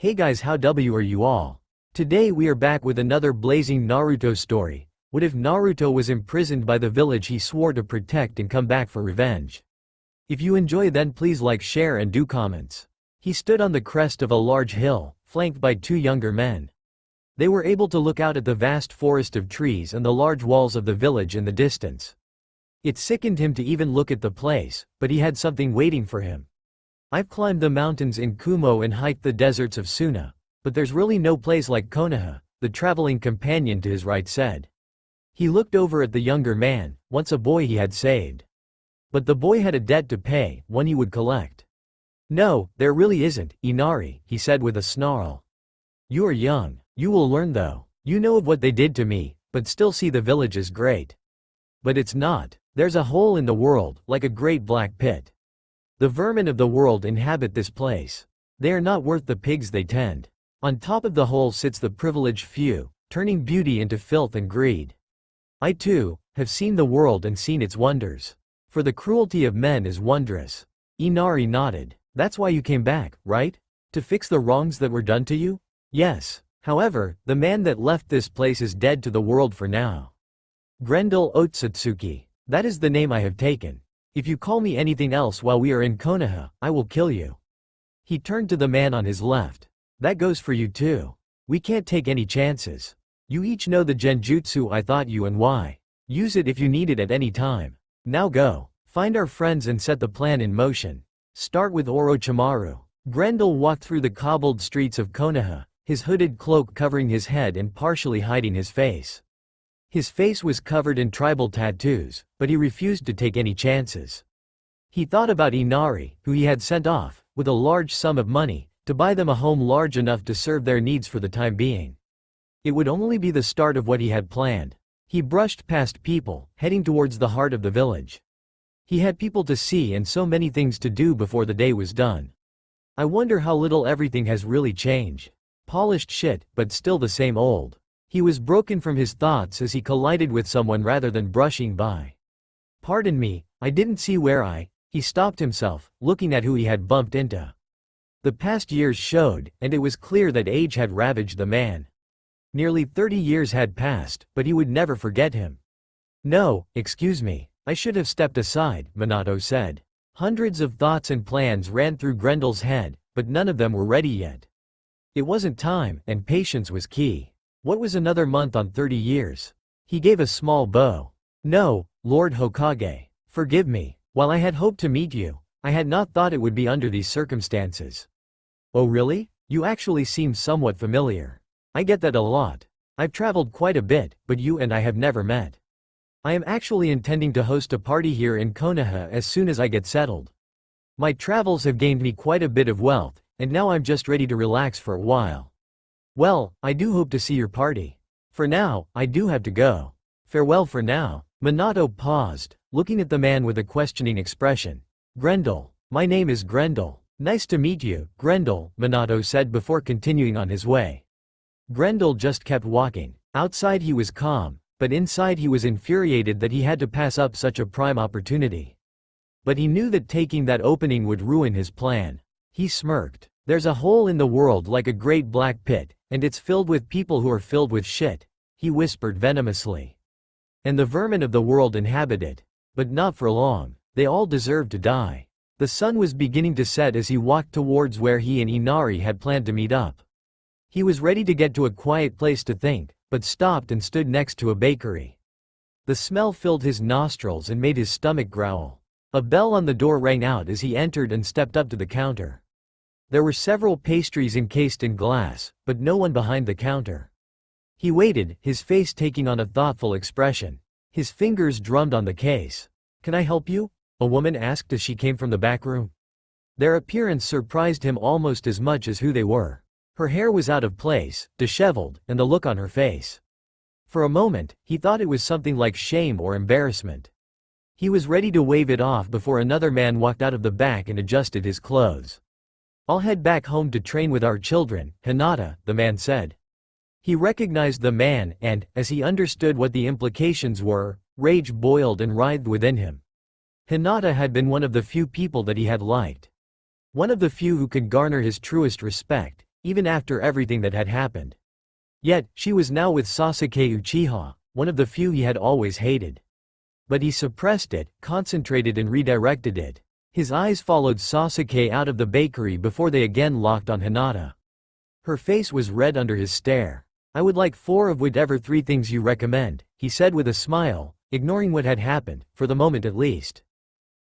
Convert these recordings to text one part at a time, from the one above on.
Hey guys, how are you all? Today we are back with another blazing Naruto story. What if Naruto was imprisoned by the village he swore to protect and come back for revenge? If you enjoy, then please like, share and do comments. He stood on the crest of a large hill, flanked by two younger men. They were able to look out at the vast forest of trees and the large walls of the village in the distance. It sickened him to even look at the place, but he had something waiting for him. I've climbed the mountains in Kumo and hiked the deserts of Suna, but there's really no place like Konoha, the traveling companion to his right said. He looked over at the younger man, once a boy he had saved. But the boy had a debt to pay, one he would collect. No, there really isn't, Inari, he said with a snarl. You are young. You will learn though. You know of what they did to me, but still see the village as great. But it's not. There's a hole in the world, like a great black pit. The vermin of the world inhabit this place. They are not worth the pigs they tend. On top of the hole sits the privileged few, turning beauty into filth and greed. I too have seen the world and seen its wonders. For the cruelty of men is wondrous. Inari nodded. That's why you came back, right? To fix the wrongs that were done to you? Yes. However, the man that left this place is dead to the world for now. Grendel Otsutsuki. That is the name I have taken. If you call me anything else while we are in Konoha, I will kill you. He turned to the man on his left. That goes for you too. We can't take any chances. You each know the genjutsu I taught you and why. Use it if you need it at any time. Now go. Find our friends and set the plan in motion. Start with Orochimaru. Grendel walked through the cobbled streets of Konoha, his hooded cloak covering his head and partially hiding his face. His face was covered in tribal tattoos, but he refused to take any chances. He thought about Inari, who he had sent off, with a large sum of money, to buy them a home large enough to serve their needs for the time being. It would only be the start of what he had planned. He brushed past people, heading towards the heart of the village. He had people to see and so many things to do before the day was done. I wonder how little everything has really changed. Polished shit, but still the same old. He was broken from his thoughts as he collided with someone rather than brushing by. Pardon me, I didn't see where he stopped himself, looking at who he had bumped into. The past years showed, and it was clear that age had ravaged the man. Nearly 30 years had passed, but he would never forget him. No, excuse me, I should have stepped aside, Minato said. Hundreds of thoughts and plans ran through Grendel's head, but none of them were ready yet. It wasn't time, and patience was key. What was another month on 30 years? He gave a small bow. No, Lord Hokage. Forgive me. While I had hoped to meet you, I had not thought it would be under these circumstances. Oh really? You actually seem somewhat familiar. I get that a lot. I've traveled quite a bit, but you and I have never met. I am actually intending to host a party here in Konoha as soon as I get settled. My travels have gained me quite a bit of wealth, and now I'm just ready to relax for a while. Well, I do hope to see your party. For now, I do have to go. Farewell for now. Minato paused, looking at the man with a questioning expression. Grendel. My name is Grendel. Nice to meet you, Grendel, Minato said before continuing on his way. Grendel just kept walking. Outside he was calm, but inside he was infuriated that he had to pass up such a prime opportunity. But he knew that taking that opening would ruin his plan. He smirked. There's a hole in the world like a great black pit, and it's filled with people who are filled with shit, he whispered venomously. And the vermin of the world inhabit it. But not for long. They all deserve to die. The sun was beginning to set as he walked towards where he and Inari had planned to meet up. He was ready to get to a quiet place to think, but stopped and stood next to a bakery. The smell filled his nostrils and made his stomach growl. A bell on the door rang out as he entered and stepped up to the counter. There were several pastries encased in glass, but no one behind the counter. He waited, his face taking on a thoughtful expression. His fingers drummed on the case. Can I help you? A woman asked as she came from the back room. Their appearance surprised him almost as much as who they were. Her hair was out of place, disheveled, and the look on her face. For a moment, he thought it was something like shame or embarrassment. He was ready to wave it off before another man walked out of the back and adjusted his clothes. I'll head back home to train with our children, Hinata, the man said. He recognized the man and, as he understood what the implications were, rage boiled and writhed within him. Hinata had been one of the few people that he had liked. One of the few who could garner his truest respect, even after everything that had happened. Yet, she was now with Sasuke Uchiha, one of the few he had always hated. But he suppressed it, concentrated and redirected it. His eyes followed Sasuke out of the bakery before they again locked on Hinata. Her face was red under his stare. "I would like 4 of whatever 3 things you recommend," he said with a smile, ignoring what had happened, for the moment at least.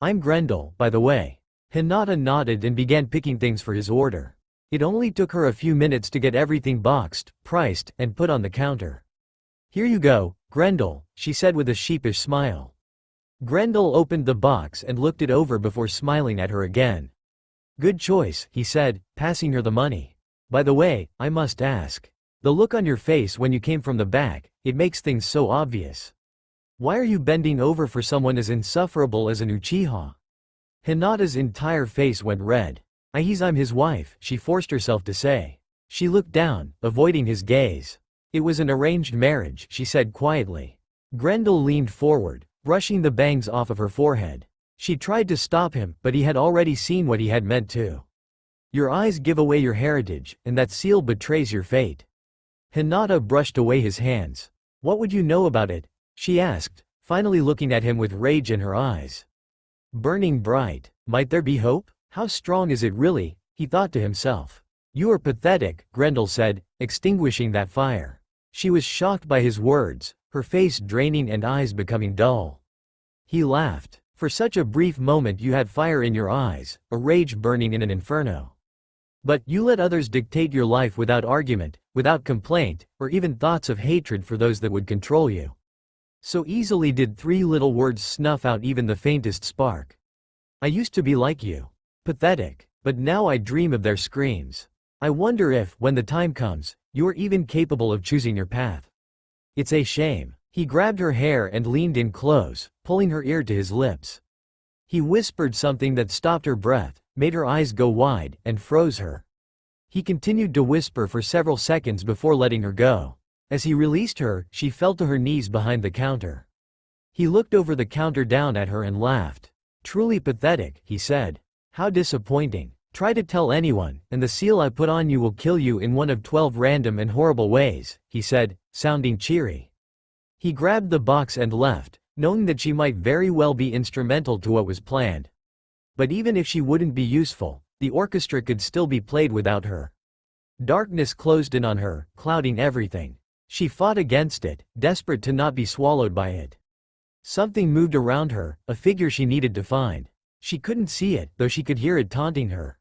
"I'm Grendel, by the way." Hinata nodded and began picking things for his order. It only took her a few minutes to get everything boxed, priced, and put on the counter. "Here you go, Grendel," she said with a sheepish smile. Grendel opened the box and looked it over before smiling at her again. "Good choice," he said, passing her the money. "By the way, I must ask. The look on your face when you came from the back, it makes things so obvious. Why are you bending over for someone as insufferable as an Uchiha?" Hinata's entire face went red. I'm his wife," she forced herself to say. She looked down, avoiding his gaze. "It was an arranged marriage," she said quietly. Grendel leaned forward, brushing the bangs off of her forehead. She tried to stop him, but he had already seen what he had meant to. "Your eyes give away your heritage, and that seal betrays your fate." Hinata brushed away his hands. "What would you know about it?" she asked, finally looking at him with rage in her eyes. Burning bright. Might there be hope? How strong is it really? He thought to himself. "You are pathetic," Grendel said, extinguishing that fire. She was shocked by his words, her face draining and eyes becoming dull. He laughed. "For such a brief moment you had fire in your eyes, a rage burning in an inferno. But you let others dictate your life without argument, without complaint, or even thoughts of hatred for those that would control you. So easily did 3 little words snuff out even the faintest spark. I used to be like you. Pathetic. But now I dream of their screams. I wonder if, when the time comes, you are even capable of choosing your path. It's a shame." He grabbed her hair and leaned in close, pulling her ear to his lips. He whispered something that stopped her breath, made her eyes go wide, and froze her. He continued to whisper for several seconds before letting her go. As he released her, she fell to her knees behind the counter. He looked over the counter down at her and laughed. "Truly pathetic," he said. "How disappointing. Try to tell anyone, and the seal I put on you will kill you in one of 12 random and horrible ways," he said, sounding cheery. He grabbed the box and left, knowing that she might very well be instrumental to what was planned. But even if she wouldn't be useful, the orchestra could still be played without her. Darkness closed in on her, clouding everything. She fought against it, desperate to not be swallowed by it. Something moved around her, a figure she needed to find. She couldn't see it, though she could hear it taunting her.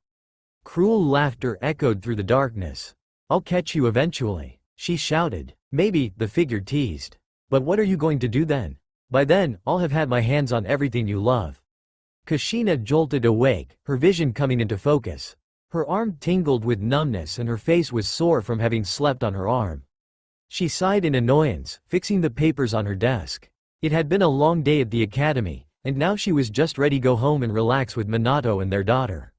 Cruel laughter echoed through the darkness. "I'll catch you eventually," she shouted. "Maybe," the figure teased. "But what are you going to do then? By then, I'll have had my hands on everything you love." Kushina jolted awake, her vision coming into focus. Her arm tingled with numbness and her face was sore from having slept on her arm. She sighed in annoyance, fixing the papers on her desk. It had been a long day at the academy, and now she was just ready to go home and relax with Minato and their daughter.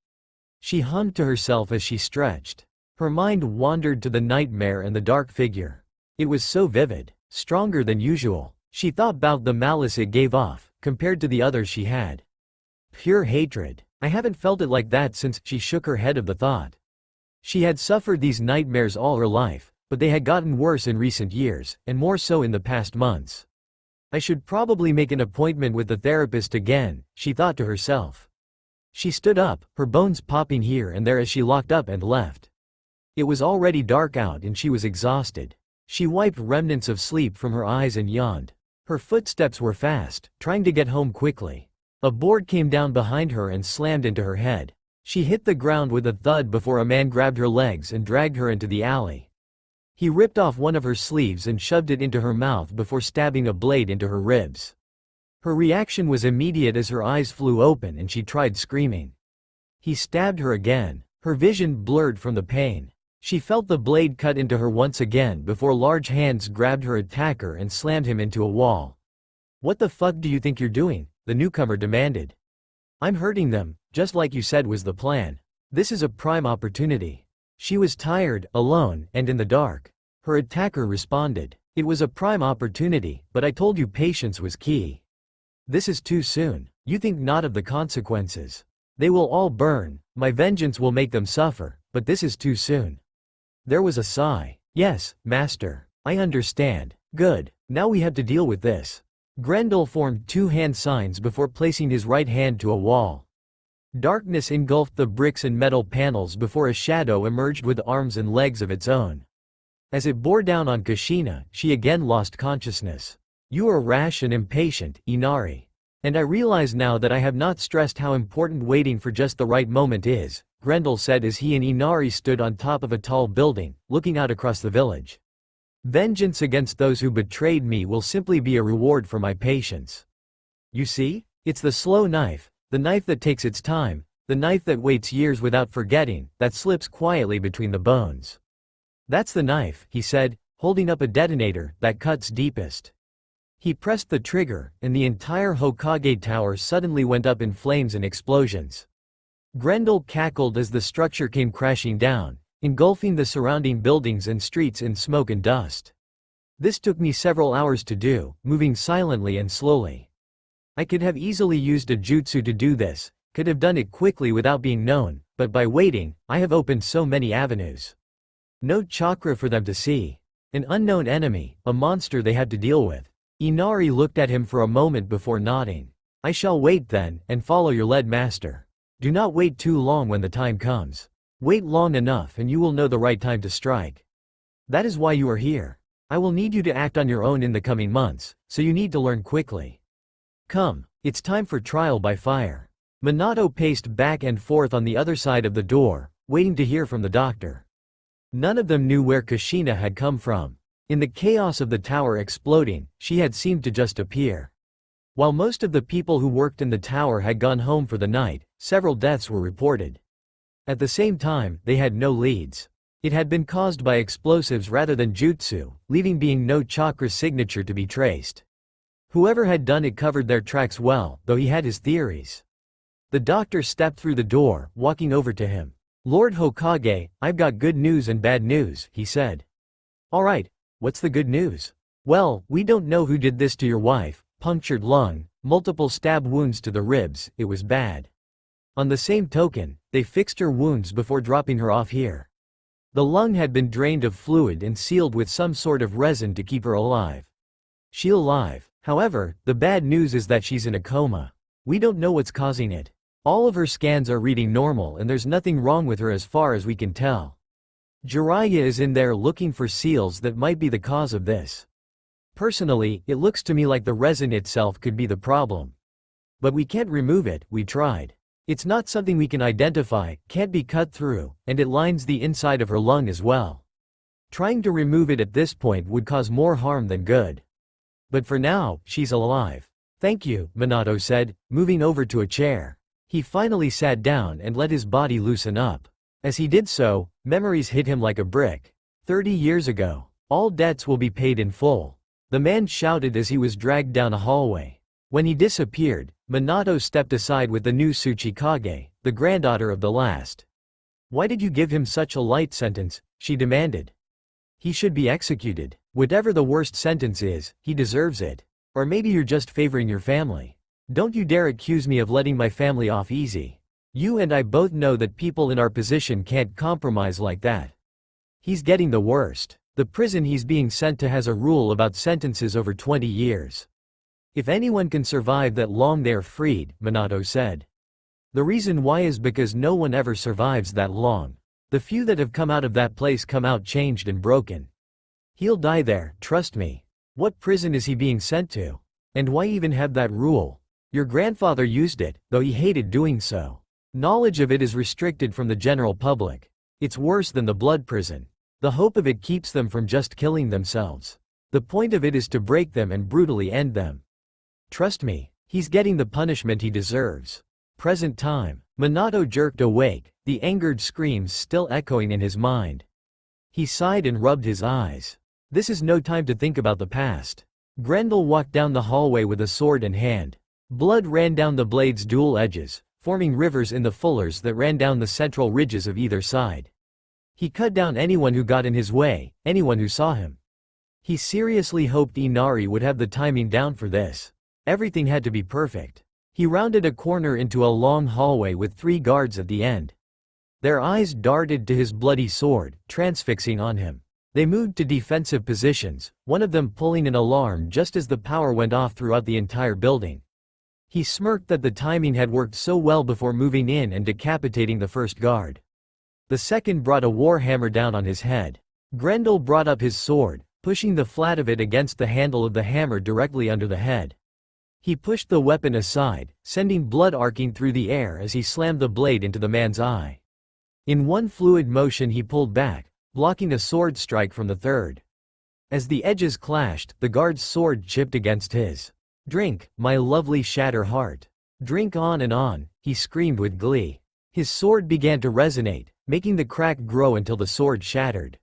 She hummed to herself as she stretched. Her mind wandered to the nightmare and the dark figure. It was so vivid, stronger than usual. She thought about the malice it gave off, compared to the others she had. Pure hatred. I haven't felt it like that since. She shook her head of the thought. She had suffered these nightmares all her life, but they had gotten worse in recent years, and more so in the past months. I should probably make an appointment with the therapist again, she thought to herself. She stood up, her bones popping here and there as she locked up and left. It was already dark out and she was exhausted. She wiped remnants of sleep from her eyes and yawned. Her footsteps were fast, trying to get home quickly. A board came down behind her and slammed into her head. She hit the ground with a thud before a man grabbed her legs and dragged her into the alley. He ripped off one of her sleeves and shoved it into her mouth before stabbing a blade into her ribs. Her reaction was immediate as her eyes flew open and she tried screaming. He stabbed her again. Her vision blurred from the pain. She felt the blade cut into her once again before large hands grabbed her attacker and slammed him into a wall. "What the fuck do you think you're doing?" the newcomer demanded. "I'm hurting them, just like you said was the plan. This is a prime opportunity." She was tired, alone, and in the dark. Her attacker responded. "It was a prime opportunity, but I told you patience was key. This is too soon. You think not of the consequences. They will all burn, my vengeance will make them suffer, but this is too soon. There was a sigh. Yes, master. I understand. Good. Now we have to deal with this. Grendel formed two hand signs before placing his right hand to a wall. Darkness engulfed the bricks and metal panels before a shadow emerged with arms and legs of its own. As it bore down on Kushina, she again lost consciousness. You are rash and impatient, Inari. And I realize now that I have not stressed how important waiting for just the right moment is, Grendel said as he and Inari stood on top of a tall building, looking out across the village. Vengeance against those who betrayed me will simply be a reward for my patience. You see? It's the slow knife, the knife that takes its time, the knife that waits years without forgetting, that slips quietly between the bones. That's the knife, he said, holding up a detonator that cuts deepest. He pressed the trigger, and the entire Hokage tower suddenly went up in flames and explosions. Grendel cackled as the structure came crashing down, engulfing the surrounding buildings and streets in smoke and dust. This took me several hours to do, moving silently and slowly. I could have easily used a jutsu to do this, could have done it quickly without being known, but by waiting, I have opened so many avenues. No chakra for them to see. An unknown enemy, a monster they had to deal with. Inari looked at him for a moment before nodding. I shall wait then, and follow your lead master. Do not wait too long when the time comes. Wait long enough and you will know the right time to strike. That is why you are here. I will need you to act on your own in the coming months, so you need to learn quickly. Come, it's time for trial by fire. Minato paced back and forth on the other side of the door, waiting to hear from the doctor. None of them knew where Kushina had come from. In the chaos of the tower exploding, she had seemed to just appear. While most of the people who worked in the tower had gone home for the night, several deaths were reported. At the same time, they had no leads. It had been caused by explosives rather than jutsu, leaving being no chakra signature to be traced. Whoever had done it covered their tracks well, though he had his theories. The doctor stepped through the door, walking over to him. Lord Hokage, I've got good news and bad news, he said. Alright, what's the good news? Well, we don't know who did this to your wife, punctured lung, multiple stab wounds to the ribs, it was bad. On the same token, they fixed her wounds before dropping her off here. The lung had been drained of fluid and sealed with some sort of resin to keep her alive. She's alive. However, the bad news is that she's in a coma. We don't know what's causing it. All of her scans are reading normal and there's nothing wrong with her as far as we can tell. Jiraiya is in there looking for seals that might be the cause of this. Personally, it looks to me like the resin itself could be the problem. But we can't remove it, we tried. It's not something we can identify, can't be cut through, and it lines the inside of her lung as well. Trying to remove it at this point would cause more harm than good. But for now, she's alive. Thank you, Minato said, moving over to a chair. He finally sat down and let his body loosen up. As he did so, memories hit him like a brick. 30 years ago. All debts will be paid in full. The man shouted as he was dragged down a hallway. When he disappeared, Minato stepped aside with the new Tsuchikage, the granddaughter of the last. Why did you give him such a light sentence? She demanded. He should be executed. Whatever the worst sentence is, he deserves it. Or maybe you're just favoring your family. Don't you dare accuse me of letting my family off easy. You and I both know that people in our position can't compromise like that. He's getting the worst. The prison he's being sent to has a rule about sentences over 20 years. If anyone can survive that long they're freed, Minato said. The reason why is because no one ever survives that long. The few that have come out of that place come out changed and broken. He'll die there, trust me. What prison is he being sent to? And why even have that rule? Your grandfather used it, though he hated doing so. Knowledge of it is restricted from the general public. It's worse than the blood prison. The hope of it keeps them from just killing themselves. The point of it is to break them and brutally end them. Trust me, he's getting the punishment he deserves. Present time. Minato jerked awake, the angered screams still echoing in his mind. He sighed and rubbed his eyes. This is no time to think about the past. Grendel walked down the hallway with a sword in hand. Blood ran down the blade's dual edges, forming rivers in the fullers that ran down the central ridges of either side. He cut down anyone who got in his way, anyone who saw him. He seriously hoped Inari would have the timing down for this. Everything had to be perfect. He rounded a corner into a long hallway with 3 guards at the end. Their eyes darted to his bloody sword, transfixing on him. They moved to defensive positions, one of them pulling an alarm just as the power went off throughout the entire building. He smirked that the timing had worked so well before moving in and decapitating the first guard. The second brought a warhammer down on his head. Grendel brought up his sword, pushing the flat of it against the handle of the hammer directly under the head. He pushed the weapon aside, sending blood arcing through the air as he slammed the blade into the man's eye. In one fluid motion he pulled back, blocking a sword strike from the third. As the edges clashed, the guard's sword chipped against his. "Drink, my lovely shatter heart. Drink on," he screamed with glee. His sword began to resonate, making the crack grow until the sword shattered.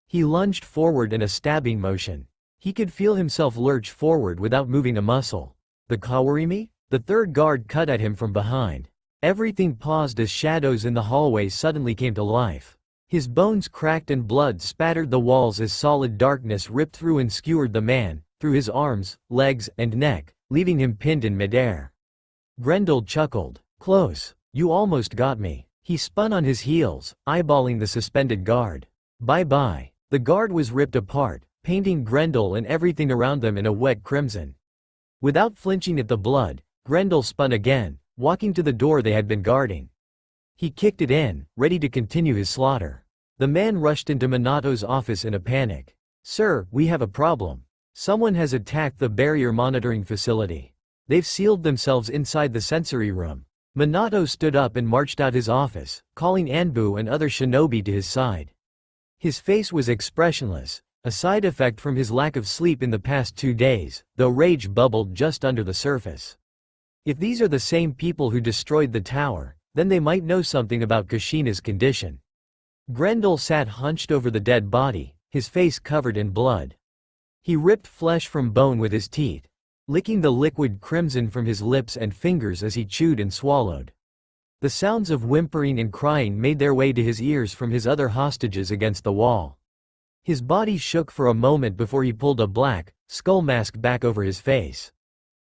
He lunged forward in a stabbing motion. He could feel himself lurch forward without moving a muscle. "The Kawarimi?" The third guard cut at him from behind. Everything paused as shadows in the hallway suddenly came to life. His bones cracked and blood spattered the walls as solid darkness ripped through and skewered the man, through his arms, legs, and neck, leaving him pinned in midair. Grendel chuckled. "Close. You almost got me." He spun on his heels, eyeballing the suspended guard. "Bye-bye." The guard was ripped apart, painting Grendel and everything around them in a wet crimson. Without flinching at the blood, Grendel spun again, walking to the door they had been guarding. He kicked it in, ready to continue his slaughter. The man rushed into Minato's office in a panic. "Sir, we have a problem. Someone has attacked the barrier monitoring facility. They've sealed themselves inside the sensory room." Minato stood up and marched out his office, calling Anbu and other shinobi to his side. His face was expressionless, a side effect from his lack of sleep in the past 2 days, though rage bubbled just under the surface. If these are the same people who destroyed the tower, then they might know something about Kushina's condition. Grendel sat hunched over the dead body, his face covered in blood. He ripped flesh from bone with his teeth, licking the liquid crimson from his lips and fingers as he chewed and swallowed. The sounds of whimpering and crying made their way to his ears from his other hostages against the wall. His body shook for a moment before he pulled a black, skull mask back over his face.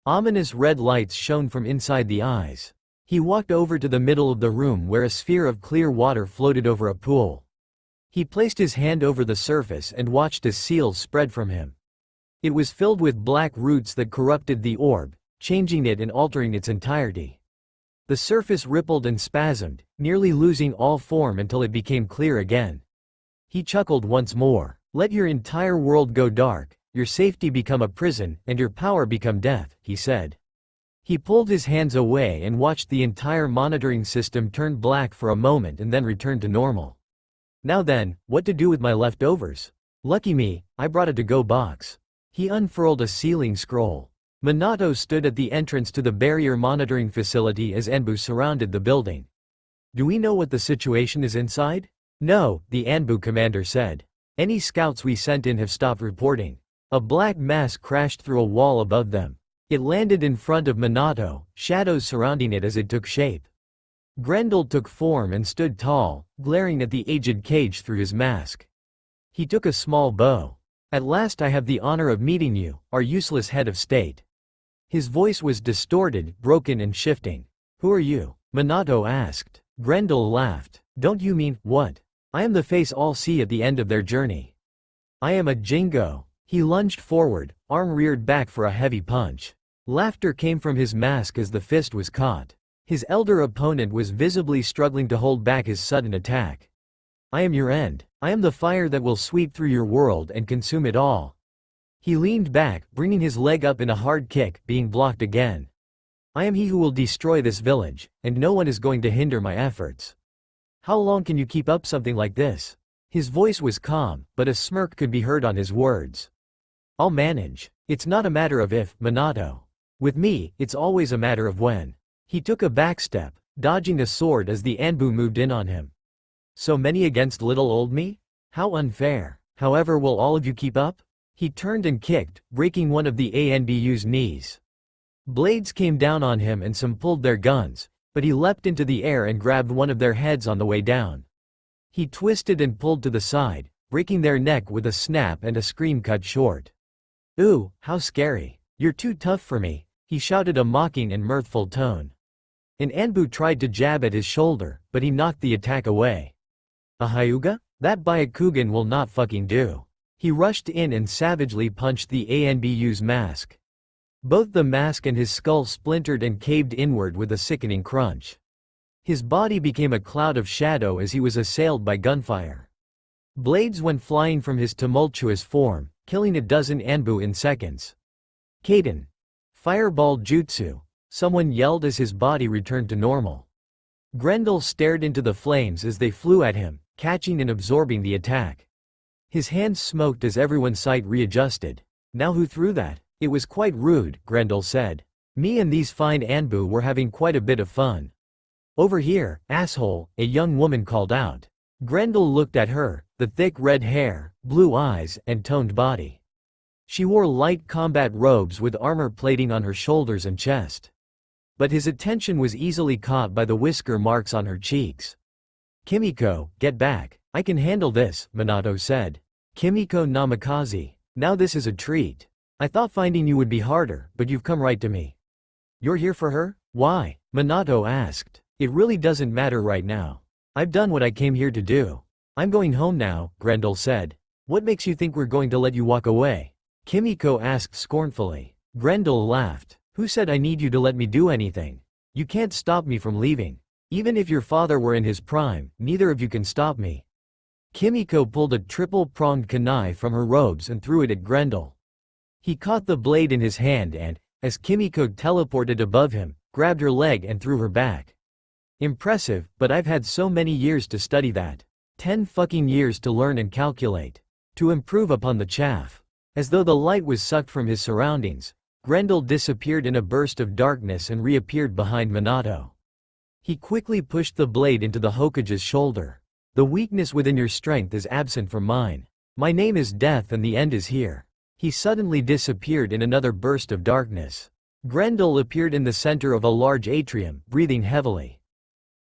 Ominous red lights shone from inside the eyes. He walked over to the middle of the room where a sphere of clear water floated over a pool. He placed his hand over the surface and watched as seals spread from him. It was filled with black roots that corrupted the orb, changing it and altering its entirety. The surface rippled and spasmed, nearly losing all form until it became clear again. He chuckled once more. "Let your entire world go dark, your safety become a prison, and your power become death," he said. He pulled his hands away and watched the entire monitoring system turn black for a moment and then return to normal. "Now then, what to do with my leftovers? Lucky me, I brought a to-go box." He unfurled a sealing scroll. Minato stood at the entrance to the barrier monitoring facility as Anbu surrounded the building. "Do we know what the situation is inside?" "No," the Anbu commander said. "Any scouts we sent in have stopped reporting." A black mass crashed through a wall above them. It landed in front of Minato, shadows surrounding it as it took shape. Grendel took form and stood tall, glaring at the aged Cage through his mask. He took a small bow. "At last I have the honor of meeting you, our useless head of state." His voice was distorted, broken and shifting. "Who are you?" Minato asked. Grendel laughed. "Don't you mean, what? I am the face all see at the end of their journey. I am a Jingo." He lunged forward, arm reared back for a heavy punch. Laughter came from his mask as the fist was caught. His elder opponent was visibly struggling to hold back his sudden attack. "I am your end. I am the fire that will sweep through your world and consume it all." He leaned back, bringing his leg up in a hard kick, being blocked again. "I am he who will destroy this village, and no one is going to hinder my efforts." "How long can you keep up something like this?" His voice was calm, but a smirk could be heard on his words. "I'll manage. It's not a matter of if, Minato. With me, it's always a matter of when." He took a backstep, dodging a sword as the Anbu moved in on him. "So many against little old me? How unfair. However, will all of you keep up?" He turned and kicked, breaking one of the Anbu's knees. Blades came down on him and some pulled their guns, but he leapt into the air and grabbed one of their heads on the way down. He twisted and pulled to the side, breaking their neck with a snap and a scream cut short. "Ooh, how scary. You're too tough for me," he shouted, a mocking and mirthful tone. An Anbu tried to jab at his shoulder, but he knocked the attack away. A Hyuga? That Byakugan will not fucking do. He rushed in and savagely punched the Anbu's mask. Both the mask and his skull splintered and caved inward with a sickening crunch. His body became a cloud of shadow as he was assailed by gunfire. Blades went flying from his tumultuous form, killing a dozen Anbu in seconds. Kaden. Fireball jutsu. Someone yelled as his body returned to normal. Grendel stared into the flames as they flew at him, catching and absorbing the attack. His hands smoked as everyone's sight readjusted. Now who threw that? It was quite rude, Grendel said. Me and these fine Anbu were having quite a bit of fun. Over here, asshole, a young woman called out. Grendel looked at her, the thick red hair, blue eyes, and toned body. She wore light combat robes with armor plating on her shoulders and chest. But his attention was easily caught by the whisker marks on her cheeks. Kimiko, get back. I can handle this, Minato said. Kimiko Namikaze. Now this is a treat. I thought finding you would be harder, but you've come right to me. You're here for her? Why? Minato asked. It really doesn't matter right now. I've done what I came here to do. I'm going home now, Grendel said. What makes you think we're going to let you walk away? Kimiko asked scornfully. Grendel laughed. Who said I need you to let me do anything? You can't stop me from leaving. Even if your father were in his prime, neither of you can stop me. Kimiko pulled a triple-pronged kunai from her robes and threw it at Grendel. He caught the blade in his hand and, as Kimiko teleported above him, grabbed her leg and threw her back. Impressive, but I've had so many years to study that. 10 fucking years to learn and calculate. To improve upon the chaff. As though the light was sucked from his surroundings, Grendel disappeared in a burst of darkness and reappeared behind Minato. He quickly pushed the blade into the Hokage's shoulder. The weakness within your strength is absent from mine. My name is Death and the end is here. He suddenly disappeared in another burst of darkness. Grendel appeared in the center of a large atrium, breathing heavily.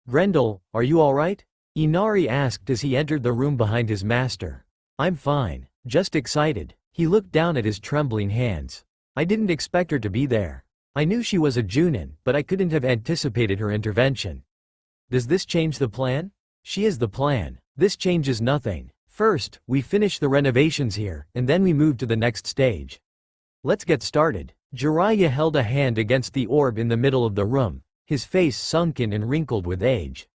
Grendel, are you alright? Inari asked as he entered the room behind his master. I'm fine, just excited. He looked down at his trembling hands. I didn't expect her to be there. I knew she was a Junin, but I couldn't have anticipated her intervention. Does this change the plan? She is the plan. This changes nothing. First, we finish the renovations here, and then we move to the next stage. Let's get started. Jiraiya held a hand against the orb in the middle of the room, his face sunken and wrinkled with age.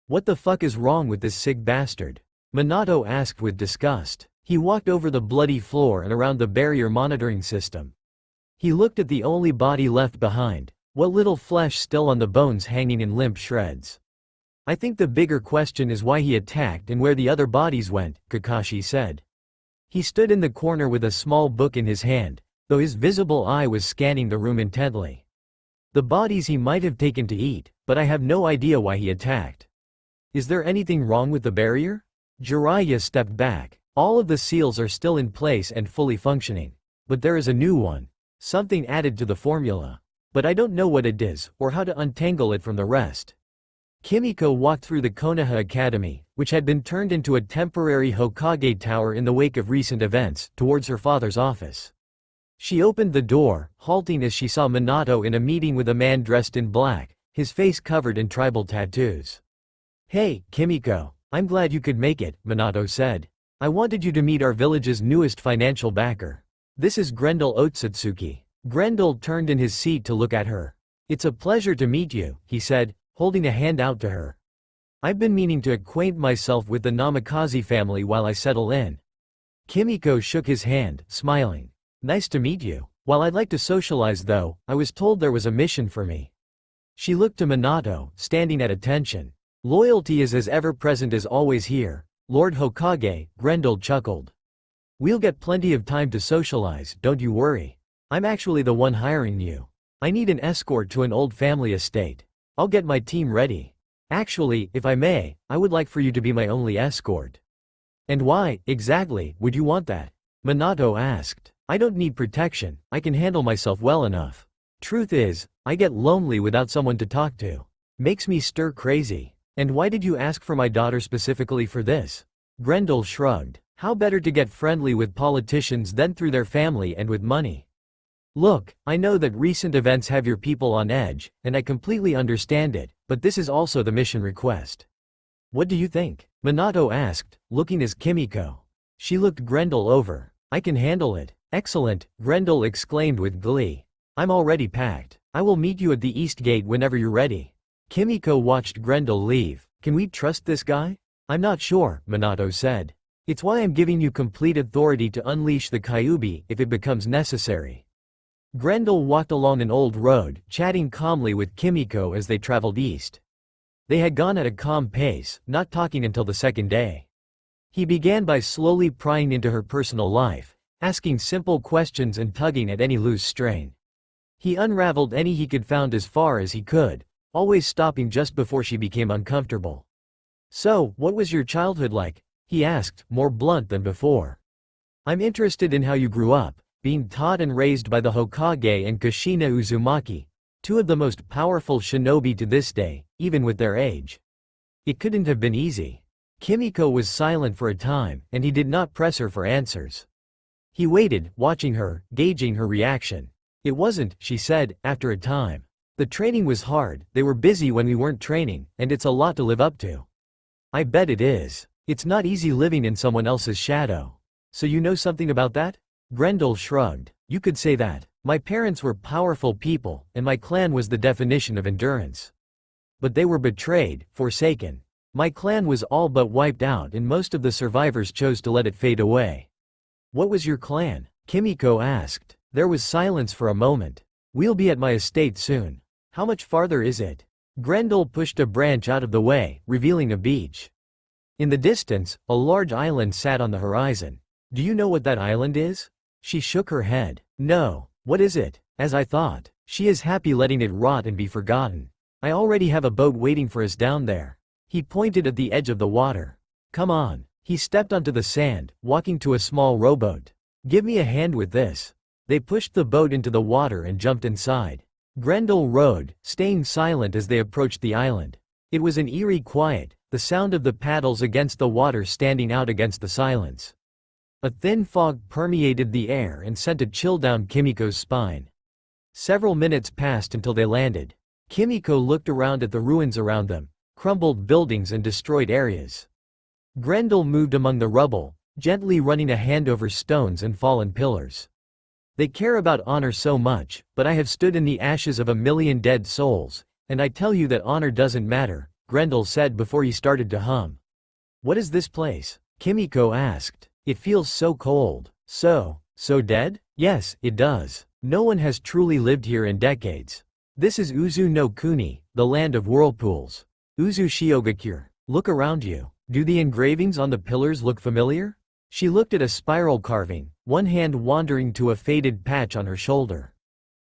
What the fuck is wrong with this sick bastard? Minato asked with disgust. He walked over the bloody floor and around the barrier monitoring system. He looked at the only body left behind, what little flesh still on the bones hanging in limp shreds. I think the bigger question is why he attacked and where the other bodies went, Kakashi said. He stood in the corner with a small book in his hand, though his visible eye was scanning the room intently. The bodies he might have taken to eat, but I have no idea why he attacked. Is there anything wrong with the barrier? Jiraiya stepped back. All of the seals are still in place and fully functioning. But there is a new one. Something added to the formula. But I don't know what it is, or how to untangle it from the rest. Kimiko walked through the Konoha Academy, which had been turned into a temporary Hokage tower in the wake of recent events, towards her father's office. She opened the door, halting as she saw Minato in a meeting with a man dressed in black, his face covered in tribal tattoos. Hey, Kimiko, I'm glad you could make it, Minato said. I wanted you to meet our village's newest financial backer. This is Grendel Otsutsuki. Grendel turned in his seat to look at her. It's a pleasure to meet you, he said, holding a hand out to her. I've been meaning to acquaint myself with the Namikaze family while I settle in. Kimiko shook his hand, smiling. Nice to meet you. While I'd like to socialize though, I was told there was a mission for me. She looked to Minato, standing at attention. Loyalty is as ever-present as always here, Lord Hokage, Grendel chuckled. We'll get plenty of time to socialize, don't you worry. I'm actually the one hiring you. I need an escort to an old family estate. I'll get my team ready. Actually, if I may, I would like for you to be my only escort. And why, exactly, would you want that? Minato asked. I don't need protection, I can handle myself well enough. Truth is, I get lonely without someone to talk to. Makes me stir crazy. And why did you ask for my daughter specifically for this? Grendel shrugged. How better to get friendly with politicians than through their family and with money? Look, I know that recent events have your people on edge, and I completely understand it, but this is also the mission request. What do you think? Minato asked, looking as Kimiko. She looked Grendel over. I can handle it. Excellent, Grendel exclaimed with glee. I'm already packed. I will meet you at the East Gate whenever you're ready. Kimiko watched Grendel leave. Can we trust this guy? I'm not sure, Minato said. It's why I'm giving you complete authority to unleash the Kyuubi if it becomes necessary. Grendel walked along an old road, chatting calmly with Kimiko as they traveled east. They had gone at a calm pace, not talking until the second day. He began by slowly prying into her personal life, asking simple questions and tugging at any loose string. He unraveled any he could find as far as he could, always stopping just before she became uncomfortable. So, what was your childhood like? He asked, more blunt than before. I'm interested in how you grew up, being taught and raised by the Hokage and Kushina Uzumaki, two of the most powerful shinobi to this day, even with their age. It couldn't have been easy. Kimiko was silent for a time, and he did not press her for answers. He waited, watching her, gauging her reaction. It wasn't, she said, after a time. The training was hard, they were busy when we weren't training, and it's a lot to live up to. I bet it is. It's not easy living in someone else's shadow. So you know something about that? Grendel shrugged. You could say that. My parents were powerful people, and my clan was the definition of endurance. But they were betrayed, forsaken. My clan was all but wiped out and most of the survivors chose to let it fade away. What was your clan? Kimiko asked. There was silence for a moment. We'll be at my estate soon. How much farther is it? Grendel pushed a branch out of the way, revealing a beach. In the distance, a large island sat on the horizon. Do you know what that island is? She shook her head. No. What is it? As I thought. She is happy letting it rot and be forgotten. I already have a boat waiting for us down there. He pointed at the edge of the water. Come on. He stepped onto the sand, walking to a small rowboat. Give me a hand with this. They pushed the boat into the water and jumped inside. Grendel rowed, staying silent as they approached the island. It was an eerie quiet, the sound of the paddles against the water standing out against the silence. A thin fog permeated the air and sent a chill down Kimiko's spine. Several minutes passed until they landed. Kimiko looked around at the ruins around them, crumbled buildings and destroyed areas. Grendel moved among the rubble, gently running a hand over stones and fallen pillars. They care about honor so much, but I have stood in the ashes of a million dead souls, and I tell you that honor doesn't matter, Grendel said before he started to hum. What is this place? Kimiko asked. It feels so cold. So dead? Yes, it does. No one has truly lived here in decades. This is Uzu no Kuni, the land of whirlpools. Uzu Shiogakure. Look around you. Do the engravings on the pillars look familiar? She looked at a spiral carving, one hand wandering to a faded patch on her shoulder.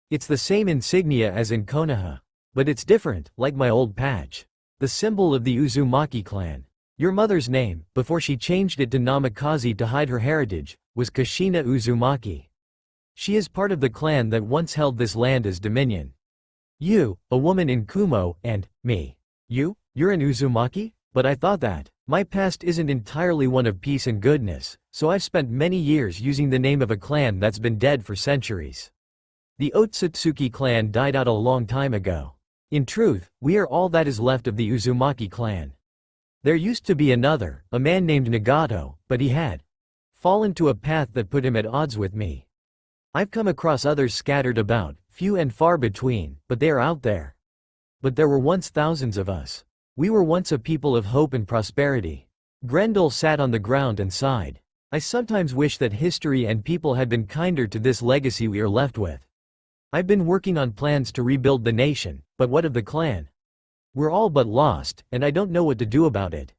It's the same insignia as in Konoha. But it's different, like my old patch. The symbol of the Uzumaki clan. Your mother's name, before she changed it to Namikaze to hide her heritage, was Kushina Uzumaki. She is part of the clan that once held this land as dominion. You, a woman in Kumo, and me. You're an Uzumaki? But I thought that. My past isn't entirely one of peace and goodness, so I've spent many years using the name of a clan that's been dead for centuries. The Otsutsuki clan died out a long time ago. In truth, we are all that is left of the Uzumaki clan. There used to be another, a man named Nagato, but he had fallen to a path that put him at odds with me. I've come across others scattered about, few and far between, but they are out there. But there were once thousands of us. We were once a people of hope and prosperity. Grendel sat on the ground and sighed. I sometimes wish that history and people had been kinder to this legacy we are left with. I've been working on plans to rebuild the nation, but what of the clan? We're all but lost, and I don't know what to do about it.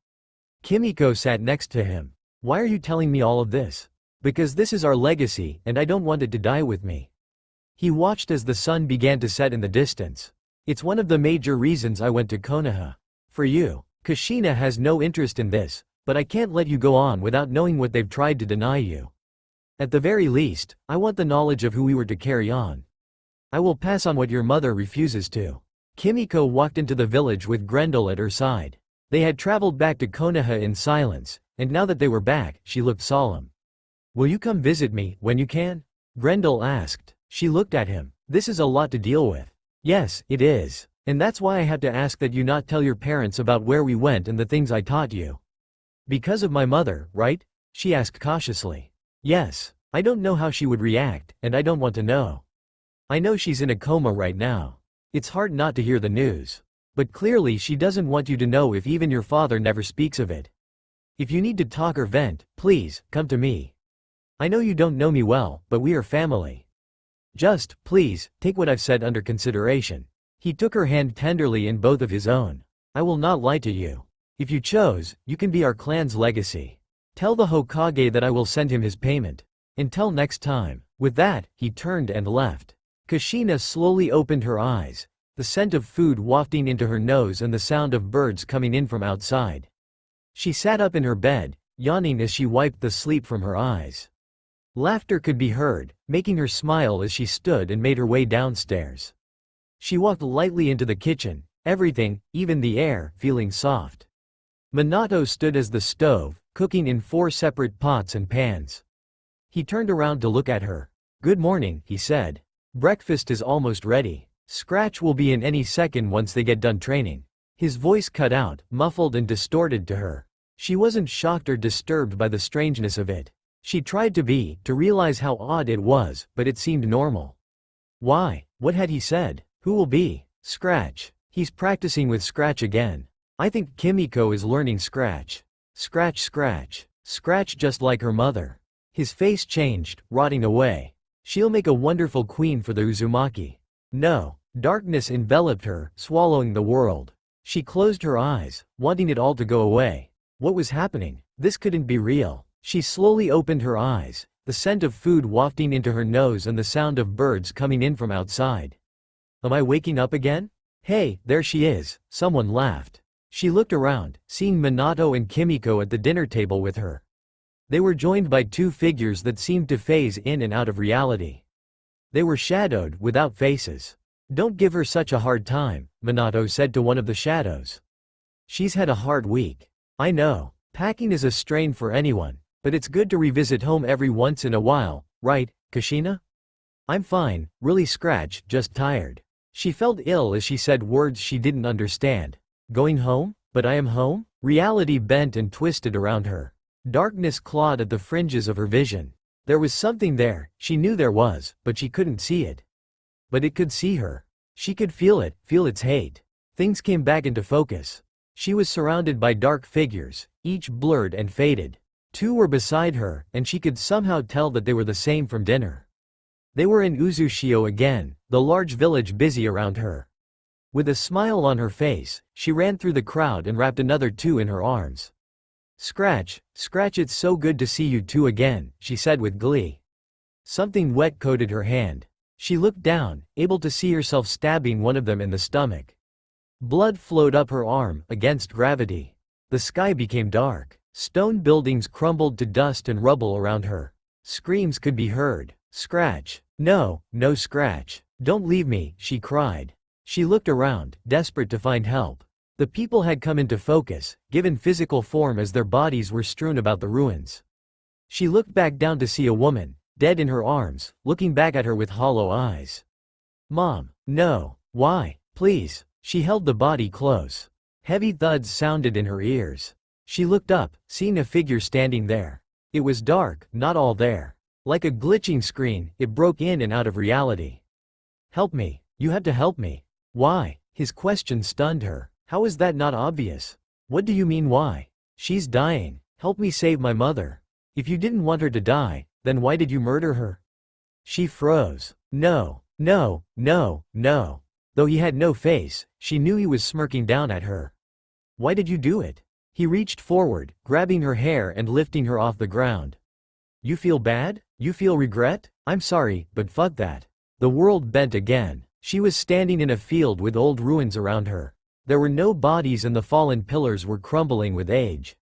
Kimiko sat next to him. Why are you telling me all of this? Because this is our legacy, and I don't want it to die with me. He watched as the sun began to set in the distance. It's one of the major reasons I went to Konoha. For you, Kushina has no interest in this, but I can't let you go on without knowing what they've tried to deny you. At the very least, I want the knowledge of who we were to carry on. I will pass on what your mother refuses to. Kimiko walked into the village with Grendel at her side. They had traveled back to Konoha in silence, and now that they were back, she looked solemn. Will you come visit me, when you can? Grendel asked. She looked at him. This is a lot to deal with. Yes, it is. And that's why I had to ask that you not tell your parents about where we went and the things I taught you. Because of my mother, right? She asked cautiously. Yes. I don't know how she would react, and I don't want to know. I know she's in a coma right now. It's hard not to hear the news. But clearly she doesn't want you to know if even your father never speaks of it. If you need to talk or vent, please, come to me. I know you don't know me well, but we are family. Just, please, take what I've said under consideration. He took her hand tenderly in both of his own. I will not lie to you. If you chose, you can be our clan's legacy. Tell the Hokage that I will send him his payment. Until next time. With that, he turned and left. Kushina slowly opened her eyes, the scent of food wafting into her nose and the sound of birds coming in from outside. She sat up in her bed, yawning as she wiped the sleep from her eyes. Laughter could be heard, making her smile as she stood and made her way downstairs. She walked lightly into the kitchen, everything, even the air, feeling soft. Minato stood as the stove, cooking in 4 separate pots and pans. He turned around to look at her. Good morning, he said. Breakfast is almost ready. Scratch will be in any second once they get done training. His voice cut out, muffled and distorted to her. She wasn't shocked or disturbed by the strangeness of it. She tried to realize how odd it was, but it seemed normal. Why? What had he said? Who will be? Scratch. He's practicing with Scratch again. I think Kimiko is learning Scratch. Scratch, Scratch. Scratch just like her mother. His face changed, rotting away. She'll make a wonderful queen for the Uzumaki. No. Darkness enveloped her, swallowing the world. She closed her eyes, wanting it all to go away. What was happening? This couldn't be real. She slowly opened her eyes, the scent of food wafting into her nose and the sound of birds coming in from outside. Am I waking up again? Hey, there she is, someone laughed. She looked around, seeing Minato and Kimiko at the dinner table with her. They were joined by 2 figures that seemed to phase in and out of reality. They were shadowed, without faces. Don't give her such a hard time, Minato said to one of the shadows. She's had a hard week. I know. Packing is a strain for anyone, but it's good to revisit home every once in a while, right, Kushina? I'm fine, really Scratch, just tired. She felt ill as she said words she didn't understand. Going home? But I am home? Reality bent and twisted around her. Darkness clawed at the fringes of her vision. There was something there, she knew there was, but she couldn't see it. But it could see her. She could feel it, feel its hate. Things came back into focus. She was surrounded by dark figures, each blurred and faded. 2 were beside her, and she could somehow tell that they were the same from dinner. They were in Uzushio again, the large village busy around her. With a smile on her face, she ran through the crowd and wrapped another 2 in her arms. Scratch, Scratch, it's so good to see you 2 again, she said with glee. Something wet coated her hand. She looked down, able to see herself stabbing one of them in the stomach. Blood flowed up her arm, against gravity. The sky became dark. Stone buildings crumbled to dust and rubble around her. Screams could be heard. Scratch. No, no Scratch. Don't leave me, she cried. She looked around, desperate to find help. The people had come into focus, given physical form as their bodies were strewn about the ruins. She looked back down to see a woman, dead in her arms, looking back at her with hollow eyes. Mom. No. Why? Please. She held the body close. Heavy thuds sounded in her ears. She looked up, seeing a figure standing there. It was dark, not all there. Like a glitching screen, it broke in and out of reality. Help me. You have to help me. Why? His question stunned her. How is that not obvious? What do you mean why? She's dying. Help me save my mother. If you didn't want her to die, then why did you murder her? She froze. No, no, no, no. Though he had no face, she knew he was smirking down at her. Why did you do it? He reached forward, grabbing her hair and lifting her off the ground. You feel bad? You feel regret? I'm sorry, but fuck that. The world bent again. She was standing in a field with old ruins around her. There were no bodies and the fallen pillars were crumbling with age.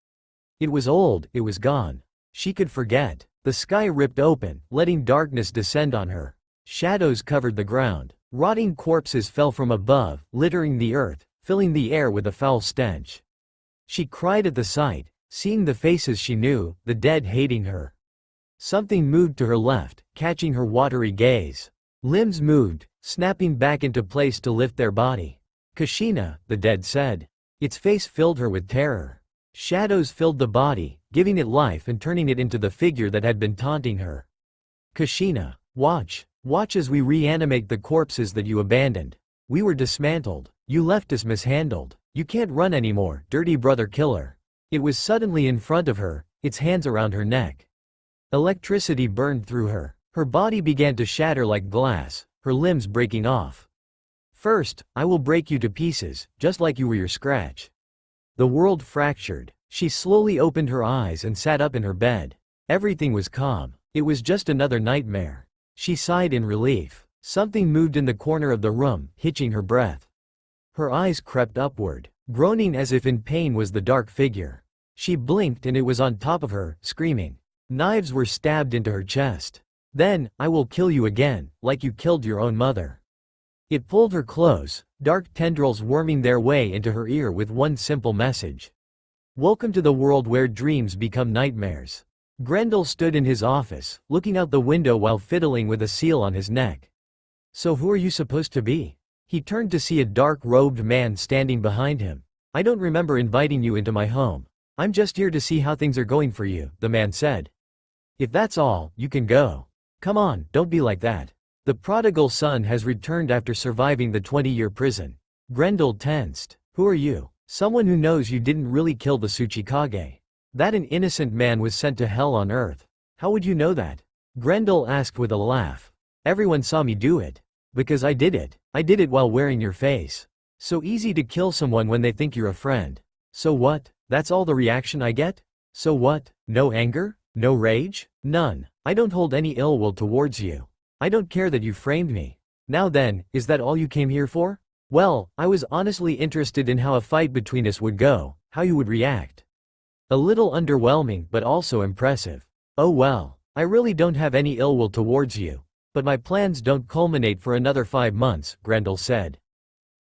It was old, it was gone. She could forget. The sky ripped open, letting darkness descend on her. Shadows covered the ground. Rotting corpses fell from above, littering the earth, filling the air with a foul stench. She cried at the sight, seeing the faces she knew, the dead hating her. Something moved to her left, catching her watery gaze. Limbs moved, snapping back into place to lift their body. Kushina, the dead said. Its face filled her with terror. Shadows filled the body, giving it life and turning it into the figure that had been taunting her. Kushina, watch. Watch as we reanimate the corpses that you abandoned. We were dismantled. You left us mishandled. You can't run anymore, dirty brother killer. It was suddenly in front of her, its hands around her neck. Electricity burned through her. Her body began to shatter like glass, her limbs breaking off. First, I will break you to pieces, just like you were your scratch. The world fractured. She slowly opened her eyes and sat up in her bed. Everything was calm. It was just another nightmare. She sighed in relief. Something moved in the corner of the room, hitching her breath. Her eyes crept upward. Groaning as if in pain was the dark figure. She blinked and it was on top of her, screaming. Knives were stabbed into her chest. Then, I will kill you again, like you killed your own mother. It pulled her close, dark tendrils worming their way into her ear with one simple message. Welcome to the world where dreams become nightmares. Grendel stood in his office, looking out the window while fiddling with a seal on his neck. So who are you supposed to be? He turned to see a dark-robed man standing behind him. I don't remember inviting you into my home. I'm just here to see how things are going for you, the man said. If that's all, you can go. Come on, don't be like that. The prodigal son has returned after surviving the 20-year prison. Grendel tensed. Who are you? Someone who knows you didn't really kill the Tsuchikage. That an innocent man was sent to hell on earth. How would you know that? Grendel asked with a laugh. Everyone saw me do it. Because I did it. I did it while wearing your face. So easy to kill someone when they think you're a friend. So what? That's all the reaction I get? So what? No anger? No rage? None. I don't hold any ill will towards you. I don't care that you framed me. Now then, is that all you came here for? Well, I was honestly interested in how a fight between us would go, how you would react. A little underwhelming but also impressive. Oh well, I really don't have any ill will towards you. But my plans don't culminate for another 5 months, Grendel said.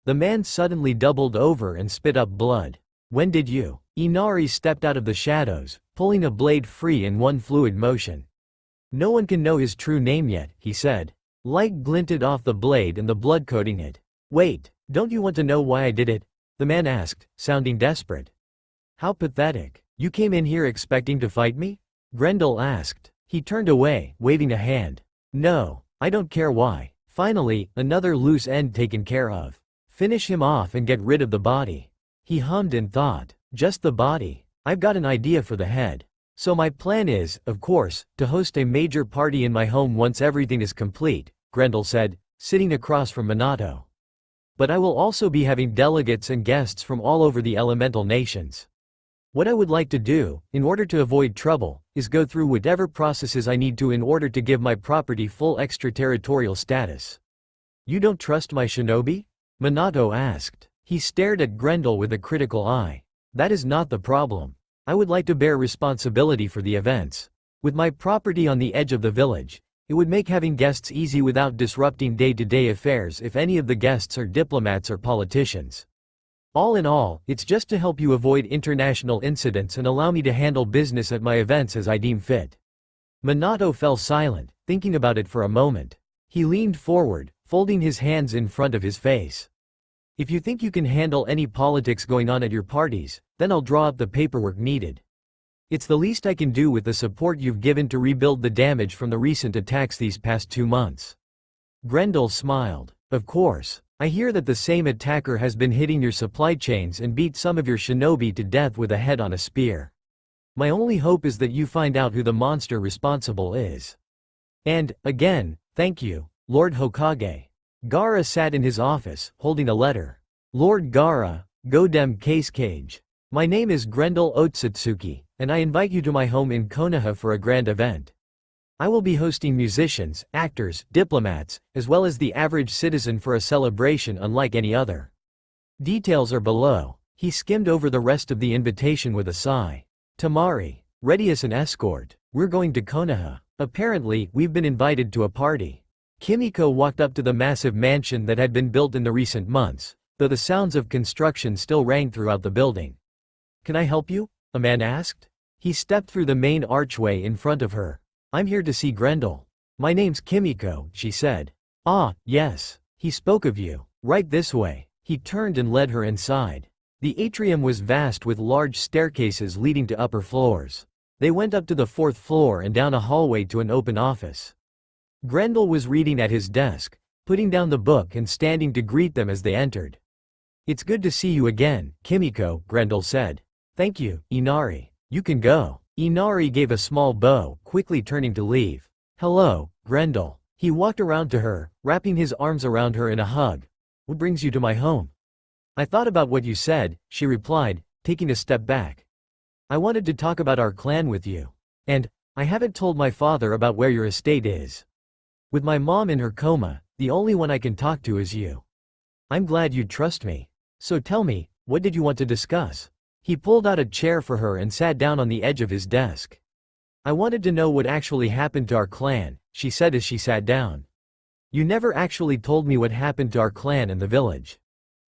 The man suddenly doubled over and spit up blood. When did you? Inari stepped out of the shadows, pulling a blade free in one fluid motion. No one can know his true name yet, he said. Light glinted off the blade and the blood coating it. Wait, don't you want to know why I did it? The man asked, sounding desperate. How pathetic. You came in here expecting to fight me? Grendel asked. He turned away, waving a hand. No, I don't care why. Finally, another loose end taken care of. Finish him off and get rid of the body. He hummed and thought. Just the body. I've got an idea for the head. So my plan is, of course, to host a major party in my home once everything is complete, Grendel said, sitting across from Minato. But I will also be having delegates and guests from all over the elemental nations. What I would like to do, in order to avoid trouble, is go through whatever processes I need to in order to give my property full extraterritorial status. You don't trust my shinobi? Minato asked. He stared at Grendel with a critical eye. That is not the problem. I would like to bear responsibility for the events. With my property on the edge of the village, it would make having guests easy without disrupting day-to-day affairs if any of the guests are diplomats or politicians. All in all, it's just to help you avoid international incidents and allow me to handle business at my events as I deem fit. Minato fell silent, thinking about it for a moment. He leaned forward, folding his hands in front of his face. If you think you can handle any politics going on at your parties, then I'll draw up the paperwork needed. It's the least I can do with the support you've given to rebuild the damage from the recent attacks these past 2 months. Grendel smiled. Of course, I hear that the same attacker has been hitting your supply chains and beat some of your shinobi to death with a head on a spear. My only hope is that you find out who the monster responsible is. And, again, thank you, Lord Hokage. Gaara sat in his office, holding a letter. Lord Gaara, Godem Cage. My name is Grendel Otsutsuki, and I invite you to my home in Konoha for a grand event. I will be hosting musicians, actors, diplomats, as well as the average citizen for a celebration unlike any other. Details are below. He skimmed over the rest of the invitation with a sigh. Tamari, ready as an escort. We're going to Konoha. Apparently, we've been invited to a party. Kimiko walked up to the massive mansion that had been built in the recent months, though the sounds of construction still rang throughout the building. Can I help you? A man asked. He stepped through the main archway in front of her. I'm here to see Grendel. My name's Kimiko, she said. Ah, yes. He spoke of you. Right this way. He turned and led her inside. The atrium was vast with large staircases leading to upper floors. They went up to the 4th floor and down a hallway to an open office. Grendel was reading at his desk, putting down the book and standing to greet them as they entered. "It's good to see you again, Kimiko," Grendel said. "Thank you, Inari. You can go." Inari gave a small bow, quickly turning to leave. "Hello, Grendel." He walked around to her, wrapping his arms around her in a hug. "What brings you to my home?" "I thought about what you said," she replied, taking a step back. "I wanted to talk about our clan with you. And I haven't told my father about where your estate is. With my mom in her coma, the only one I can talk to is you. I'm glad you trust me. So tell me, what did you want to discuss?" He pulled out a chair for her and sat down on the edge of his desk. "I wanted to know what actually happened to our clan," she said as she sat down. "You never actually told me what happened to our clan and the village."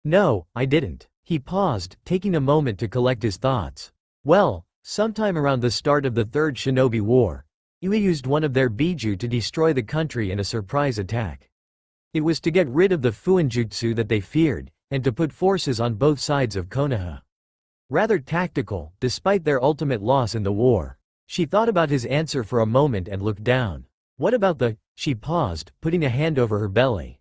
"No, I didn't." He paused, taking a moment to collect his thoughts. "Well, sometime around the start of the Third Shinobi War, Yui used one of their Biju to destroy the country in a surprise attack. It was to get rid of the Fuinjutsu that they feared, and to put forces on both sides of Konoha. Rather tactical, despite their ultimate loss in the war." She thought about his answer for a moment and looked down. "What about the—" She paused, putting a hand over her belly.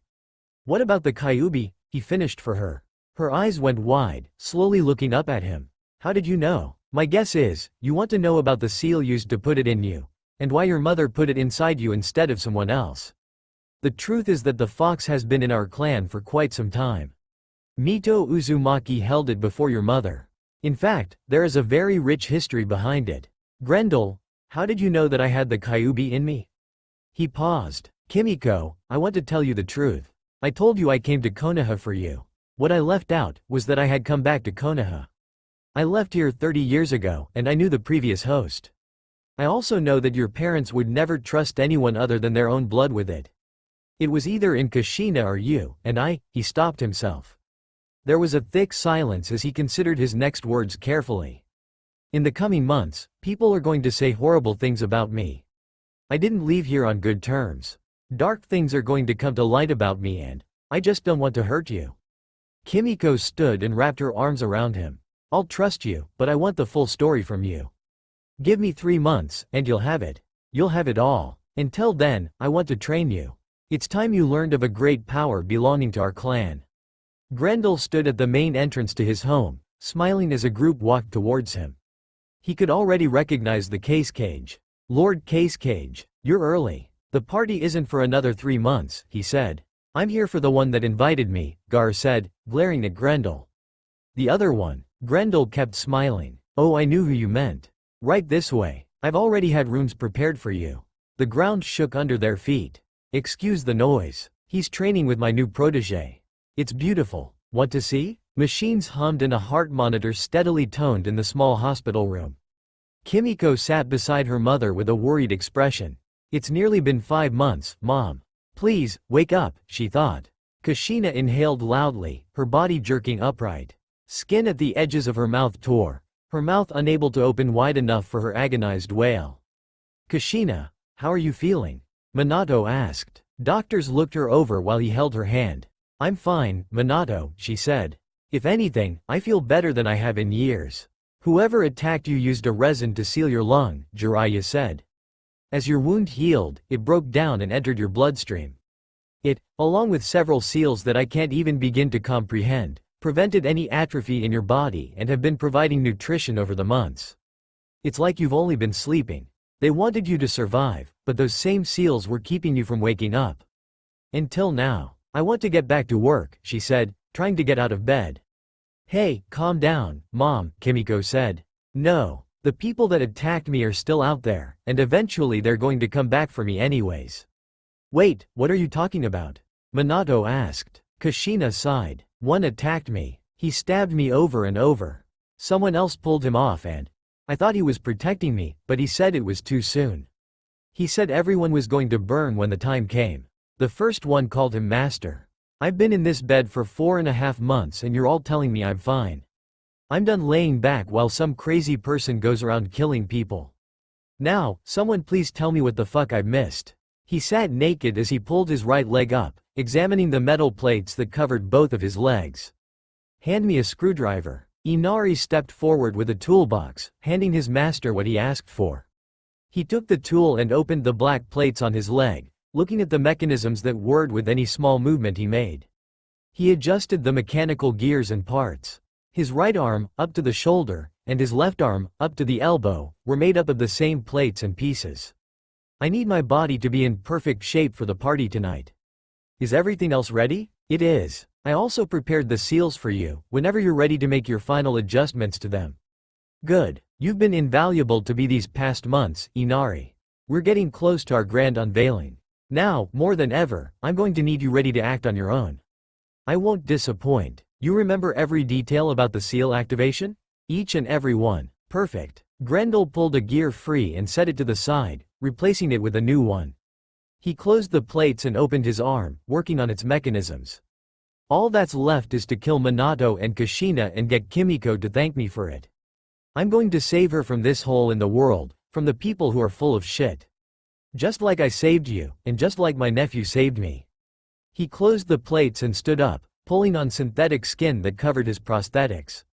"What about the Kyubi?" he finished for her. Her eyes went wide, slowly looking up at him. "How did you know?" "My guess is, you want to know about the seal used to put it in you, and why your mother put it inside you instead of someone else. The truth is that the fox has been in our clan for quite some time. Mito Uzumaki held it before your mother. In fact, there is a very rich history behind it." "Grendel, how did you know that I had the Kyubi in me?" He paused. "Kimiko, I want to tell you the truth. I told you I came to Konoha for you. What I left out was that I had come back to Konoha. I left here 30 years ago, and I knew the previous host. I also know that your parents would never trust anyone other than their own blood with it. It was either in Kushina or you, and he stopped himself. There was a thick silence as he considered his next words carefully. "In the coming months, people are going to say horrible things about me. I didn't leave here on good terms. Dark things are going to come to light about me and I just don't want to hurt you." Kimiko stood and wrapped her arms around him. "I'll trust you, but I want the full story from you. Give me 3 months, and you'll have it. You'll have it all. Until then, I want to train you. It's time you learned of a great power belonging to our clan." Grendel stood at the main entrance to his home, smiling as a group walked towards him. He could already recognize the Case Cage. "Lord Case Cage, you're early. The party isn't for another 3 months," he said. "I'm here for the one that invited me," Gar said, glaring at Grendel. "The other one?" Grendel kept smiling. "Oh, I knew who you meant. Right this way. I've already had rooms prepared for you." The ground shook under their feet. "Excuse the noise. He's training with my new protege. It's beautiful. Want to see?" Machines hummed and a heart monitor steadily toned in the small hospital room. Kimiko sat beside her mother with a worried expression. "It's nearly been 5 months, Mom. Please, wake up," she thought. Kushina inhaled loudly, her body jerking upright. Skin at the edges of her mouth tore, her mouth unable to open wide enough for her agonized wail. "Kushina, how are you feeling?" Minato asked. Doctors looked her over while he held her hand. "I'm fine, Minato," she said. "If anything, I feel better than I have in years." "Whoever attacked you used a resin to seal your lung," Jiraiya said. "As your wound healed, it broke down and entered your bloodstream. It, along with several seals that I can't even begin to comprehend, prevented any atrophy in your body and have been providing nutrition over the months. It's like you've only been sleeping. They wanted you to survive, but those same seals were keeping you from waking up. Until now. I want to get back to work," she said, trying to get out of bed. "Hey, calm down, Mom," Kimiko said. "No, the people that attacked me are still out there, and eventually they're going to come back for me anyways." "Wait, what are you talking about?" Minato asked. Kushina sighed. "One attacked me. He stabbed me over and over. Someone else pulled him off and I thought he was protecting me, but he said it was too soon. He said everyone was going to burn when the time came. The first one called him master. I've been in this bed for 4.5 months and you're all telling me I'm fine. I'm done laying back while some crazy person goes around killing people. Now, someone please tell me what the fuck I've missed." He sat naked as he pulled his right leg up, examining the metal plates that covered both of his legs. "Hand me a screwdriver." Inari stepped forward with a toolbox, handing his master what he asked for. He took the tool and opened the black plates on his leg, looking at the mechanisms that whirred with any small movement he made. He adjusted the mechanical gears and parts. His right arm, up to the shoulder, and his left arm, up to the elbow, were made up of the same plates and pieces. "I need my body to be in perfect shape for the party tonight." "Is everything else ready?" "It is. I also prepared the seals for you, whenever you're ready to make your final adjustments to them." "Good. You've been invaluable to me these past months, Inari. We're getting close to our grand unveiling. Now, more than ever, I'm going to need you ready to act on your own." "I won't disappoint. You remember every detail about the seal activation?" "Each and every one." "Perfect." Grendel pulled a gear free and set it to the side, replacing it with a new one. He closed the plates and opened his arm, working on its mechanisms. "All that's left is to kill Minato and Kushina and get Kimiko to thank me for it. I'm going to save her from this hole in the world, from the people who are full of shit. Just like I saved you, and just like my nephew saved me." He closed the plates and stood up, pulling on synthetic skin that covered his prosthetics.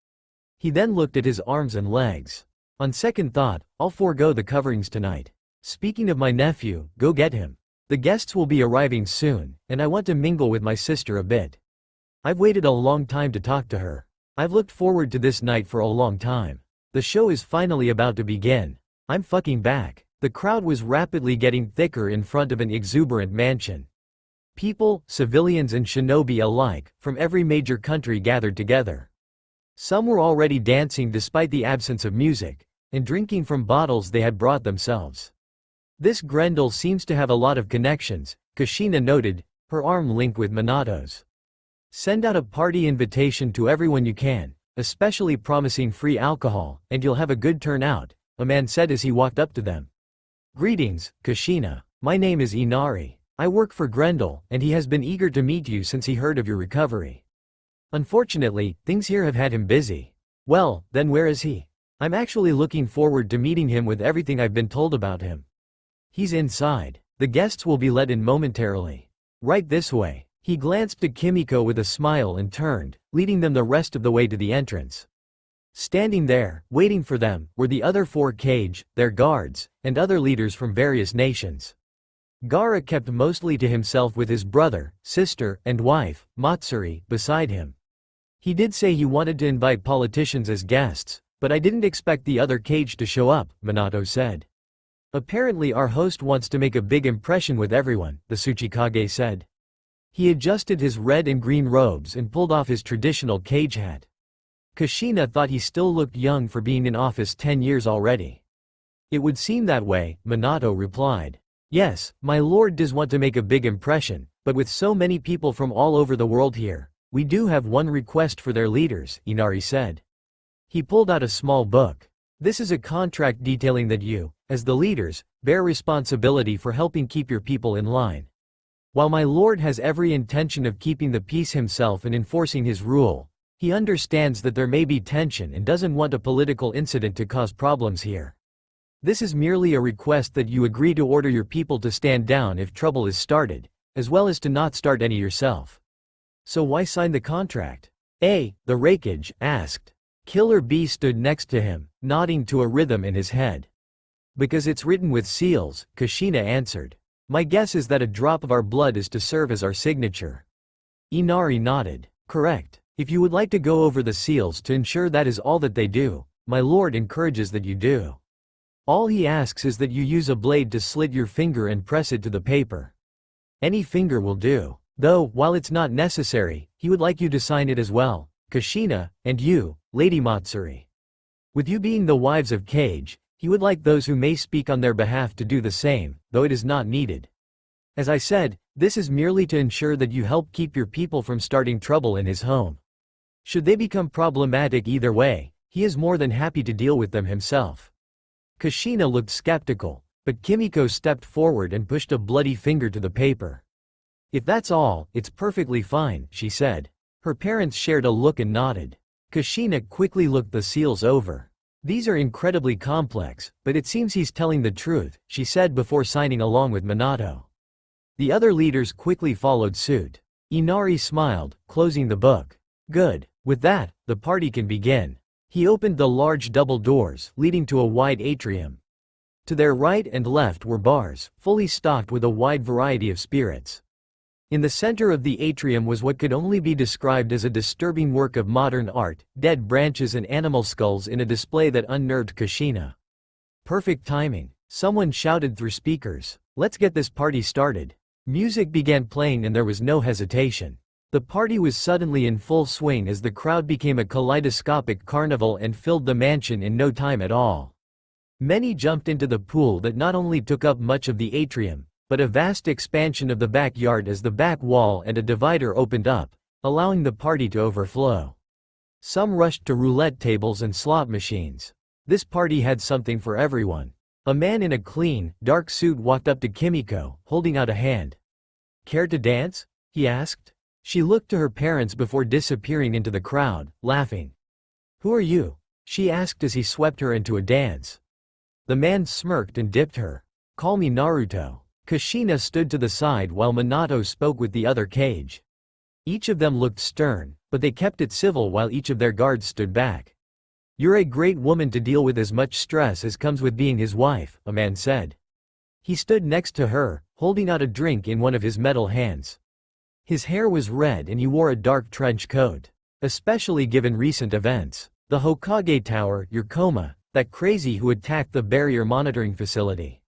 He then looked at his arms and legs. "On second thought, I'll forego the coverings tonight. Speaking of my nephew, go get him. The guests will be arriving soon, and I want to mingle with my sister a bit. I've waited a long time to talk to her. I've looked forward to this night for a long time. The show is finally about to begin. I'm fucking back." The crowd was rapidly getting thicker in front of an exuberant mansion. People, civilians and shinobi alike, from every major country gathered together. Some were already dancing despite the absence of music, and drinking from bottles they had brought themselves. "This Grendel seems to have a lot of connections," Kushina noted, her arm linked with Minato's. "Send out a party invitation to everyone you can, especially promising free alcohol, and you'll have a good turnout," a man said as he walked up to them. "Greetings, Kushina. My name is Inari. I work for Grendel, and he has been eager to meet you since he heard of your recovery. Unfortunately, things here have had him busy." "Well, then where is he?" "I'm actually looking forward to meeting him with everything I've been told about him." "He's inside. The guests will be let in momentarily. Right this way." He glanced at Kimiko with a smile and turned, leading them the rest of the way to the entrance. Standing there, waiting for them, were the other 4 Kage, their guards, and other leaders from various nations. Gaara kept mostly to himself with his brother, sister, and wife, Matsuri, beside him. "He did say he wanted to invite politicians as guests, but I didn't expect the other Kage to show up," Minato said. "Apparently our host wants to make a big impression with everyone," the Tsuchikage said. He adjusted his red and green robes and pulled off his traditional Kage hat. Kushina thought he still looked young for being in office 10 years already. "It would seem that way," Minato replied. "Yes, my lord does want to make a big impression, but with so many people from all over the world here, we do have one request for their leaders," Inari said. He pulled out a small book. "This is a contract detailing that you, as the leaders, bear responsibility for helping keep your people in line. While my lord has every intention of keeping the peace himself and enforcing his rule, he understands that there may be tension and doesn't want a political incident to cause problems here. This is merely a request that you agree to order your people to stand down if trouble is started, as well as to not start any yourself." "So why sign the contract?" The Raikage asked. Killer B stood next to him, nodding to a rhythm in his head. "Because it's written with seals," Kushina answered. "My guess is that a drop of our blood is to serve as our signature." Inari nodded. "Correct. If you would like to go over the seals to ensure that is all that they do, my lord encourages that you do. All he asks is that you use a blade to slit your finger and press it to the paper. Any finger will do. Though, while it's not necessary, he would like you to sign it as well, Kushina, and you, Lady Matsuri. With you being the wives of Kage, he would like those who may speak on their behalf to do the same, though it is not needed. As I said, this is merely to ensure that you help keep your people from starting trouble in his home. Should they become problematic either way, he is more than happy to deal with them himself." Kushina looked skeptical, but Kimiko stepped forward and pushed a bloody finger to the paper. "If that's all, it's perfectly fine," she said. Her parents shared a look and nodded. Kushina quickly looked the seals over. "These are incredibly complex, but it seems he's telling the truth," she said before signing along with Minato. The other leaders quickly followed suit. Inari smiled, closing the book. Good. With that, the party can begin. He opened the large double doors, leading to a wide atrium. To their right and left were bars, fully stocked with a wide variety of spirits. In the center of the atrium was what could only be described as a disturbing work of modern art, dead branches and animal skulls in a display that unnerved Kushina. Perfect timing. Someone shouted through speakers. Let's get this party started. Music began playing and there was no hesitation. The party was suddenly in full swing as the crowd became a kaleidoscopic carnival and filled the mansion in no time at all. Many jumped into the pool that not only took up much of the atrium, but a vast expansion of the backyard as the back wall and a divider opened up, allowing the party to overflow. Some rushed to roulette tables and slot machines. This party had something for everyone. A man in a clean, dark suit walked up to Kimiko, holding out a hand. "Care to dance?" he asked. She looked to her parents before disappearing into the crowd, laughing. "Who are you?" she asked as he swept her into a dance. The man smirked and dipped her. "Call me Naruto." Kushina stood to the side while Minato spoke with the other cage. Each of them looked stern, but they kept it civil while each of their guards stood back. "You're a great woman to deal with as much stress as comes with being his wife," a man said. He stood next to her, holding out a drink in one of his metal hands. His hair was red and he wore a dark trench coat. Especially given recent events. The Hokage Tower, Yurikoma, that crazy who attacked the barrier monitoring facility.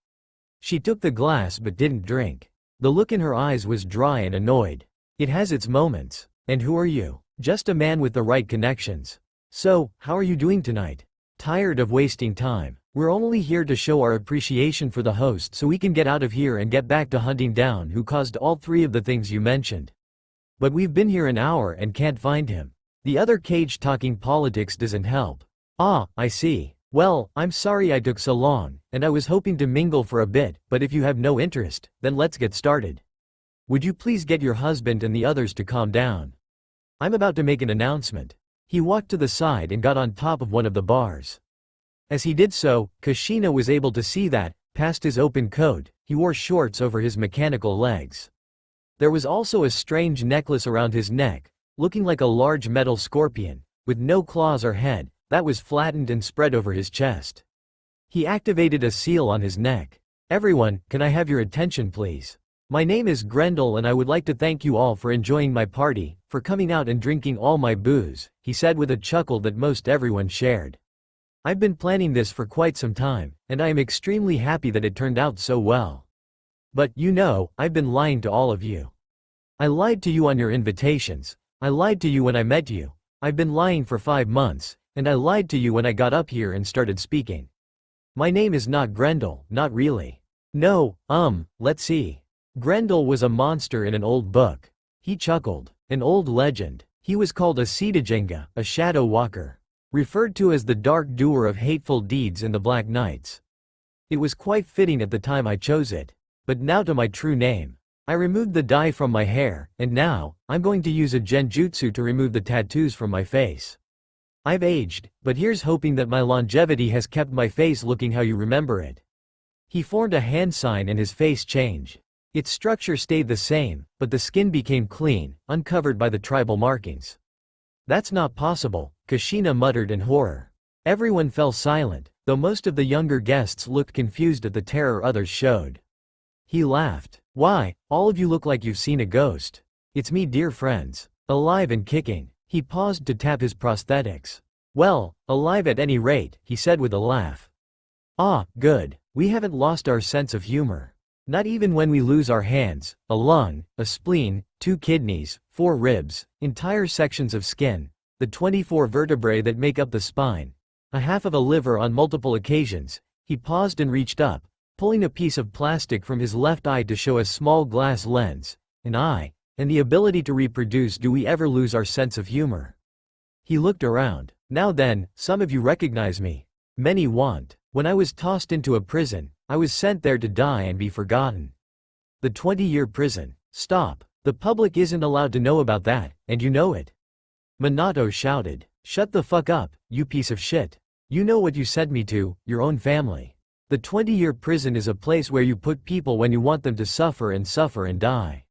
She took the glass but didn't drink. The look in her eyes was dry and annoyed. It has its moments. And who are you? Just a man with the right connections. So, how are you doing tonight? Tired of wasting time. We're only here to show our appreciation for the host so we can get out of here and get back to hunting down who caused all three of the things you mentioned. But we've been here an hour and can't find him. The other cage talking politics doesn't help. Ah, I see. Well, I'm sorry I took so long, and I was hoping to mingle for a bit, but if you have no interest, then let's get started. Would you please get your husband and the others to calm down? I'm about to make an announcement. He walked to the side and got on top of one of the bars. As he did so, Kushina was able to see that, past his open coat, he wore shorts over his mechanical legs. There was also a strange necklace around his neck, looking like a large metal scorpion, with no claws or head, that was flattened and spread over his chest. He activated a seal on his neck. "Everyone, can I have your attention please? My name is Grendel and I would like to thank you all for enjoying my party, for coming out and drinking all my booze," he said with a chuckle that most everyone shared. "I've been planning this for quite some time, and I am extremely happy that it turned out so well. But, you know, I've been lying to all of you. I lied to you on your invitations. I lied to you when I met you. I've been lying for 5 months, and I lied to you when I got up here and started speaking. My name is not Grendel, not really. No, let's see. Grendel was a monster in an old book." He chuckled. "An old legend. He was called a Sitajenga, a shadow walker. Referred to as the dark doer of hateful deeds in the Black Knights. It was quite fitting at the time I chose it. But now to my true name. I removed the dye from my hair, and now, I'm going to use a genjutsu to remove the tattoos from my face. I've aged, but here's hoping that my longevity has kept my face looking how you remember it." He formed a hand sign and his face changed. Its structure stayed the same, but the skin became clean, uncovered by the tribal markings. "That's not possible," Kushina muttered in horror. Everyone fell silent, though most of the younger guests looked confused at the terror others showed. He laughed. "Why, all of you look like you've seen a ghost. It's me, dear friends. Alive and kicking." He paused to tap his prosthetics. "Well, alive at any rate," he said with a laugh. "Ah, good. We haven't lost our sense of humor. Not even when we lose our hands, a lung, a spleen, 2 kidneys, 4 ribs, entire sections of skin, the 24 vertebrae that make up the spine, a half of a liver on multiple occasions." He paused and reached up, pulling a piece of plastic from his left eye to show a small glass lens, an eye, and the ability to reproduce. "Do we ever lose our sense of humor?" He looked around. "Now then, some of you recognize me. Many won't. When I was tossed into a prison, I was sent there to die and be forgotten. The 20-year prison. Stop. The public isn't allowed to know about that, and you know it." Minato shouted. "Shut the fuck up, you piece of shit. You know what you sent me to, your own family. The 20-year prison is a place where you put people when you want them to suffer and die.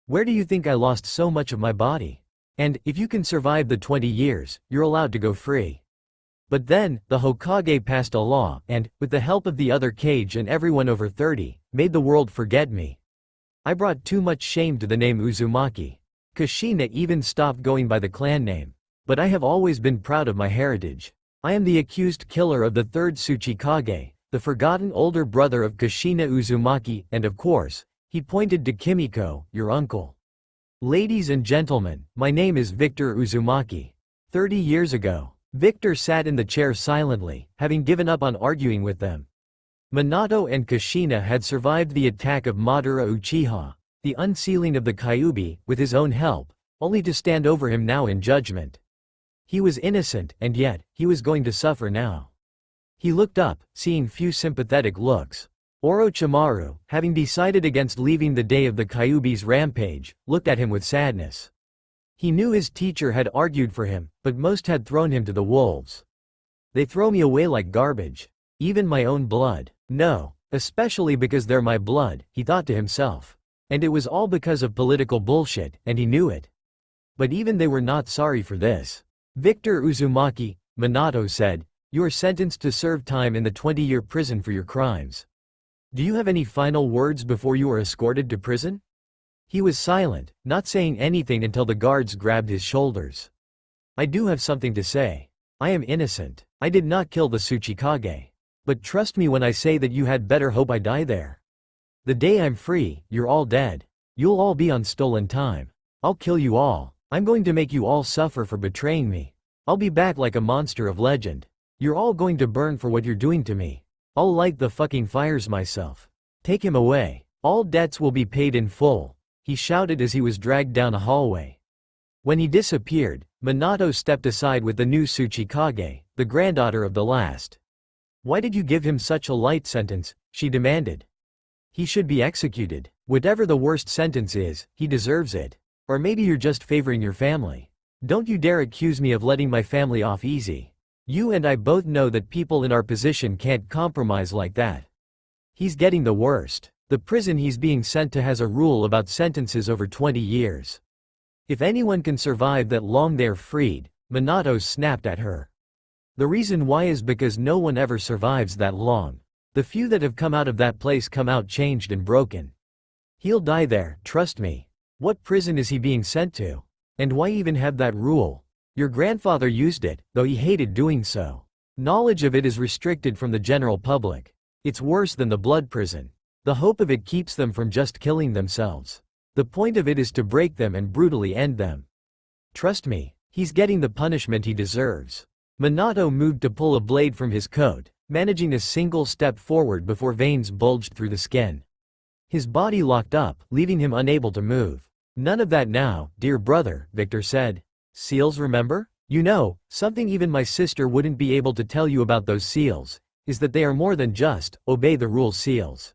Where do you think I lost so much of my body? And, if you can survive the 20 years, you're allowed to go free. But then, the Hokage passed a law and, with the help of the other cage and everyone over 30, made the world forget me. I brought too much shame to the name Uzumaki. Kushina even stopped going by the clan name. But I have always been proud of my heritage. I am the accused killer of the third Tsuchikage, the forgotten older brother of Kushina Uzumaki, and of course, he pointed to Kimiko, your uncle. Ladies and gentlemen, my name is Victor Uzumaki. 30 years ago, Victor sat in the chair silently, having given up on arguing with them. Minato and Kushina had survived the attack of Madara Uchiha, the unsealing of the Kyuubi, with his own help, only to stand over him now in judgment. He was innocent, and yet, he was going to suffer now. He looked up, seeing few sympathetic looks. Orochimaru, having decided against leaving the day of the Kyuubi's rampage, looked at him with sadness. He knew his teacher had argued for him, but most had thrown him to the wolves. They throw me away like garbage. Even my own blood. No, especially because they're my blood, he thought to himself. And it was all because of political bullshit, and he knew it. But even they were not sorry for this. Victor Uzumaki, Minato said, you are sentenced to serve time in the 20-year prison for your crimes. Do you have any final words before you are escorted to prison? He was silent, not saying anything until the guards grabbed his shoulders. I do have something to say. I am innocent. I did not kill the Tsuchikage. But trust me when I say that you had better hope I die there. The day I'm free, you're all dead. You'll all be on stolen time. I'll kill you all. I'm going to make you all suffer for betraying me. I'll be back like a monster of legend. You're all going to burn for what you're doing to me. I'll light the fucking fires myself. Take him away. All debts will be paid in full, he shouted as he was dragged down a hallway. When he disappeared, Minato stepped aside with the new Tsuchikage, the granddaughter of the last. Why did you give him such a light sentence? She demanded. He should be executed. Whatever the worst sentence is, he deserves it. Or maybe you're just favoring your family. Don't you dare accuse me of letting my family off easy. You and I both know that people in our position can't compromise like that. He's getting the worst. The prison he's being sent to has a rule about sentences over 20 years. If anyone can survive that long they're freed, Minato snapped at her. The reason why is because no one ever survives that long. The few that have come out of that place come out changed and broken. He'll die there, trust me. What prison is he being sent to? And why even have that rule? Your grandfather used it, though he hated doing so. Knowledge of it is restricted from the general public. It's worse than the blood prison. The hope of it keeps them from just killing themselves. The point of it is to break them and brutally end them. Trust me, he's getting the punishment he deserves. Minato moved to pull a blade from his coat, managing a single step forward before veins bulged through the skin. His body locked up, leaving him unable to move. None of that now, dear brother, Victor said. Seals, remember? You know, something even my sister wouldn't be able to tell you about those seals, is that they are more than just, obey the rules seals.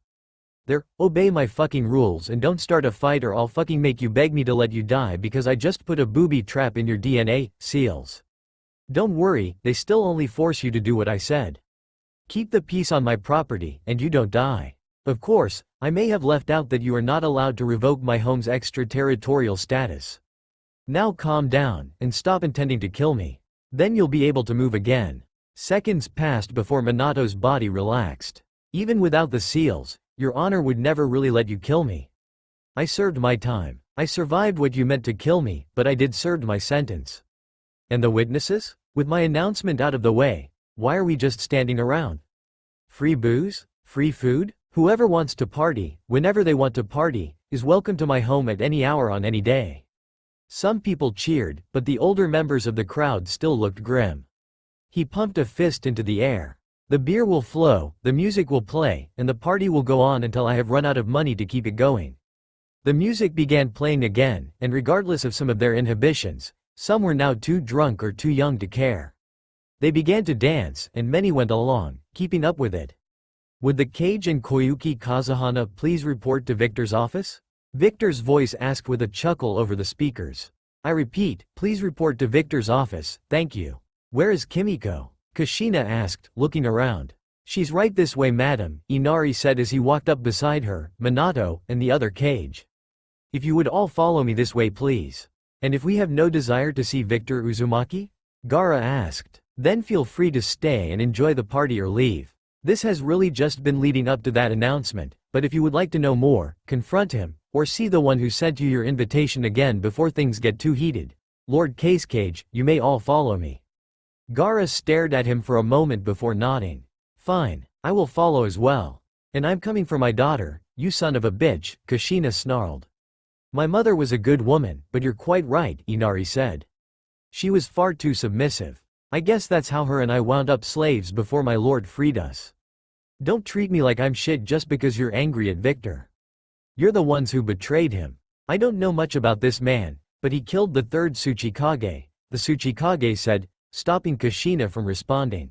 They're, obey my fucking rules and don't start a fight or I'll fucking make you beg me to let you die because I just put a booby trap in your DNA, seals. Don't worry, they still only force you to do what I said. Keep the peace on my property, and you don't die. Of course, I may have left out that you are not allowed to revoke my home's extraterritorial status. Now calm down, and stop intending to kill me. Then you'll be able to move again. Seconds passed before Minato's body relaxed. Even without the seals, your honor would never really let you kill me. I served my time. I survived what you meant to kill me, but I did served my sentence. And the witnesses? With my announcement out of the way, why are we just standing around? Free booze? Free food? Whoever wants to party, whenever they want to party, is welcome to my home at any hour on any day. Some people cheered, but the older members of the crowd still looked grim. He pumped a fist into the air. The beer will flow, the music will play, and the party will go on until I have run out of money to keep it going. The music began playing again, and regardless of some of their inhibitions, some were now too drunk or too young to care. They began to dance, and many went along, keeping up with it. Would the Cage and Koyuki Kazuhana please report to Victor's office? Victor's voice asked with a chuckle over the speakers. I repeat, please report to Victor's office, thank you. Where is Kimiko? Kushina asked, looking around. She's right this way, madam, Inari said as he walked up beside her, Minato, and the other cage. If you would all follow me this way please. And if we have no desire to see Victor Uzumaki? Gaara asked. Then feel free to stay and enjoy the party or leave. This has really just been leading up to that announcement, but if you would like to know more, confront him, or see the one who sent you your invitation again before things get too heated. Lord Cage, you may all follow me. Gaara stared at him for a moment before nodding. Fine, I will follow as well. And I'm coming for my daughter, you son of a bitch, Kushina snarled. My mother was a good woman, but you're quite right, Inari said. She was far too submissive. I guess that's how her and I wound up slaves before my lord freed us. Don't treat me like I'm shit just because you're angry at Victor. You're the ones who betrayed him. I don't know much about this man, but he killed the third Tsuchikage, the Tsuchikage said, stopping Kushina from responding.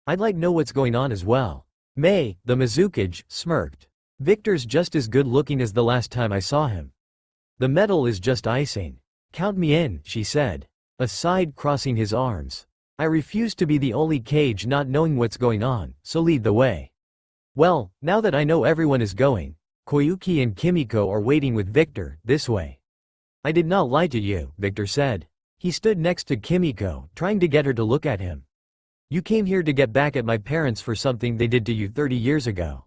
I'd like to know what's going on as well. Mei, the Mizukage, smirked. Victor's just as good looking as the last time I saw him. The medal is just icing. Count me in, she said. Aside, crossing his arms. I refuse to be the only cage not knowing what's going on, so lead the way. Well, now that I know everyone is going, Koyuki and Kimiko are waiting with Victor, this way. I did not lie to you, Victor said. He stood next to Kimiko, trying to get her to look at him. You came here to get back at my parents for something they did to you 30 years ago.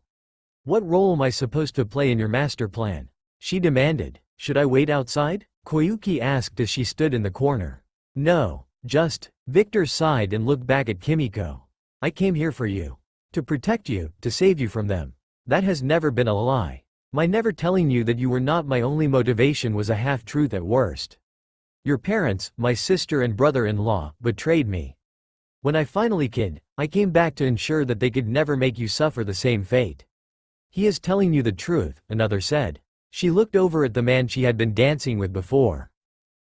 What role am I supposed to play in your master plan? She demanded. Should I wait outside? Koyuki asked as she stood in the corner. No, just. Victor sighed and looked back at Kimiko. I came here for you. To protect you, to save you from them. That has never been a lie. My never telling you that you were not my only motivation was a half-truth at worst. Your parents, my sister and brother-in-law, betrayed me. When I finally I came back to ensure that they could never make you suffer the same fate. He is telling you the truth, another said. She looked over at the man she had been dancing with before.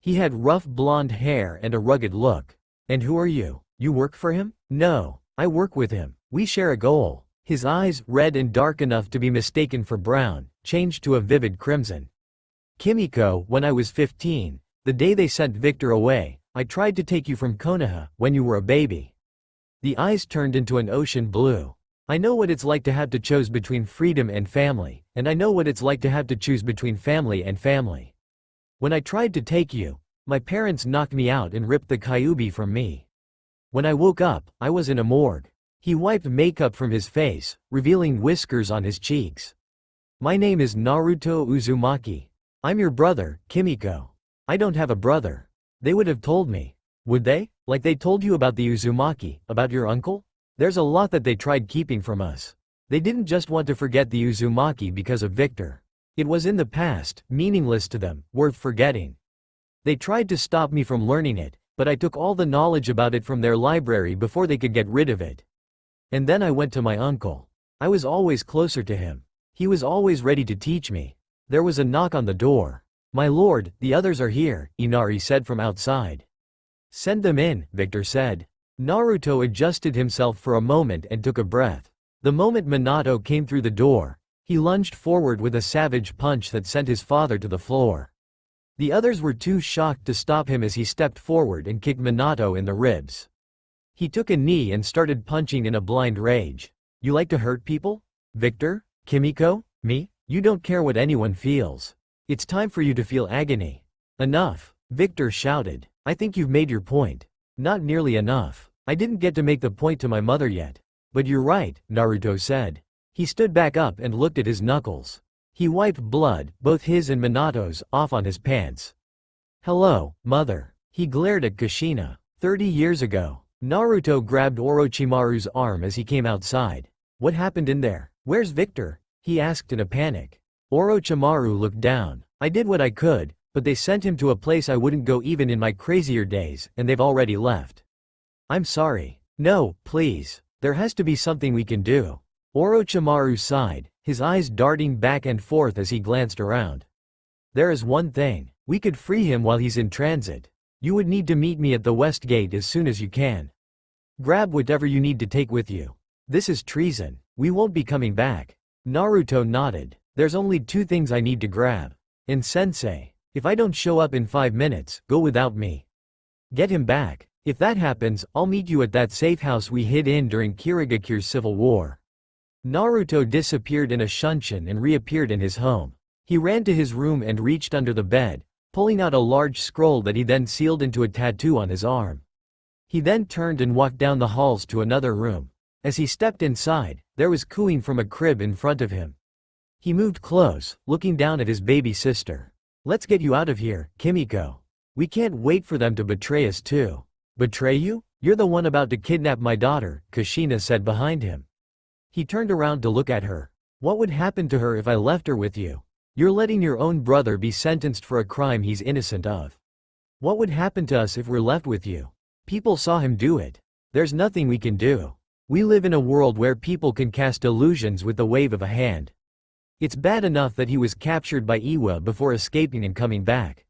He had rough blonde hair and a rugged look. And who are you? You work for him? No, I work with him. We share a goal. His eyes, red and dark enough to be mistaken for brown, changed to a vivid crimson. Kimiko, when I was 15, the day they sent Victor away, I tried to take you from Konoha, when you were a baby. The eyes turned into an ocean blue. I know what it's like to have to choose between freedom and family, and I know what it's like to have to choose between family and family. When I tried to take you, my parents knocked me out and ripped the Kyuubi from me. When I woke up, I was in a morgue. He wiped makeup from his face, revealing whiskers on his cheeks. My name is Naruto Uzumaki. I'm your brother, Kimiko. I don't have a brother. They would have told me. Would they? Like they told you about the Uzumaki, about your uncle? There's a lot that they tried keeping from us. They didn't just want to forget the Uzumaki because of Victor. It was in the past, meaningless to them, worth forgetting. They tried to stop me from learning it, but I took all the knowledge about it from their library before they could get rid of it. And then I went to my uncle. I was always closer to him. He was always ready to teach me. There was a knock on the door. My lord, the others are here, Inari said from outside. Send them in, Victor said. Naruto adjusted himself for a moment and took a breath. The moment Minato came through the door, he lunged forward with a savage punch that sent his father to the floor. The others were too shocked to stop him as he stepped forward and kicked Minato in the ribs. He took a knee and started punching in a blind rage. You like to hurt people? Victor? Kimiko? Me? You don't care what anyone feels. It's time for you to feel agony. Enough, Victor shouted. I think you've made your point. Not nearly enough. I didn't get to make the point to my mother yet. But you're right, Naruto said. He stood back up and looked at his knuckles. He wiped blood, both his and Minato's, off on his pants. Hello, mother. He glared at Kushina. 30 years ago. Naruto grabbed Orochimaru's arm as he came outside. What happened in there? Where's Victor? He asked in a panic. Orochimaru looked down. I did what I could, but they sent him to a place I wouldn't go even in my crazier days, and they've already left. I'm sorry. No, please. There has to be something we can do. Orochimaru sighed, his eyes darting back and forth as he glanced around. There is one thing. We could free him while he's in transit. You would need to meet me at the West Gate as soon as you can. Grab whatever you need to take with you. This is treason. We won't be coming back. Naruto nodded. There's only 2 things I need to grab. And sensei, if I don't show up in 5 minutes, go without me. Get him back. If that happens, I'll meet you at that safe house we hid in during Kirigakure's civil war. Naruto disappeared in a shunshin and reappeared in his home. He ran to his room and reached under the bed, pulling out a large scroll that he then sealed into a tattoo on his arm. He then turned and walked down the halls to another room. As he stepped inside, there was cooing from a crib in front of him. He moved close, looking down at his baby sister. "Let's get you out of here, Kimiko. We can't wait for them to betray us too." "Betray you? You're the one about to kidnap my daughter," Kushina said behind him. He turned around to look at her. "What would happen to her if I left her with you? You're letting your own brother be sentenced for a crime he's innocent of. What would happen to us if we're left with you? People saw him do it. There's nothing we can do. We live in a world where people can cast illusions with the wave of a hand. It's bad enough that he was captured by Iwa before escaping and coming back.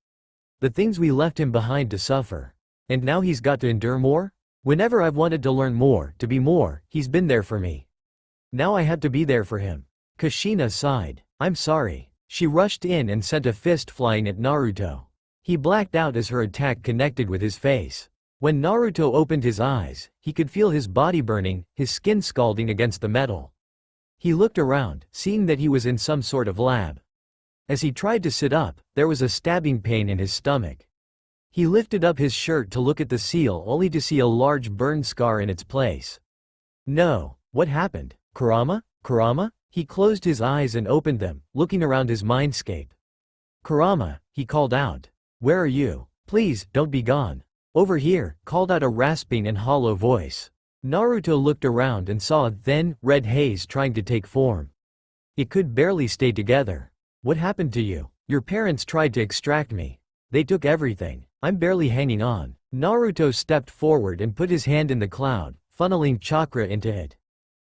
The things we left him behind to suffer. And now he's got to endure more? Whenever I've wanted to learn more, to be more, he's been there for me. Now I have to be there for him." Kushina sighed. "I'm sorry." She rushed in and sent a fist flying at Naruto. He blacked out as her attack connected with his face. When Naruto opened his eyes, he could feel his body burning, his skin scalding against the metal. He looked around, seeing that he was in some sort of lab. As he tried to sit up, there was a stabbing pain in his stomach. He lifted up his shirt to look at the seal only to see a large burn scar in its place. No, what happened? Kurama? Kurama? He closed his eyes and opened them, looking around his mindscape. "Kurama," he called out. "Where are you? Please, don't be gone." "Over here," called out a rasping and hollow voice. Naruto looked around and saw a thin, red haze trying to take form. It could barely stay together. "What happened to you?" "Your parents tried to extract me. They took everything. I'm barely hanging on." Naruto stepped forward and put his hand in the cloud, funneling chakra into it.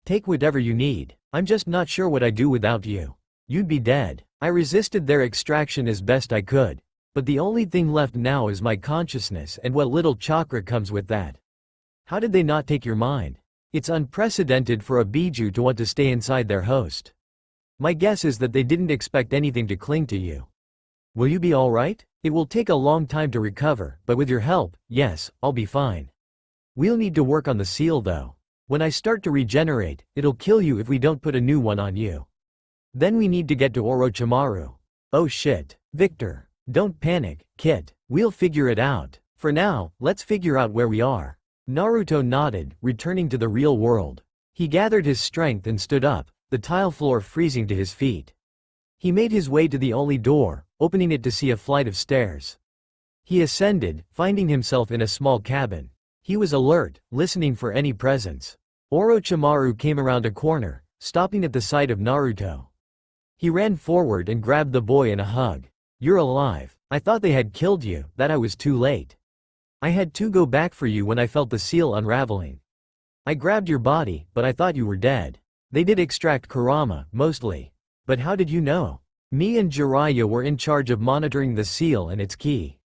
"Take whatever you need. I'm just not sure what I'd do without you. You'd be dead." "I resisted their extraction as best I could. But the only thing left now is my consciousness and what little chakra comes with that." "How did they not take your mind? It's unprecedented for a Biju to want to stay inside their host. My guess is that they didn't expect anything to cling to you. Will you be alright? It will take a long time to recover, but with your help, yes, I'll be fine. We'll need to work on the seal though. When I start to regenerate, it'll kill you if we don't put a new one on you. Then we need to get to Orochimaru." "Oh shit. Victor. Don't panic, kid. We'll figure it out. For now, let's figure out where we are." Naruto nodded, returning to the real world. He gathered his strength and stood up, the tile floor freezing to his feet. He made his way to the only door, opening it to see a flight of stairs. He ascended, finding himself in a small cabin. He was alert, listening for any presence. Orochimaru came around a corner, stopping at the sight of Naruto. He ran forward and grabbed the boy in a hug. "You're alive. I thought they had killed you, that I was too late. I had to go back for you when I felt the seal unraveling. I grabbed your body, but I thought you were dead. They did extract Kurama, mostly. But how did you know? Me and Jiraiya were in charge of monitoring the seal and its key.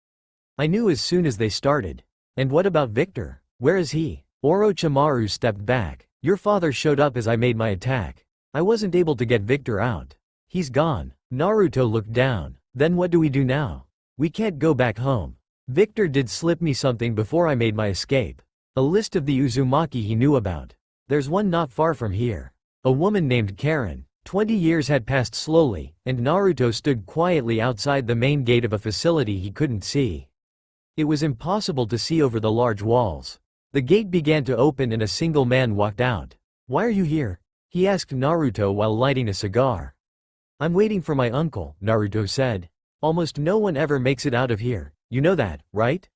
I knew as soon as they started. And what about Victor? Where is he?" Orochimaru stepped back. "Your father showed up as I made my attack. I wasn't able to get Victor out. He's gone." Naruto looked down. "Then what do we do now? We can't go back home. Victor did slip me something before I made my escape. A list of the Uzumaki he knew about. There's one not far from here. A woman named Karen." 20 years had passed slowly, and Naruto stood quietly outside the main gate of a facility he couldn't see. It was impossible to see over the large walls. The gate began to open and a single man walked out. "Why are you here?" he asked Naruto while lighting a cigar. "I'm waiting for my uncle," Naruto said. "Almost no one ever makes it out of here, you know that, right?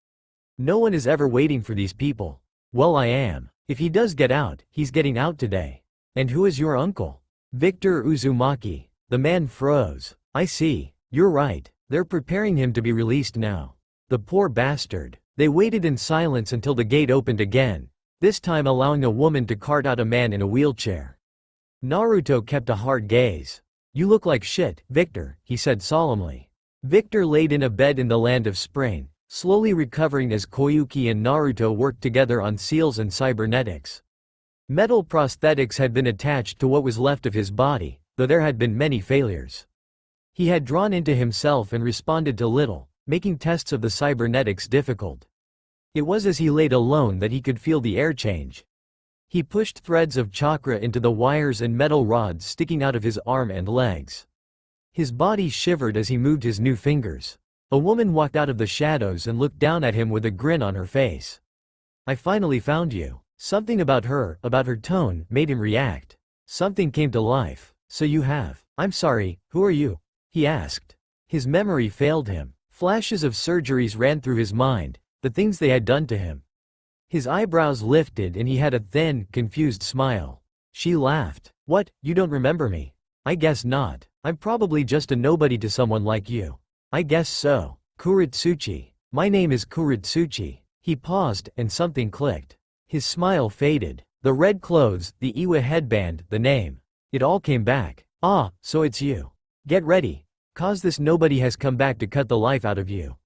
No one is ever waiting for these people." "Well, I am. If he does get out, he's getting out today." "And who is your uncle?" "Victor Uzumaki." The man froze. "I see. You're right. They're preparing him to be released now. The poor bastard." They waited in silence until the gate opened again, this time allowing a woman to cart out a man in a wheelchair. Naruto kept a hard gaze. "You look like shit, Victor," he said solemnly. Victor laid in a bed in the land of spring, slowly recovering as Koyuki and Naruto worked together on seals and cybernetics. Metal prosthetics had been attached to what was left of his body, though there had been many failures. He had drawn into himself and responded to little, making tests of the cybernetics difficult. It was as he laid alone that he could feel the air change. He pushed threads of chakra into the wires and metal rods sticking out of his arm and legs. His body shivered as he moved his new fingers. A woman walked out of the shadows and looked down at him with a grin on her face. "I finally found you." Something about her tone, made him react. Something came to life. "So you have." "I'm sorry, who are you?" he asked. His memory failed him. Flashes of surgeries ran through his mind, the things they had done to him. His eyebrows lifted and he had a thin, confused smile. She laughed. "What, you don't remember me?" "I guess not. I'm probably just a nobody to someone like you." "I guess so. Kuritsuchi. My name is Kuritsuchi." He paused, and something clicked. His smile faded. The red clothes, the Iwa headband, the name. It all came back. "Ah, so it's you. Get ready. 'Cause this nobody has come back to cut the life out of you."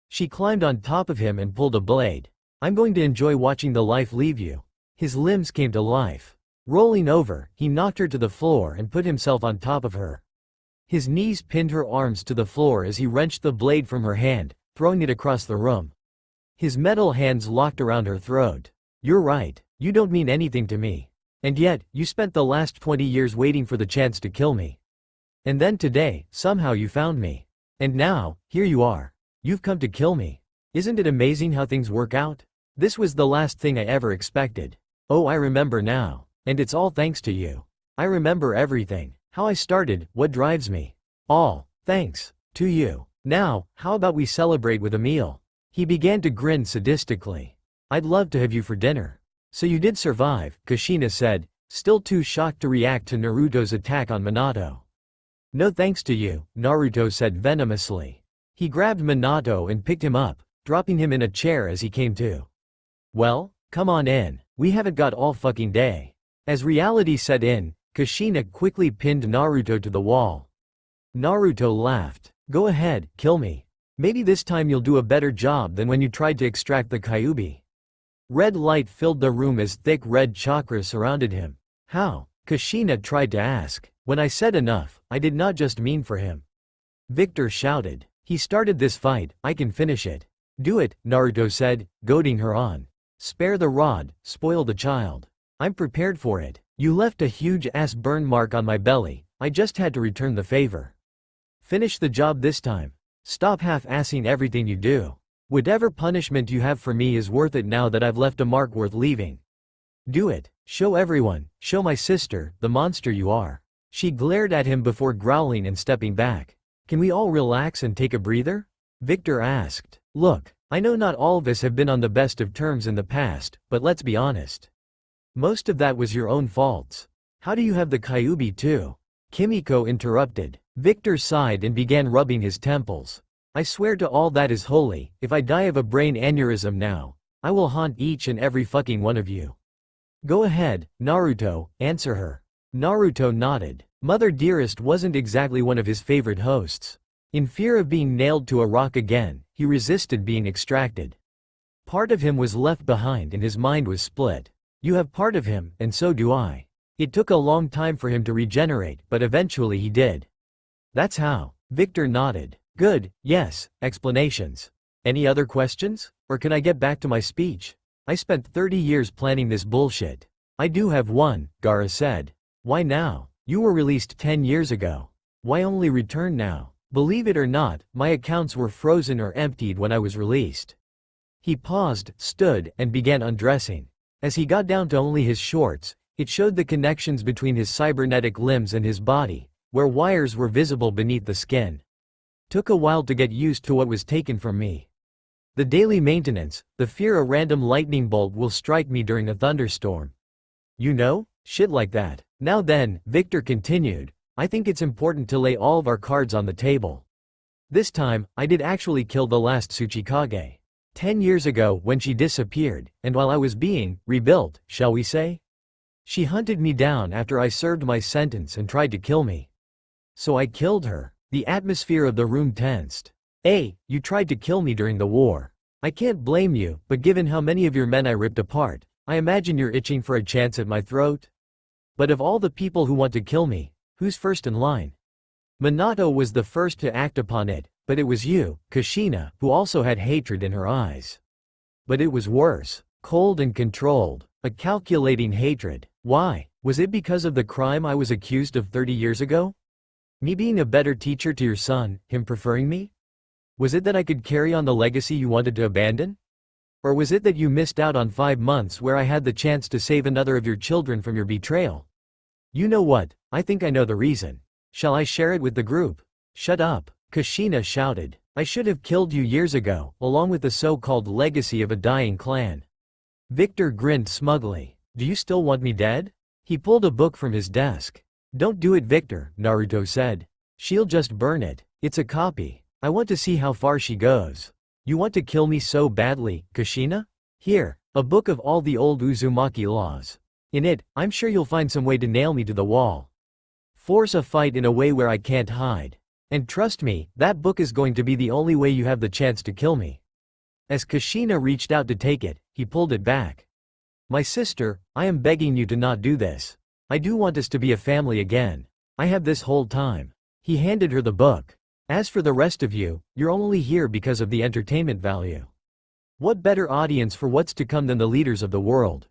She climbed on top of him and pulled a blade. "I'm going to enjoy watching the life leave you." His limbs came to life. Rolling over, he knocked her to the floor and put himself on top of her. His knees pinned her arms to the floor as he wrenched the blade from her hand, throwing it across the room. His metal hands locked around her throat. "You're right. You don't mean anything to me. And yet, you spent the last 20 years waiting for the chance to kill me. And then today, somehow you found me. And now, here you are. You've come to kill me. Isn't it amazing how things work out? This was the last thing I ever expected. Oh, I remember now. And it's all thanks to you. I remember everything. How I started, what drives me. All thanks to you. Now, how about we celebrate with a meal?" He began to grin sadistically. "I'd love to have you for dinner." "So you did survive," Kushina said, still too shocked to react to Naruto's attack on Minato. "No thanks to you," Naruto said venomously. He grabbed Minato and picked him up, dropping him in a chair as he came to. "Well, come on in. We haven't got all fucking day." As reality set in, Kushina quickly pinned Naruto to the wall. Naruto laughed. "Go ahead, kill me. Maybe this time you'll do a better job than when you tried to extract the Kyuubi." Red light filled the room as thick red chakra surrounded him. "How?" Kushina tried to ask. "When I said enough, I did not just mean for him." Victor shouted. "He started this fight, I can finish it." "Do it," Naruto said, goading her on. "Spare the rod, spoil the child. I'm prepared for it. You left a huge ass burn mark on my belly, I just had to return the favor. Finish the job this time. Stop half-assing everything you do. Whatever punishment you have for me is worth it now that I've left a mark worth leaving. Do it. Show everyone, show my sister, the monster you are." She glared at him before growling and stepping back. "Can we all relax and take a breather?" Victor asked. "Look, I know not all of us have been on the best of terms in the past, but let's be honest. Most of that was your own faults. How do you have the Kyuubi too?" Kimiko interrupted. Victor sighed and began rubbing his temples. "I swear to all that is holy, if I die of a brain aneurysm now, I will haunt each and every fucking one of you." "Go ahead, Naruto, answer her." Naruto nodded. Mother Dearest wasn't exactly one of his favorite hosts. In fear of being nailed to a rock again, he resisted being extracted. Part of him was left behind and his mind was split. You have part of him, and so do I. It took a long time for him to regenerate, but eventually he did. That's how. Victor nodded. Good, yes, explanations. Any other questions? Or can I get back to my speech? I spent 30 years planning this bullshit. I do have one, Gaara said. Why now? You were released 10 years ago. Why only return now? Believe it or not, my accounts were frozen or emptied when I was released. He paused, stood, and began undressing. As he got down to only his shorts, it showed the connections between his cybernetic limbs and his body, where wires were visible beneath the skin. Took a while to get used to what was taken from me. The daily maintenance, the fear a random lightning bolt will strike me during a thunderstorm. You know, shit like that. Now then, Victor continued, I think it's important to lay all of our cards on the table. This time, I did actually kill the last Tsuchikage. 10 years ago when she disappeared, and while I was being rebuilt, shall we say? She hunted me down after I served my sentence and tried to kill me. So I killed her. The atmosphere of the room tensed. Hey, you tried to kill me during the war. I can't blame you, but given how many of your men I ripped apart, I imagine you're itching for a chance at my throat. But of all the people who want to kill me, who's first in line? Minato was the first to act upon it, but it was you, Kushina, who also had hatred in her eyes. But it was worse. Cold and controlled. A calculating hatred. Why? Was it because of the crime I was accused of 30 years ago? Me being a better teacher to your son, him preferring me? Was it that I could carry on the legacy you wanted to abandon? Or was it that you missed out on 5 months where I had the chance to save another of your children from your betrayal? You know what, I think I know the reason. Shall I share it with the group? Shut up, Kushina shouted. I should have killed you years ago, along with the so-called legacy of a dying clan. Victor grinned smugly. Do you still want me dead? He pulled a book from his desk. Don't do it, Victor, Naruto said. She'll just burn it. It's a copy. I want to see how far she goes. You want to kill me so badly, Kushina? Here, a book of all the old Uzumaki laws. In it, I'm sure you'll find some way to nail me to the wall. Force a fight in a way where I can't hide. And trust me, that book is going to be the only way you have the chance to kill me. As Kushina reached out to take it, he pulled it back. My sister, I am begging you to not do this. I do want us to be a family again. I have this whole time. He handed her the book. As for the rest of you, you're only here because of the entertainment value. What better audience for what's to come than the leaders of the world?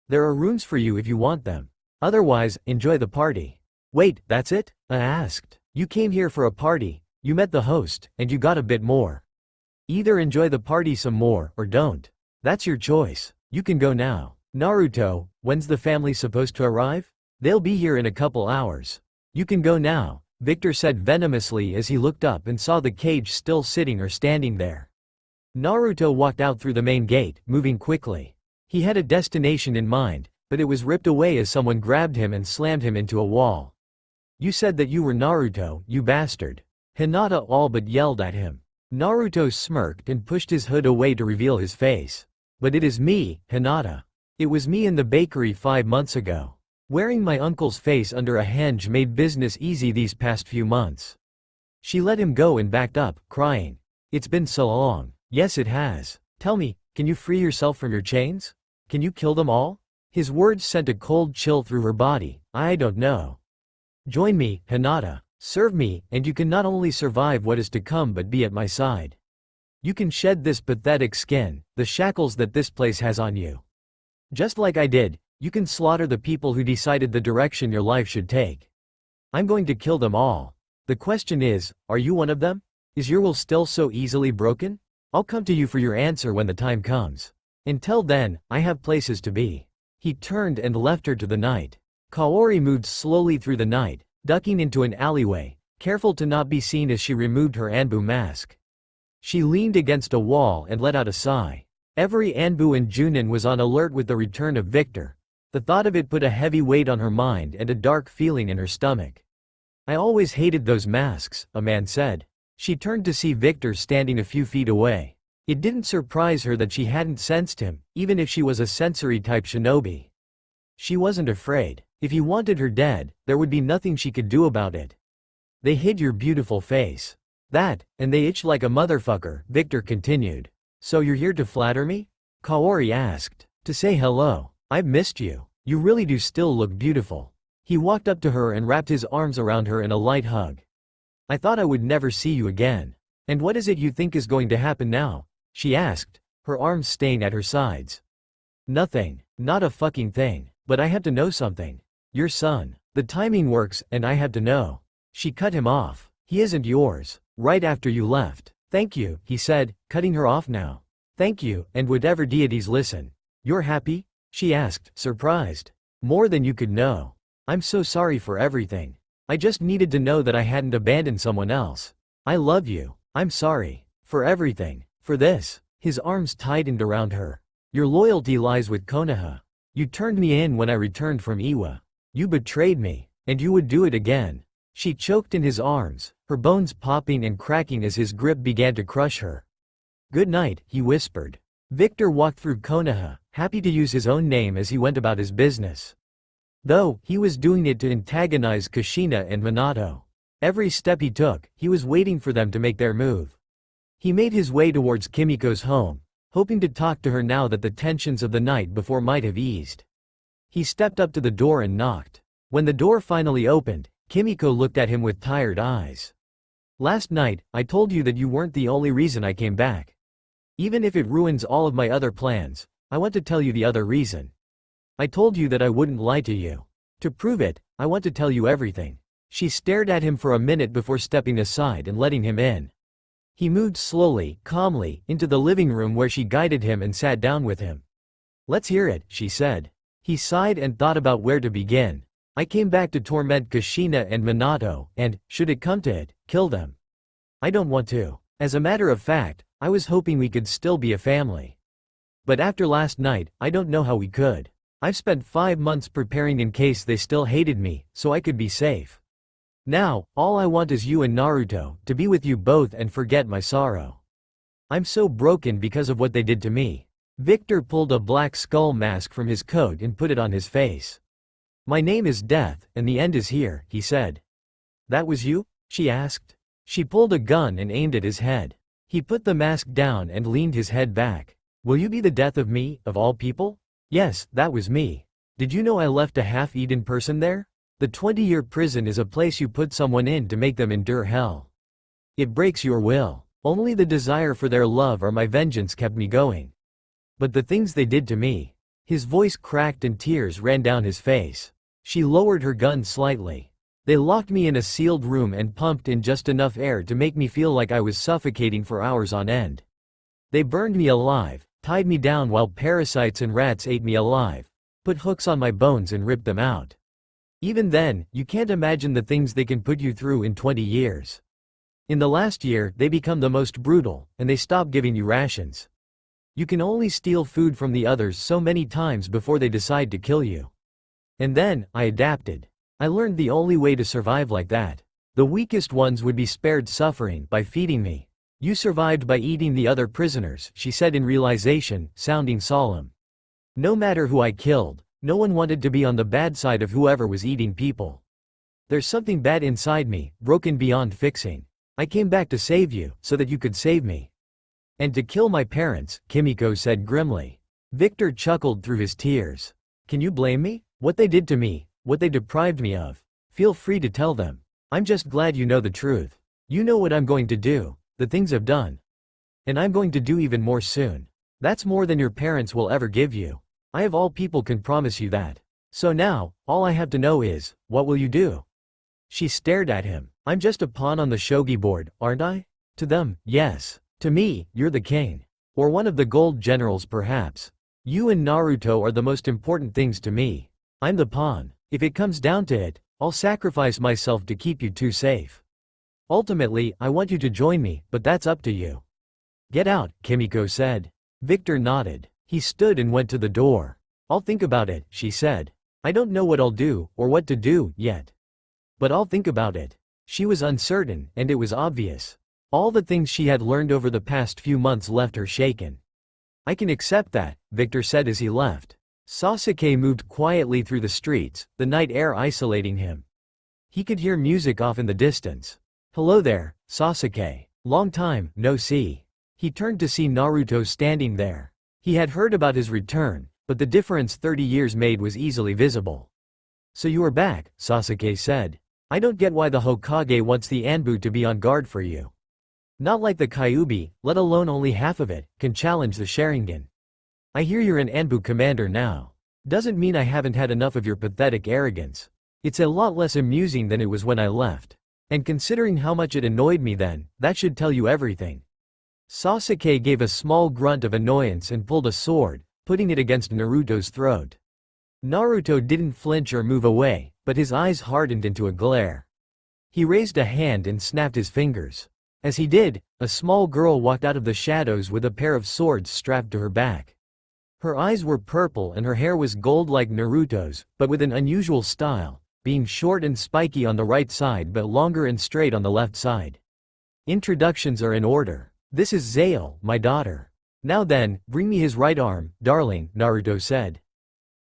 There are rooms for you if you want them. Otherwise, enjoy the party. Wait, that's it? I asked. You came here for a party, you met the host, and you got a bit more. Either enjoy the party some more, or don't. That's your choice. You can go now. Naruto, when's the family supposed to arrive? They'll be here in a couple hours. You can go now, Victor said venomously as he looked up and saw the cage still sitting or standing there. Naruto walked out through the main gate, moving quickly. He had a destination in mind, but it was ripped away as someone grabbed him and slammed him into a wall. You said that you were Naruto, you bastard. Hinata all but yelled at him. Naruto smirked and pushed his hood away to reveal his face. But it is me, Hinata. It was me in the bakery 5 months ago. Wearing my uncle's face under a henge made business easy these past few months. She let him go and backed up, crying. It's been so long. Yes, it has. Tell me, can you free yourself from your chains? Can you kill them all? His words sent a cold chill through her body. I don't know. Join me, Hinata. Serve me, and you can not only survive what is to come but be at my side. You can shed this pathetic skin, the shackles that this place has on you. Just like I did, you can slaughter the people who decided the direction your life should take. I'm going to kill them all. The question is, are you one of them? Is your will still so easily broken? I'll come to you for your answer when the time comes. Until then, I have places to be. He turned and left her to the night. Kaori moved slowly through the night, ducking into an alleyway, careful to not be seen as she removed her Anbu mask. She leaned against a wall and let out a sigh. Every Anbu in Junin was on alert with the return of Victor. The thought of it put a heavy weight on her mind and a dark feeling in her stomach. I always hated those masks, a man said. She turned to see Victor standing a few feet away. It didn't surprise her that she hadn't sensed him, even if she was a sensory-type shinobi. She wasn't afraid. If he wanted her dead, there would be nothing she could do about it. They hid your beautiful face. That, and they itch like a motherfucker, Victor continued. So you're here to flatter me? Kaori asked. To say hello. I've missed you. You really do still look beautiful. He walked up to her and wrapped his arms around her in a light hug. I thought I would never see you again. And what is it you think is going to happen now? She asked, her arms staying at her sides. Nothing. Not a fucking thing. But I have to know something. Your son. The timing works, and I have to know. She cut him off. He isn't yours. Right after you left. Thank you, he said, cutting her off now. Thank you, and whatever deities listen. You're happy? She asked, surprised. More than you could know. I'm so sorry for everything. I just needed to know that I hadn't abandoned someone else. I love you. I'm sorry. For everything. For this. His arms tightened around her. Your loyalty lies with Konoha. You turned me in when I returned from Iwa. You betrayed me. And you would do it again. She choked in his arms, her bones popping and cracking as his grip began to crush her. Good night, he whispered. Victor walked through Konoha, happy to use his own name as he went about his business. Though, he was doing it to antagonize Kushina and Minato. Every step he took, he was waiting for them to make their move. He made his way towards Kimiko's home, hoping to talk to her now that the tensions of the night before might have eased. He stepped up to the door and knocked. When the door finally opened, Kimiko looked at him with tired eyes. Last night, I told you that you weren't the only reason I came back. Even if it ruins all of my other plans, I want to tell you the other reason. I told you that I wouldn't lie to you. To prove it, I want to tell you everything." She stared at him for a minute before stepping aside and letting him in. He moved slowly, calmly, into the living room where she guided him and sat down with him. "Let's hear it," she said. He sighed and thought about where to begin. "I came back to torment Kushina and Minato, and, should it come to it, kill them. I don't want to. As a matter of fact, I was hoping we could still be a family. But after last night, I don't know how we could. I've spent 5 months preparing in case they still hated me, so I could be safe. Now, all I want is you and Naruto, to be with you both and forget my sorrow. I'm so broken because of what they did to me." Victor pulled a black skull mask from his coat and put it on his face. "My name is Death, and the end is here," he said. "That was you?" she asked. She pulled a gun and aimed at his head. He put the mask down and leaned his head back. "Will you be the death of me, of all people?" "Yes, that was me. Did you know I left a half-eaten person there? The 20-year prison is a place you put someone in to make them endure hell. It breaks your will. Only the desire for their love or my vengeance kept me going. But the things they did to me." His voice cracked and tears ran down his face. She lowered her gun slightly. "They locked me in a sealed room and pumped in just enough air to make me feel like I was suffocating for hours on end. They burned me alive, tied me down while parasites and rats ate me alive, put hooks on my bones and ripped them out. Even then, you can't imagine the things they can put you through in 20 years. In the last year, they become the most brutal, and they stop giving you rations. You can only steal food from the others so many times before they decide to kill you. And then, I adapted. I learned the only way to survive like that. The weakest ones would be spared suffering by feeding me. You survived by eating the other prisoners," she said in realization, sounding solemn. "No matter who I killed, no one wanted to be on the bad side of whoever was eating people. There's something bad inside me, broken beyond fixing. I came back to save you, so that you could save me. And to kill my parents," Kimiko said grimly. Victor chuckled through his tears. "Can you blame me? What they did to me, what they deprived me of. Feel free to tell them. I'm just glad you know the truth. You know what I'm going to do, the things I've done. And I'm going to do even more soon. That's more than your parents will ever give you. I of all people can promise you that. So now, all I have to know is, what will you do?" She stared at him. "I'm just a pawn on the shogi board, aren't I? To them, yes. To me, you're the king. Or one of the gold generals perhaps. You and Naruto are the most important things to me. I'm the pawn. If it comes down to it, I'll sacrifice myself to keep you two safe. Ultimately, I want you to join me, but that's up to you." "Get out," Kimiko said. Victor nodded. He stood and went to the door. "I'll think about it," she said. "I don't know what I'll do, or what to do, yet. But I'll think about it." She was uncertain, and it was obvious. All the things she had learned over the past few months left her shaken. "I can accept that," Victor said as he left. Sasuke moved quietly through the streets, the night air isolating him. He could hear music off in the distance. "Hello there, Sasuke. Long time, no see." He turned to see Naruto standing there. He had heard about his return, but the difference 30 years made was easily visible. "So you are back," Sasuke said. "I don't get why the Hokage wants the Anbu to be on guard for you. Not like the Kyuubi, let alone only half of it, can challenge the Sharingan. I hear you're an Anbu commander now. Doesn't mean I haven't had enough of your pathetic arrogance. It's a lot less amusing than it was when I left. And considering how much it annoyed me then, that should tell you everything." Sasuke gave a small grunt of annoyance and pulled a sword, putting it against Naruto's throat. Naruto didn't flinch or move away, but his eyes hardened into a glare. He raised a hand and snapped his fingers. As he did, a small girl walked out of the shadows with a pair of swords strapped to her back. Her eyes were purple and her hair was gold like Naruto's, but with an unusual style, being short and spiky on the right side but longer and straight on the left side. "Introductions are in order. This is Zael, my daughter. Now then, bring me his right arm, darling," Naruto said.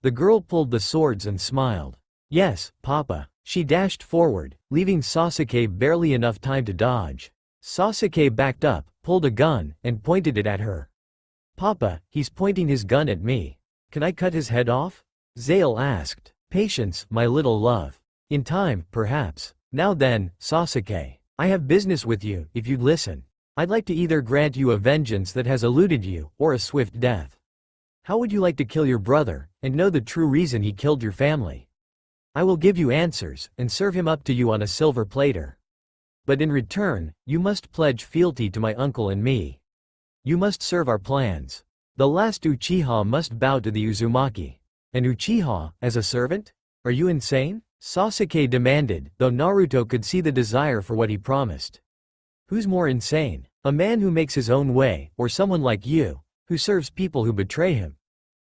The girl pulled the swords and smiled. "Yes, Papa." She dashed forward, leaving Sasuke barely enough time to dodge. Sasuke backed up, pulled a gun, and pointed it at her. "Papa, he's pointing his gun at me. Can I cut his head off?" Zael asked. "Patience, my little love. In time, perhaps. Now then, Sasuke. I have business with you, if you'd listen." I'd like to either grant you a vengeance that has eluded you, or a swift death. How would you like to kill your brother, and know the true reason he killed your family? I will give you answers, and serve him up to you on a silver platter. But in return, you must pledge fealty to my uncle and me. You must serve our plans. The last Uchiha must bow to the Uzumaki. An Uchiha, as a servant? Are you insane? Sasuke demanded, though Naruto could see the desire for what he promised. Who's more insane? A man who makes his own way, or someone like you, who serves people who betray him?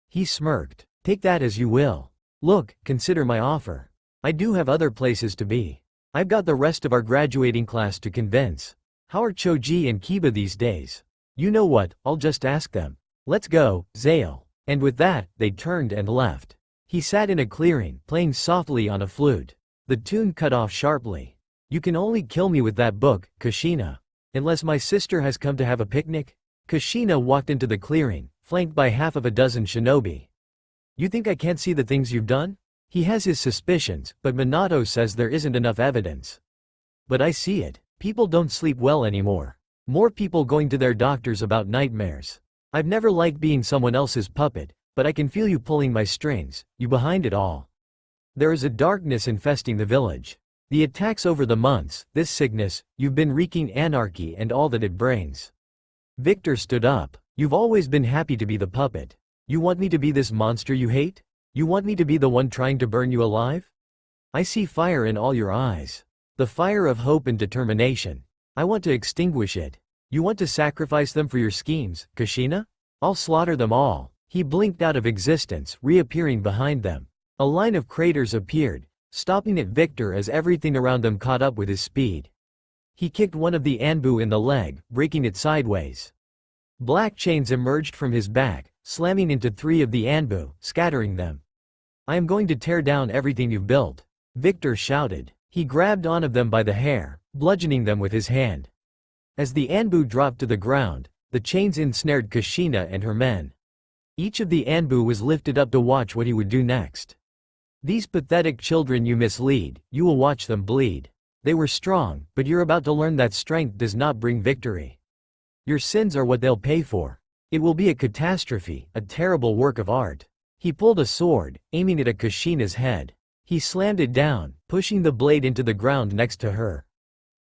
He smirked. Take that as you will. Look, consider my offer. I do have other places to be. I've got the rest of our graduating class to convince. How are Choji and Kiba these days? You know what, I'll just ask them. Let's go, Zale. And with that, they turned and left. He sat in a clearing, playing softly on a flute. The tune cut off sharply. You can only kill me with that book, Kushina. Unless my sister has come to have a picnic? Kushina walked into the clearing, flanked by half of a dozen shinobi. You think I can't see the things you've done? He has his suspicions, but Minato says there isn't enough evidence. But I see it. People don't sleep well anymore. More people going to their doctors about nightmares. I've never liked being someone else's puppet, but I can feel you pulling my strings, you behind it all. There is a darkness infesting the village. The attacks over the months, this sickness, you've been wreaking anarchy and all that it brings. Victor stood up. You've always been happy to be the puppet. You want me to be this monster you hate? You want me to be the one trying to burn you alive? I see fire in all your eyes. The fire of hope and determination. I want to extinguish it. You want to sacrifice them for your schemes, Kushina? I'll slaughter them all. He blinked out of existence, reappearing behind them. A line of craters appeared, stopping at Victor as everything around them caught up with his speed. He kicked one of the Anbu in the leg, breaking it sideways. Black chains emerged from his back, slamming into 3 of the Anbu, scattering them. I am going to tear down everything you've built. Victor shouted. He grabbed one of them by the hair, bludgeoning them with his hand. As the Anbu dropped to the ground, the chains ensnared Kushina and her men. Each of the Anbu was lifted up to watch what he would do next. These pathetic children you mislead, you will watch them bleed. They were strong, but you're about to learn that strength does not bring victory. Your sins are what they'll pay for. It will be a catastrophe, a terrible work of art. He pulled a sword, aiming it at Kushina's head. He slammed it down, pushing the blade into the ground next to her.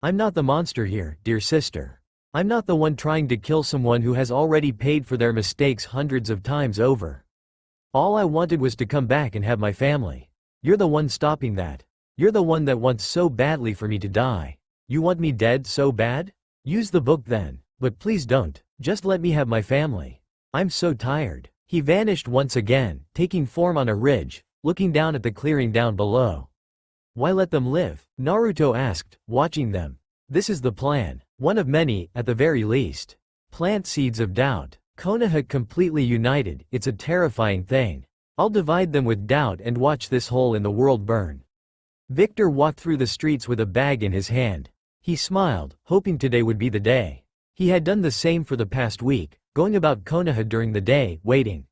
I'm not the monster here, dear sister. I'm not the one trying to kill someone who has already paid for their mistakes hundreds of times over. All I wanted was to come back and have my family. You're the one stopping that. You're the one that wants so badly for me to die. You want me dead so bad? Use the book then, but please don't. Just let me have my family. I'm so tired. He vanished once again, taking form on a ridge, looking down at the clearing down below. Why let them live? Naruto asked, watching them. This is the plan. One of many, at the very least. Plant seeds of doubt. Konoha completely united, it's a terrifying thing. I'll divide them with doubt and watch this hole in the world burn. Victor walked through the streets with a bag in his hand. He smiled, hoping today would be the day. He had done the same for the past week, going about Konoha during the day, waiting.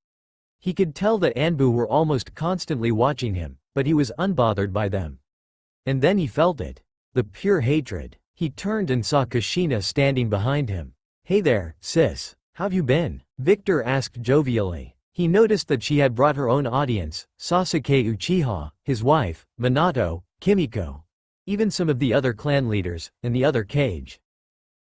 He could tell that Anbu were almost constantly watching him, but he was unbothered by them. And then he felt it. The pure hatred. He turned and saw Kushina standing behind him. Hey there, sis. How've you been? Victor asked jovially. He noticed that she had brought her own audience, Sasuke Uchiha, his wife, Minato, Kimiko. Even some of the other clan leaders, and the other cage.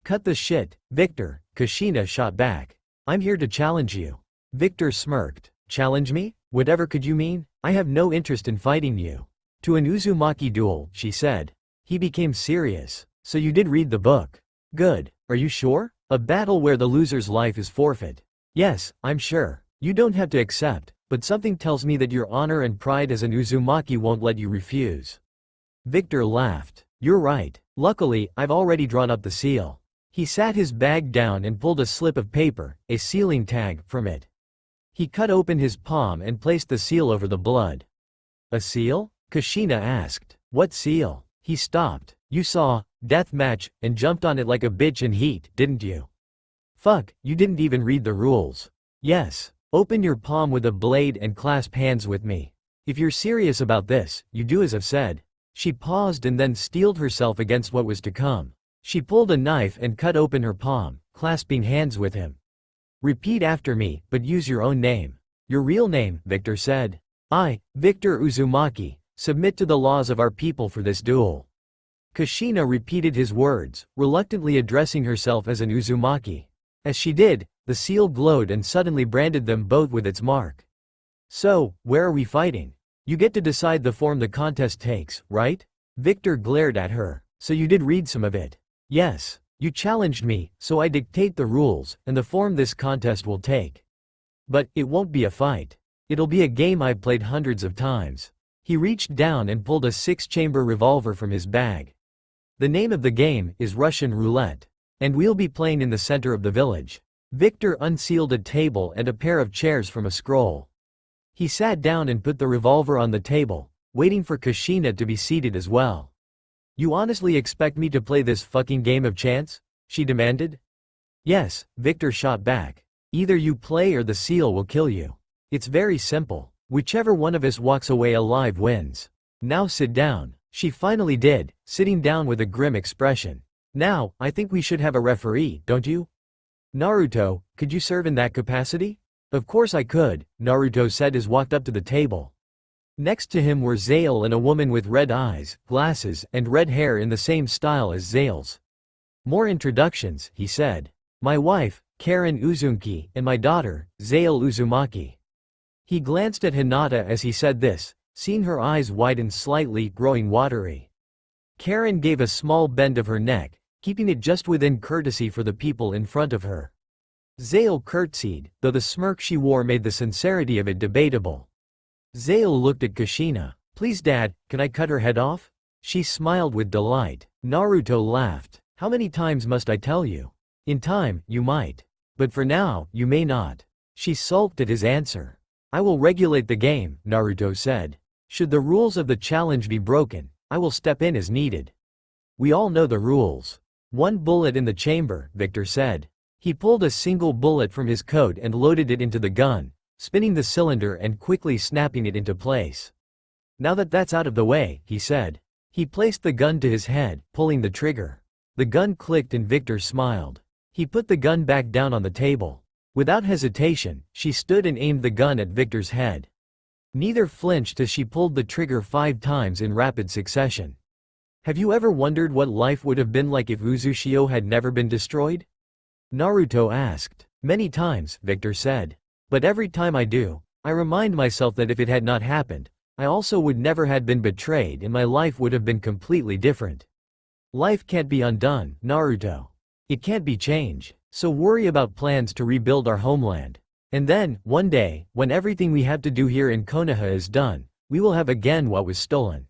Cut the shit, Victor, Kushina shot back. I'm here to challenge you. Victor smirked. Challenge me? Whatever could you mean? I have no interest in fighting you. To an Uzumaki duel, she said. He became serious. So you did read the book. Good. Are you sure? A battle where the loser's life is forfeit. Yes, I'm sure. You don't have to accept, but something tells me that your honor and pride as an Uzumaki won't let you refuse. Victor laughed. You're right. Luckily, I've already drawn up the seal. He sat his bag down and pulled a slip of paper, a sealing tag, from it. He cut open his palm and placed the seal over the blood. A seal? Kushina asked. What seal? He stopped. You saw, death match, and jumped on it like a bitch in heat, didn't you? Fuck, you didn't even read the rules. Yes. Open your palm with a blade and clasp hands with me. If you're serious about this, you do as I've said. She paused and then steeled herself against what was to come. She pulled a knife and cut open her palm, clasping hands with him. Repeat after me, but use your own name. Your real name, Victor said. I, Victor Uzumaki, submit to the laws of our people for this duel. Kushina repeated his words, reluctantly addressing herself as an Uzumaki. As she did, the seal glowed and suddenly branded them both with its mark. So, where are we fighting? You get to decide the form the contest takes, right? Victor glared at her. So you did read some of it? Yes. You challenged me, so I dictate the rules, and the form this contest will take. But, it won't be a fight. It'll be a game I've played hundreds of times. He reached down and pulled a 6-chamber revolver from his bag. The name of the game is Russian Roulette. And we'll be playing in the center of the village. Victor unsealed a table and a pair of chairs from a scroll. He sat down and put the revolver on the table, waiting for Kushina to be seated as well. You honestly expect me to play this fucking game of chance? She demanded. Yes, Victor shot back. Either you play or the seal will kill you. It's very simple. Whichever one of us walks away alive wins. Now sit down. She finally did, sitting down with a grim expression. Now, I think we should have a referee, don't you? Naruto, could you serve in that capacity? Of course I could, Naruto said as walked up to the table. Next to him were Zale and a woman with red eyes, glasses, and red hair in the same style as Zale's. More introductions, he said. My wife, Karen Uzumaki, and my daughter, Zale Uzumaki. He glanced at Hinata as he said this, seeing her eyes widen slightly, growing watery. Karen gave a small bend of her neck, keeping it just within courtesy for the people in front of her. Zale curtsied, though the smirk she wore made the sincerity of it debatable. Zale looked at Kushina. Please dad, can I cut her head off? She smiled with delight. Naruto laughed. How many times must I tell you? In time, you might. But for now, you may not. She sulked at his answer. I will regulate the game, Naruto said. Should the rules of the challenge be broken, I will step in as needed. We all know the rules. 1 bullet in the chamber, Victor said. He pulled a single bullet from his coat and loaded it into the gun, spinning the cylinder and quickly snapping it into place. Now that that's out of the way, he said. He placed the gun to his head, pulling the trigger. The gun clicked and Victor smiled. He put the gun back down on the table. Without hesitation, she stood and aimed the gun at Victor's head. Neither flinched as she pulled the trigger 5 times in rapid succession. Have you ever wondered what life would have been like if Uzushio had never been destroyed? Naruto asked. Many times, Victor said. But every time I do, I remind myself that if it had not happened, I also would never have been betrayed and my life would have been completely different. Life can't be undone, Naruto. It can't be changed, so worry about plans to rebuild our homeland. And then, one day, when everything we have to do here in Konoha is done, we will have again what was stolen.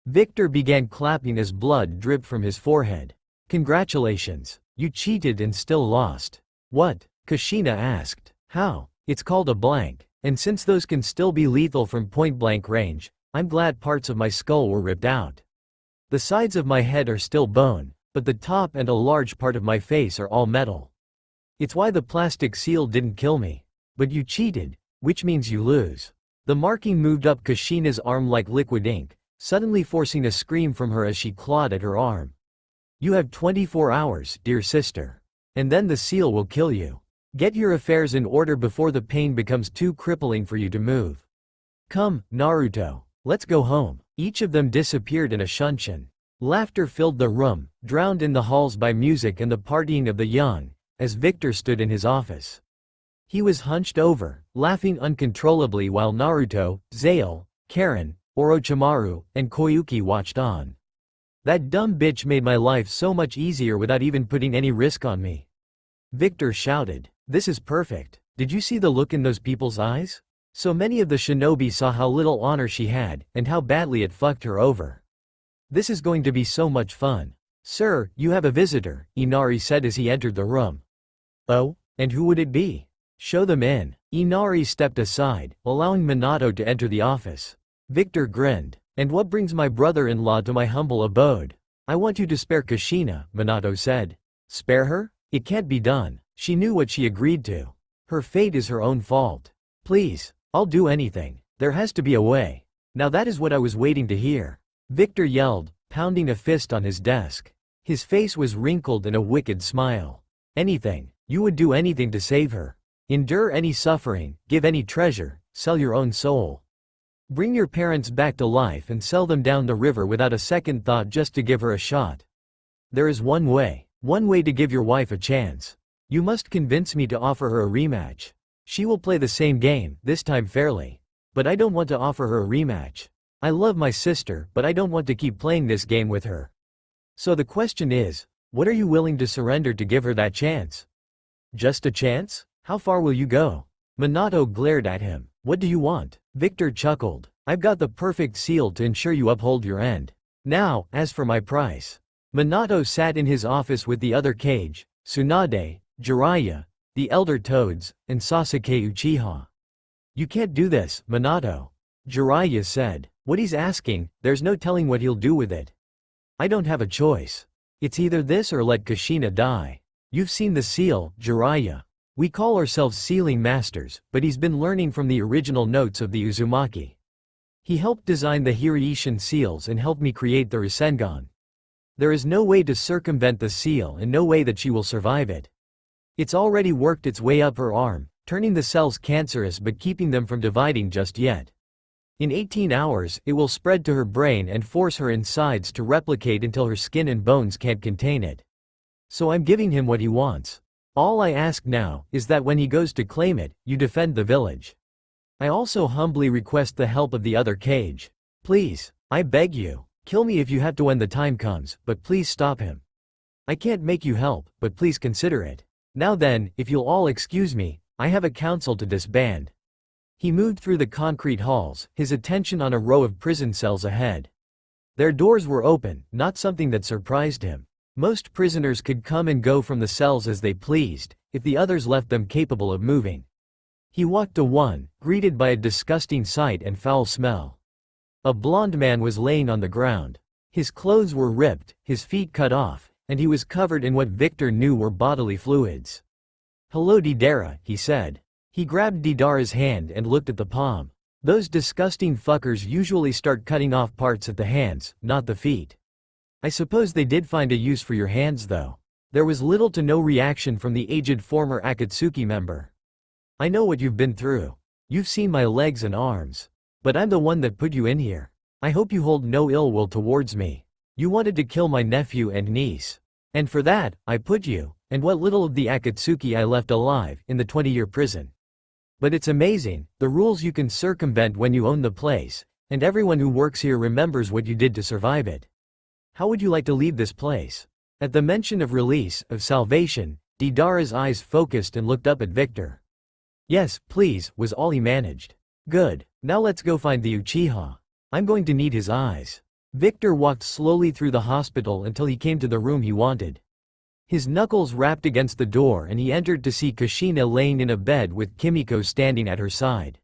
Victor began clapping as blood dripped from his forehead. Congratulations. You cheated and still lost. What? Kushina asked. How? It's called a blank. And since those can still be lethal from point-blank range, I'm glad parts of my skull were ripped out. The sides of my head are still bone, but the top and a large part of my face are all metal. It's why the plastic seal didn't kill me. But you cheated, which means you lose. The marking moved up Kushina's arm like liquid ink, suddenly forcing a scream from her as she clawed at her arm. You have 24 hours, dear sister. And then the seal will kill you. Get your affairs in order before the pain becomes too crippling for you to move. Come, Naruto. Let's go home. Each of them disappeared in a shunshin. Laughter filled the room, drowned in the halls by music and the partying of the young, as Victor stood in his office. He was hunched over, laughing uncontrollably while Naruto, Zale, Karen, Orochimaru, and Koyuki watched on. That dumb bitch made my life so much easier without even putting any risk on me. Victor shouted. This is perfect. Did you see the look in those people's eyes? So many of the shinobi saw how little honor she had, and how badly it fucked her over. This is going to be so much fun. Sir, you have a visitor, Inari said as he entered the room. Oh? And who would it be? Show them in. Inari stepped aside, allowing Minato to enter the office. Victor grinned. And what brings my brother-in-law to my humble abode? I want you to spare Kushina, Minato said. Spare her? It can't be done. She knew what she agreed to. Her fate is her own fault. Please, I'll do anything. There has to be a way. Now that is what I was waiting to hear. Victor yelled, pounding a fist on his desk. His face was wrinkled in a wicked smile. Anything. You would do anything to save her. Endure any suffering, give any treasure, sell your own soul. Bring your parents back to life and sell them down the river without a second thought just to give her a shot. There is one way to give your wife a chance. You must convince me to offer her a rematch. She will play the same game, this time fairly. But I don't want to offer her a rematch. I love my sister, but I don't want to keep playing this game with her. So the question is, what are you willing to surrender to give her that chance? Just a chance? How far will you go? Minato glared at him. What do you want? Victor chuckled. I've got the perfect seal to ensure you uphold your end. Now, as for my price. Minato sat in his office with the other Kage, Tsunade, Jiraiya, the elder Toads, and Sasuke Uchiha. You can't do this, Minato. Jiraiya said. What he's asking, there's no telling what he'll do with it. I don't have a choice. It's either this or let Kushina die. You've seen the seal, Jiraiya. We call ourselves sealing masters, but he's been learning from the original notes of the Uzumaki. He helped design the Hiraishin seals and helped me create the Rasengan. There is no way to circumvent the seal and no way that she will survive it. It's already worked its way up her arm, turning the cells cancerous but keeping them from dividing just yet. In 18 hours, it will spread to her brain and force her insides to replicate until her skin and bones can't contain it. So I'm giving him what he wants. All I ask now is that when he goes to claim it, you defend the village. I also humbly request the help of the other Kage. Please, I beg you, kill me if you have to when the time comes, but please stop him. I can't make you help, but please consider it. Now then, if you'll all excuse me, I have a council to disband. He moved through the concrete halls, his attention on a row of prison cells ahead. Their doors were open, not something that surprised him. Most prisoners could come and go from the cells as they pleased, if the others left them capable of moving. He walked to one, greeted by a disgusting sight and foul smell. A blond man was laying on the ground. His clothes were ripped, his feet cut off, and he was covered in what Victor knew were bodily fluids. Hello Deidara, he said. He grabbed Deidara's hand and looked at the palm. Those disgusting fuckers usually start cutting off parts at the hands, not the feet. I suppose they did find a use for your hands though. There was little to no reaction from the aged former Akatsuki member. I know what you've been through. You've seen my legs and arms. But I'm the one that put you in here. I hope you hold no ill will towards me. You wanted to kill my nephew and niece. And for that, I put you, and what little of the Akatsuki I left alive, in the 20-year prison. But it's amazing, the rules you can circumvent when you own the place, and everyone who works here remembers what you did to survive it. How would you like to leave this place? At the mention of release, of salvation, Deidara's eyes focused and looked up at Victor. Yes, please, was all he managed. Good, now let's go find the Uchiha. I'm going to need his eyes. Victor walked slowly through the hospital until he came to the room he wanted. His knuckles rapped against the door and he entered to see Kushina laying in a bed with Kimiko standing at her side.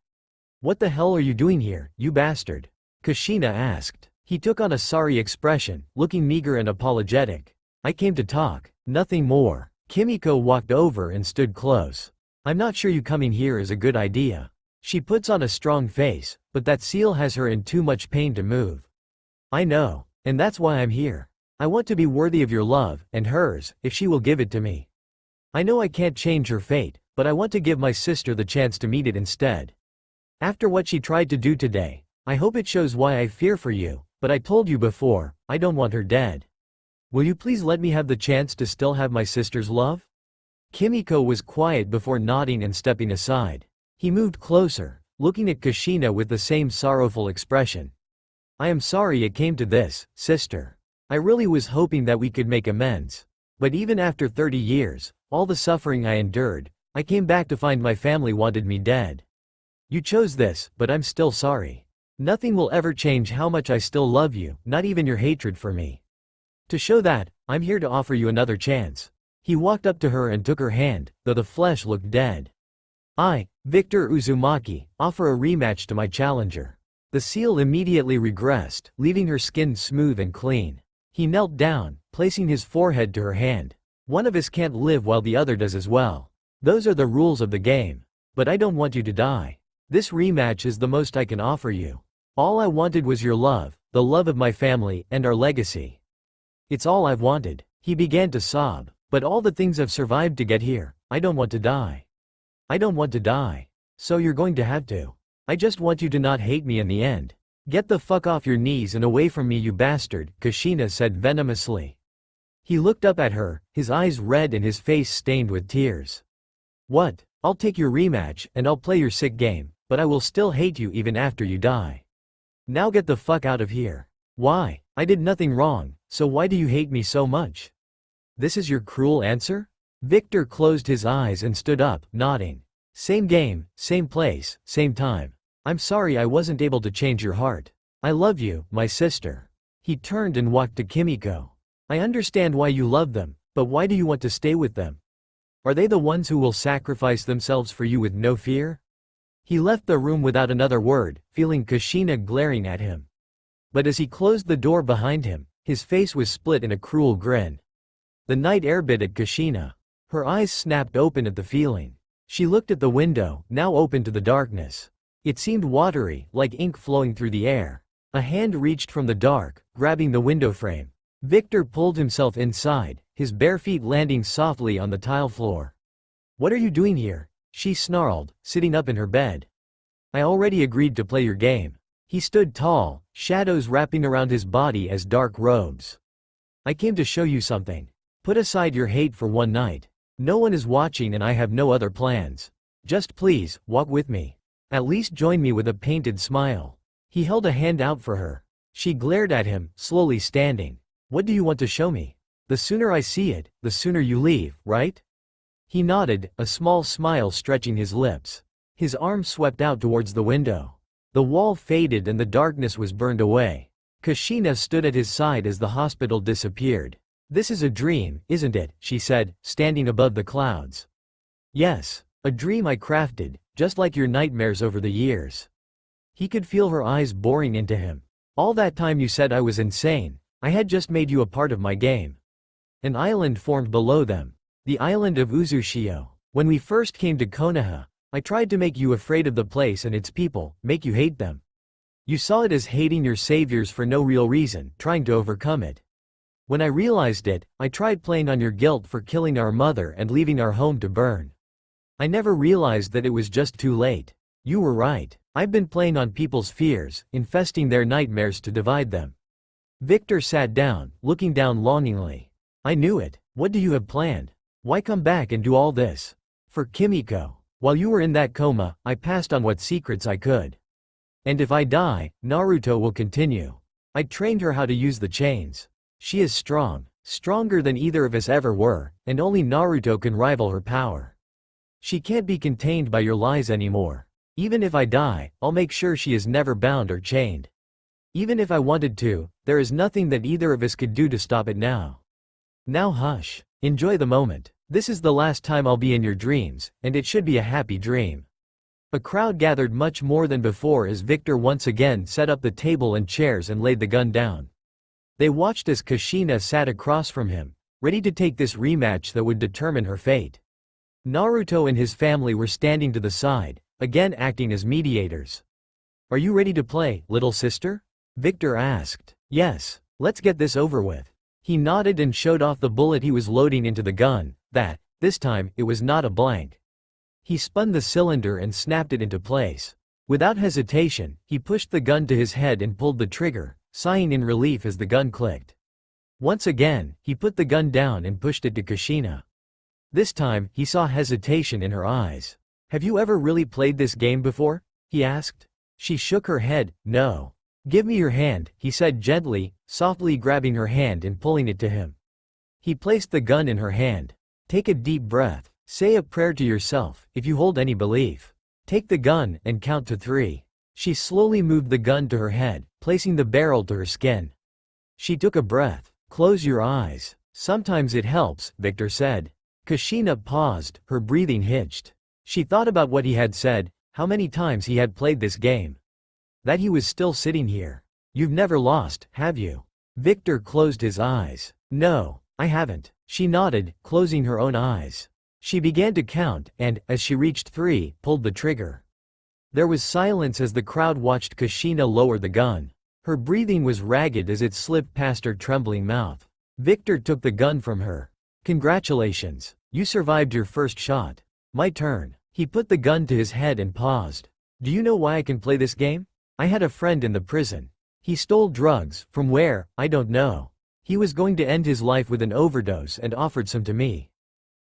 What the hell are you doing here, you bastard? Kushina asked. He took on a sorry expression, looking meager and apologetic. I came to talk, nothing more. Kimiko walked over and stood close. I'm not sure you coming here is a good idea. She puts on a strong face, but that seal has her in too much pain to move. I know, and that's why I'm here. I want to be worthy of your love, and hers, if she will give it to me. I know I can't change her fate, but I want to give my sister the chance to meet it instead. After what she tried to do today, I hope it shows why I fear for you, but I told you before, I don't want her dead. Will you please let me have the chance to still have my sister's love? Kimiko was quiet before nodding and stepping aside. He moved closer, looking at Kushina with the same sorrowful expression. I am sorry it came to this, sister. I really was hoping that we could make amends. But even after 30 years, all the suffering I endured, I came back to find my family wanted me dead. You chose this, but I'm still sorry. Nothing will ever change how much I still love you, not even your hatred for me. To show that, I'm here to offer you another chance. He walked up to her and took her hand, though the flesh looked dead. I, Victor Uzumaki, offer a rematch to my challenger. The seal immediately regressed, leaving her skin smooth and clean. He knelt down, placing his forehead to her hand. One of us can't live while the other does as well. Those are the rules of the game. But I don't want you to die. This rematch is the most I can offer you. All I wanted was your love, the love of my family, and our legacy. It's all I've wanted. He began to sob. But all the things I've survived to get here. I don't want to die. I don't want to die. So you're going to have to. I just want you to not hate me in the end. Get the fuck off your knees and away from me, you bastard, Kushina said venomously. He looked up at her, his eyes red and his face stained with tears. What? I'll take your rematch and I'll play your sick game, but I will still hate you even after you die. Now get the fuck out of here. Why? I did nothing wrong, so why do you hate me so much? This is your cruel answer? Victor closed his eyes and stood up, nodding. Same game, same place, same time. I'm sorry I wasn't able to change your heart. I love you, my sister. He turned and walked to Kimiko. I understand why you love them, but why do you want to stay with them? Are they the ones who will sacrifice themselves for you with no fear? He left the room without another word, feeling Kushina glaring at him. But as he closed the door behind him, his face was split in a cruel grin. The night air bit at Kushina. Her eyes snapped open at the feeling. She looked at the window, now open to the darkness. It seemed watery, like ink flowing through the air. A hand reached from the dark, grabbing the window frame. Victor pulled himself inside, his bare feet landing softly on the tile floor. What are you doing here? She snarled, sitting up in her bed. I already agreed to play your game. He stood tall, shadows wrapping around his body as dark robes. I came to show you something. Put aside your hate for one night. No one is watching and I have no other plans. Just please, walk with me. At least join me with a painted smile. He held a hand out for her. She glared at him, slowly standing. What do you want to show me? The sooner I see it, the sooner you leave, right? He nodded, a small smile stretching his lips. His arm swept out towards the window. The wall faded and the darkness was burned away. Kushina stood at his side as the hospital disappeared. This is a dream, isn't it? She said, standing above the clouds. Yes, a dream I crafted, just like your nightmares over the years. He could feel her eyes boring into him. All that time you said I was insane. I had just made you a part of my game. An island formed below them. The island of Uzushio. When we first came to Konoha, I tried to make you afraid of the place and its people, make you hate them. You saw it as hating your saviors for no real reason, trying to overcome it. When I realized it, I tried playing on your guilt for killing our mother and leaving our home to burn. I never realized that it was just too late. You were right. I've been playing on people's fears, infesting their nightmares to divide them. Victor sat down, looking down longingly. I knew it. What do you have planned? Why come back and do all this? For Kimiko. While you were in that coma, I passed on what secrets I could. And if I die, Naruto will continue. I trained her how to use the chains. She is strong, stronger than either of us ever were, and only Naruto can rival her power. She can't be contained by your lies anymore. Even if I die, I'll make sure she is never bound or chained. Even if I wanted to, there is nothing that either of us could do to stop it now. Now hush. Enjoy the moment. This is the last time I'll be in your dreams, and it should be a happy dream. A crowd gathered much more than before as Victor once again set up the table and chairs and laid the gun down. They watched as Kushina sat across from him, ready to take this rematch that would determine her fate. Naruto and his family were standing to the side, again acting as mediators. Are you ready to play, little sister? Victor asked. Yes, let's get this over with. He nodded and showed off the bullet he was loading into the gun, this time, it was not a blank. He spun the cylinder and snapped it into place. Without hesitation, he pushed the gun to his head and pulled the trigger, sighing in relief as the gun clicked. Once again, he put the gun down and pushed it to Kushina. This time, he saw hesitation in her eyes. Have you ever really played this game before? He asked. She shook her head, no. Give me your hand, he said gently, softly grabbing her hand and pulling it to him. He placed the gun in her hand. Take a deep breath. Say a prayer to yourself, if you hold any belief. Take the gun and count to 3. She slowly moved the gun to her head, placing the barrel to her skin. She took a breath. Close your eyes. Sometimes it helps, Victor said. Kushina paused, her breathing hitched. She thought about what he had said, how many times he had played this game. That he was still sitting here. You've never lost, have you? Victor closed his eyes. No, I haven't. She nodded, closing her own eyes. She began to count and, as she reached 3, pulled the trigger. There was silence as the crowd watched Kushina lower the gun. Her breathing was ragged as it slipped past her trembling mouth. Victor took the gun from her. Congratulations. You survived your first shot. My turn. He put the gun to his head and paused. Do you know why I can play this game? I had a friend in the prison. He stole drugs, from where, I don't know. He was going to end his life with an overdose and offered some to me.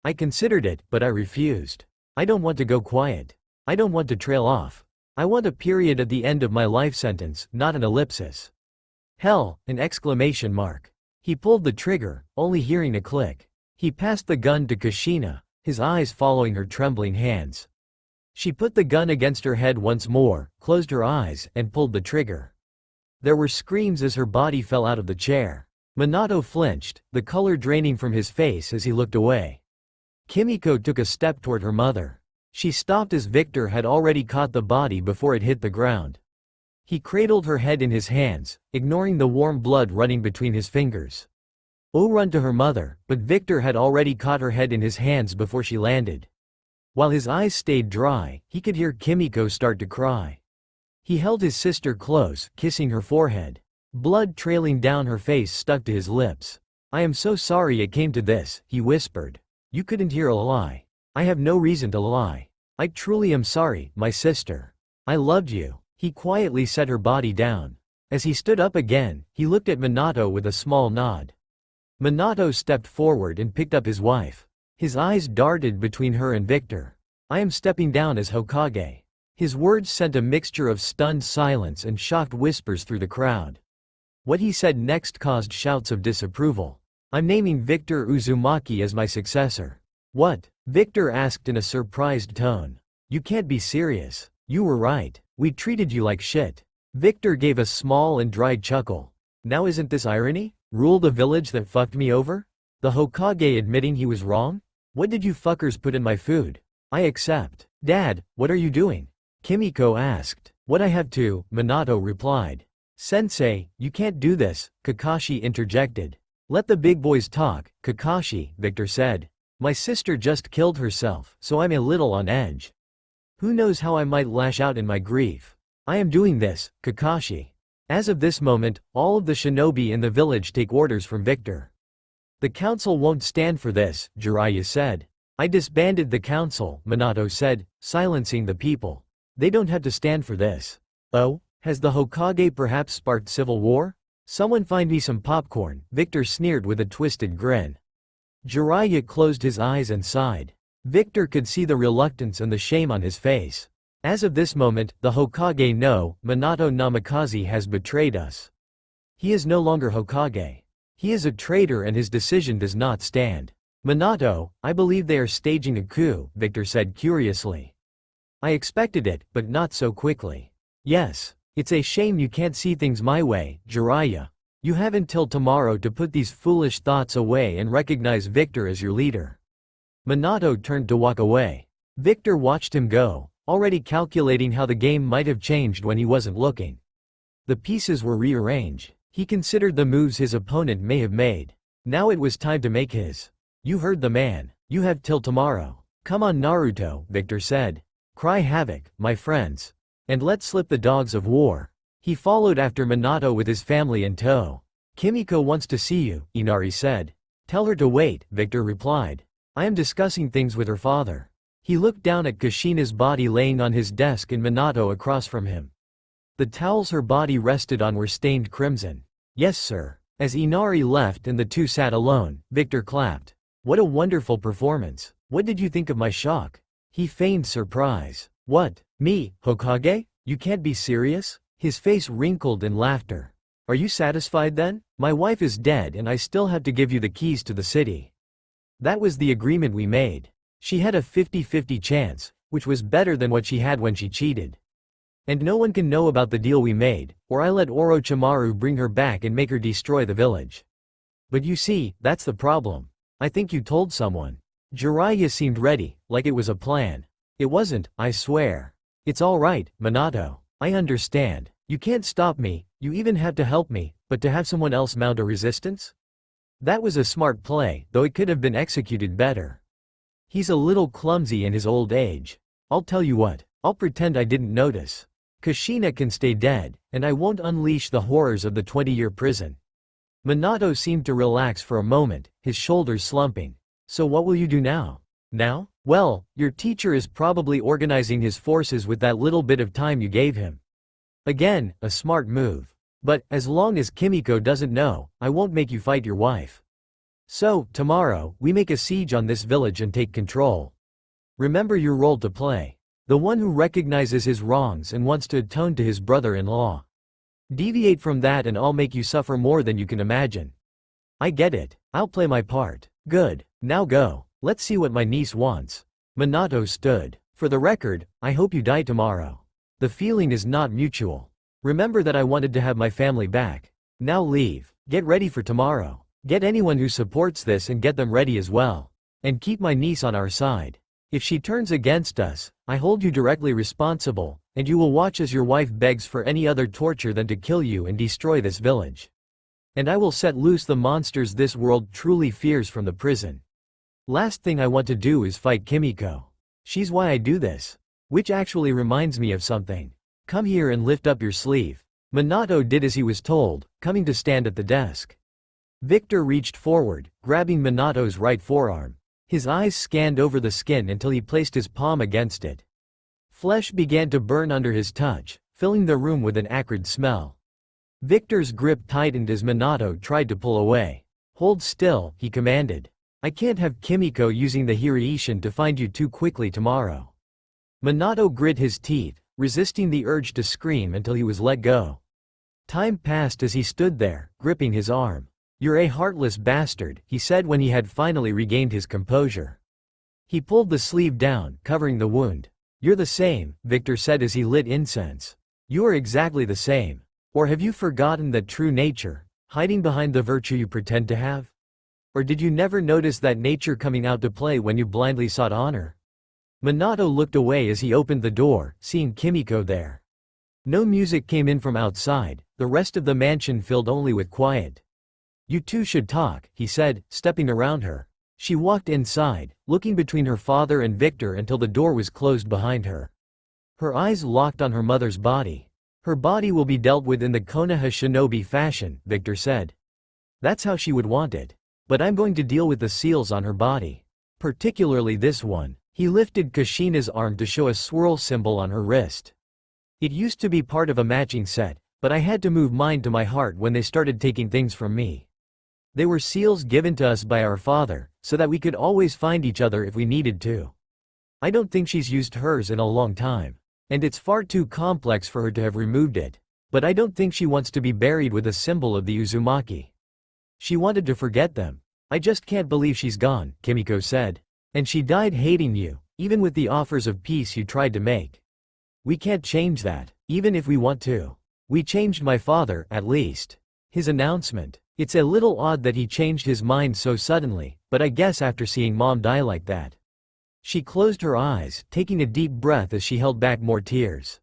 I considered it, but I refused. I don't want to go quiet. I don't want to trail off. I want a period at the end of my life sentence, not an ellipsis. Hell, an exclamation mark. He pulled the trigger, only hearing a click. He passed the gun to Kushina, his eyes following her trembling hands. She put the gun against her head once more, closed her eyes, and pulled the trigger. There were screams as her body fell out of the chair. Minato flinched, the color draining from his face as he looked away. Kimiko took a step toward her mother. She stopped as Victor had already caught the body before it hit the ground. He cradled her head in his hands, ignoring the warm blood running between his fingers. Oh, run to her mother, but Victor had already caught her head in his hands before she landed. While his eyes stayed dry, he could hear Kimiko start to cry. He held his sister close, kissing her forehead. Blood trailing down her face stuck to his lips. I am so sorry it came to this, he whispered. You couldn't hear a lie. I have no reason to lie. I truly am sorry, my sister. I loved you. He quietly set her body down. As he stood up again, he looked at Minato with a small nod. Minato stepped forward and picked up his wife. His eyes darted between her and Victor. I am stepping down as Hokage. His words sent a mixture of stunned silence and shocked whispers through the crowd. What he said next caused shouts of disapproval. I'm naming Victor Uzumaki as my successor. What? Victor asked in a surprised tone. You can't be serious. You were right. We treated you like shit. Victor gave a small and dry chuckle. Now isn't this irony? Rule the village that fucked me over? The Hokage admitting he was wrong? What did you fuckers put in my food? I accept. Dad, what are you doing? Kimiko asked. What I have to, Minato replied. Sensei, you can't do this, Kakashi interjected. Let the big boys talk, Kakashi, Victor said. My sister just killed herself, so I'm a little on edge. Who knows how I might lash out in my grief. I am doing this, Kakashi. As of this moment, all of the shinobi in the village take orders from Victor. The council won't stand for this, Jiraiya said. I disbanded the council, Minato said, silencing the people. They don't have to stand for this. Oh? Has the Hokage perhaps sparked civil war? Someone find me some popcorn, Victor sneered with a twisted grin. Jiraiya closed his eyes and sighed. Victor could see the reluctance and the shame on his face. As of this moment, the Hokage no, Minato Namikaze has betrayed us. He is no longer Hokage. He is a traitor and his decision does not stand. Minato, I believe they are staging a coup, Victor said curiously. I expected it, but not so quickly. Yes. It's a shame you can't see things my way, Jiraiya. You have until tomorrow to put these foolish thoughts away and recognize Victor as your leader. Minato turned to walk away. Victor watched him go, already calculating how the game might have changed when he wasn't looking. The pieces were rearranged. He considered the moves his opponent may have made. Now it was time to make his. You heard the man. You have till tomorrow. Come on Naruto, Victor said. Cry havoc, my friends. And let slip the dogs of war. He followed after Minato with his family in tow. Kimiko wants to see you, Inari said. Tell her to wait, Victor replied. I am discussing things with her father. He looked down at Kushina's body laying on his desk and Minato across from him. The towels her body rested on were stained crimson. Yes sir. As Inari left and the two sat alone, Victor clapped. What a wonderful performance. What did you think of my shock? He feigned surprise. What? Me, Hokage? You can't be serious? His face wrinkled in laughter. Are you satisfied then? My wife is dead and I still have to give you the keys to the city. That was the agreement we made. She had a 50-50 chance, which was better than what she had when she cheated. And no one can know about the deal we made, or I let Orochimaru bring her back and make her destroy the village. But you see, that's the problem. I think you told someone. Jiraiya seemed ready, like it was a plan. It wasn't, I swear. It's all right, Minato. I understand. You can't stop me, you even have to help me, but to have someone else mount a resistance? That was a smart play, though it could have been executed better. He's a little clumsy in his old age. I'll tell you what, I'll pretend I didn't notice. Kushina can stay dead, and I won't unleash the horrors of the 20-year prison. Minato seemed to relax for a moment, his shoulders slumping. So what will you do now? Now? Well, your teacher is probably organizing his forces with that little bit of time you gave him. Again, a smart move. But, as long as Kimiko doesn't know, I won't make you fight your wife. So, tomorrow, we make a siege on this village and take control. Remember your role to play. The one who recognizes his wrongs and wants to atone to his brother-in-law. Deviate from that and I'll make you suffer more than you can imagine. I get it. I'll play my part. Good. Now go. Let's see what my niece wants. Minato stood. For the record, I hope you die tomorrow. The feeling is not mutual. Remember that I wanted to have my family back. Now leave. Get ready for tomorrow. Get anyone who supports this and get them ready as well. And keep my niece on our side. If she turns against us, I hold you directly responsible, and you will watch as your wife begs for any other torture than to kill you and destroy this village. And I will set loose the monsters this world truly fears from the prison. Last thing I want to do is fight Kimiko. She's why I do this. Which actually reminds me of something. Come here and lift up your sleeve. Minato did as he was told, coming to stand at the desk. Victor reached forward, grabbing Minato's right forearm. His eyes scanned over the skin until he placed his palm against it. Flesh began to burn under his touch, filling the room with an acrid smell. Victor's grip tightened as Minato tried to pull away. Hold still, he commanded. I can't have Kimiko using the Hiraishin to find you too quickly tomorrow. Minato grit his teeth, resisting the urge to scream until he was let go. Time passed as he stood there, gripping his arm. You're a heartless bastard, he said when he had finally regained his composure. He pulled the sleeve down, covering the wound. You're the same, Victor said as he lit incense. You are exactly the same. Or have you forgotten that true nature, hiding behind the virtue you pretend to have? Or did you never notice that nature coming out to play when you blindly sought honor? Minato looked away as he opened the door, seeing Kimiko there. No music came in from outside, the rest of the mansion filled only with quiet. You two should talk, he said, stepping around her. She walked inside, looking between her father and Victor until the door was closed behind her. Her eyes locked on her mother's body. Her body will be dealt with in the Konoha shinobi fashion, Victor said. That's how she would want it. But I'm going to deal with the seals on her body. Particularly this one. He lifted Kushina's arm to show a swirl symbol on her wrist. It used to be part of a matching set, but I had to move mine to my heart when they started taking things from me. They were seals given to us by our father, so that we could always find each other if we needed to. I don't think she's used hers in a long time. And it's far too complex for her to have removed it. But I don't think she wants to be buried with a symbol of the Uzumaki. She wanted to forget them. I just can't believe she's gone, Kimiko said. And she died hating you, even with the offers of peace you tried to make. We can't change that, even if we want to. We changed my father, at least. His announcement. It's a little odd that he changed his mind so suddenly, but I guess after seeing Mom die like that. She closed her eyes, taking a deep breath as she held back more tears.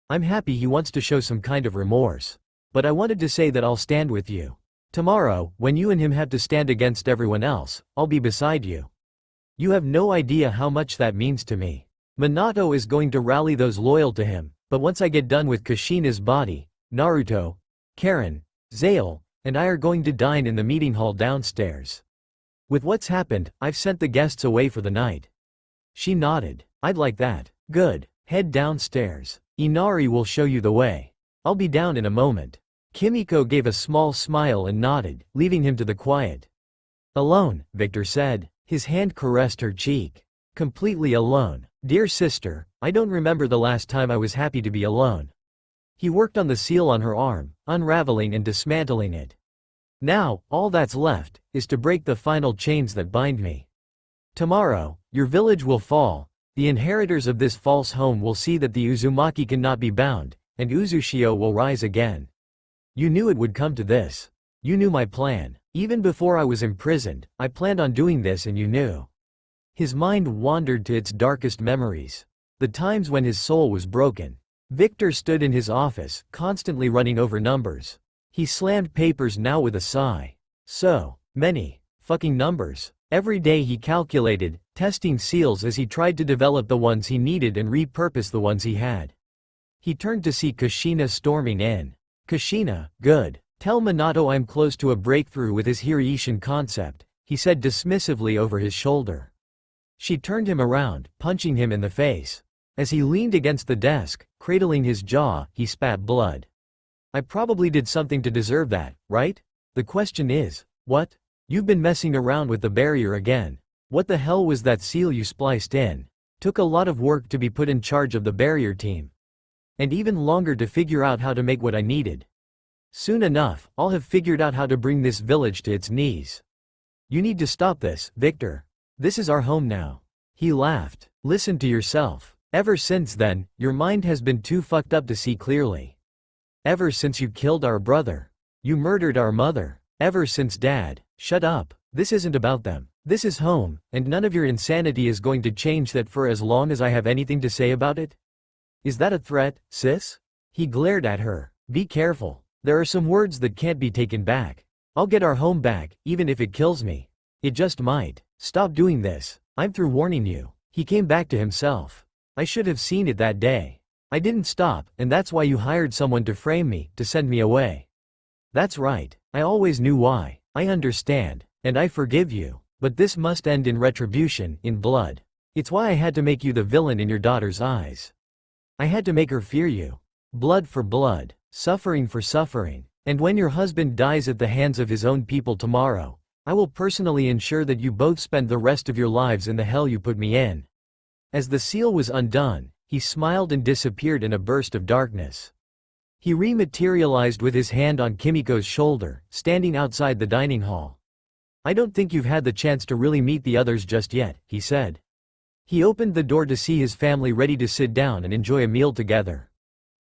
I'm happy he wants to show some kind of remorse. But I wanted to say that I'll stand with you. Tomorrow, when you and him have to stand against everyone else, I'll be beside you. You have no idea how much that means to me. Minato is going to rally those loyal to him, but once I get done with Kushina's body, Naruto, Karen, Zale, and I are going to dine in the meeting hall downstairs. With what's happened, I've sent the guests away for the night. She nodded. I'd like that. Good. Head downstairs. Inari will show you the way. I'll be down in a moment. Kimiko gave a small smile and nodded, leaving him to the quiet. Alone, Victor said. His hand caressed her cheek. Completely alone. Dear sister, I don't remember the last time I was happy to be alone. He worked on the seal on her arm, unraveling and dismantling it. Now, all that's left, is to break the final chains that bind me. Tomorrow, your village will fall, the inheritors of this false home will see that the Uzumaki cannot be bound, and Uzushio will rise again. You knew it would come to this. You knew my plan. Even before I was imprisoned, I planned on doing this and you knew. His mind wandered to its darkest memories. The times when his soul was broken. Victor stood in his office, constantly running over numbers. He slammed papers now with a sigh. So many fucking numbers. Every day he calculated, testing seals as he tried to develop the ones he needed and repurpose the ones he had. He turned to see Kushina storming in. Kushina, good. Tell Minato I'm close to a breakthrough with his Hiraishin concept, he said dismissively over his shoulder. She turned him around, punching him in the face. As he leaned against the desk, cradling his jaw, he spat blood. I probably did something to deserve that, right? The question is, what? You've been messing around with the barrier again. What the hell was that seal you spliced in? Took a lot of work to be put in charge of the barrier team. And even longer to figure out how to make what I needed. Soon enough, I'll have figured out how to bring this village to its knees. You need to stop this, Victor. This is our home now. He laughed. Listen to yourself. Ever since then, your mind has been too fucked up to see clearly. Ever since you killed our brother. You murdered our mother. Ever since Dad. Shut up. This isn't about them. This is home, and none of your insanity is going to change that for as long as I have anything to say about it. Is that a threat, sis? He glared at her. Be careful. There are some words that can't be taken back. I'll get our home back, even if it kills me. It just might. Stop doing this. I'm through warning you. He came back to himself. I should have seen it that day. I didn't stop, and that's why you hired someone to frame me, to send me away. That's right. I always knew why. I understand. And I forgive you. But this must end in retribution, in blood. It's why I had to make you the villain in your daughter's eyes. I had to make her fear you. Blood for blood. Suffering for suffering. And when your husband dies at the hands of his own people tomorrow, I will personally ensure that you both spend the rest of your lives in the hell you put me in. As the seal was undone, he smiled and disappeared in a burst of darkness. He rematerialized with his hand on Kimiko's shoulder, standing outside the dining hall. I don't think you've had the chance to really meet the others just yet, he said. He opened the door to see his family ready to sit down and enjoy a meal together.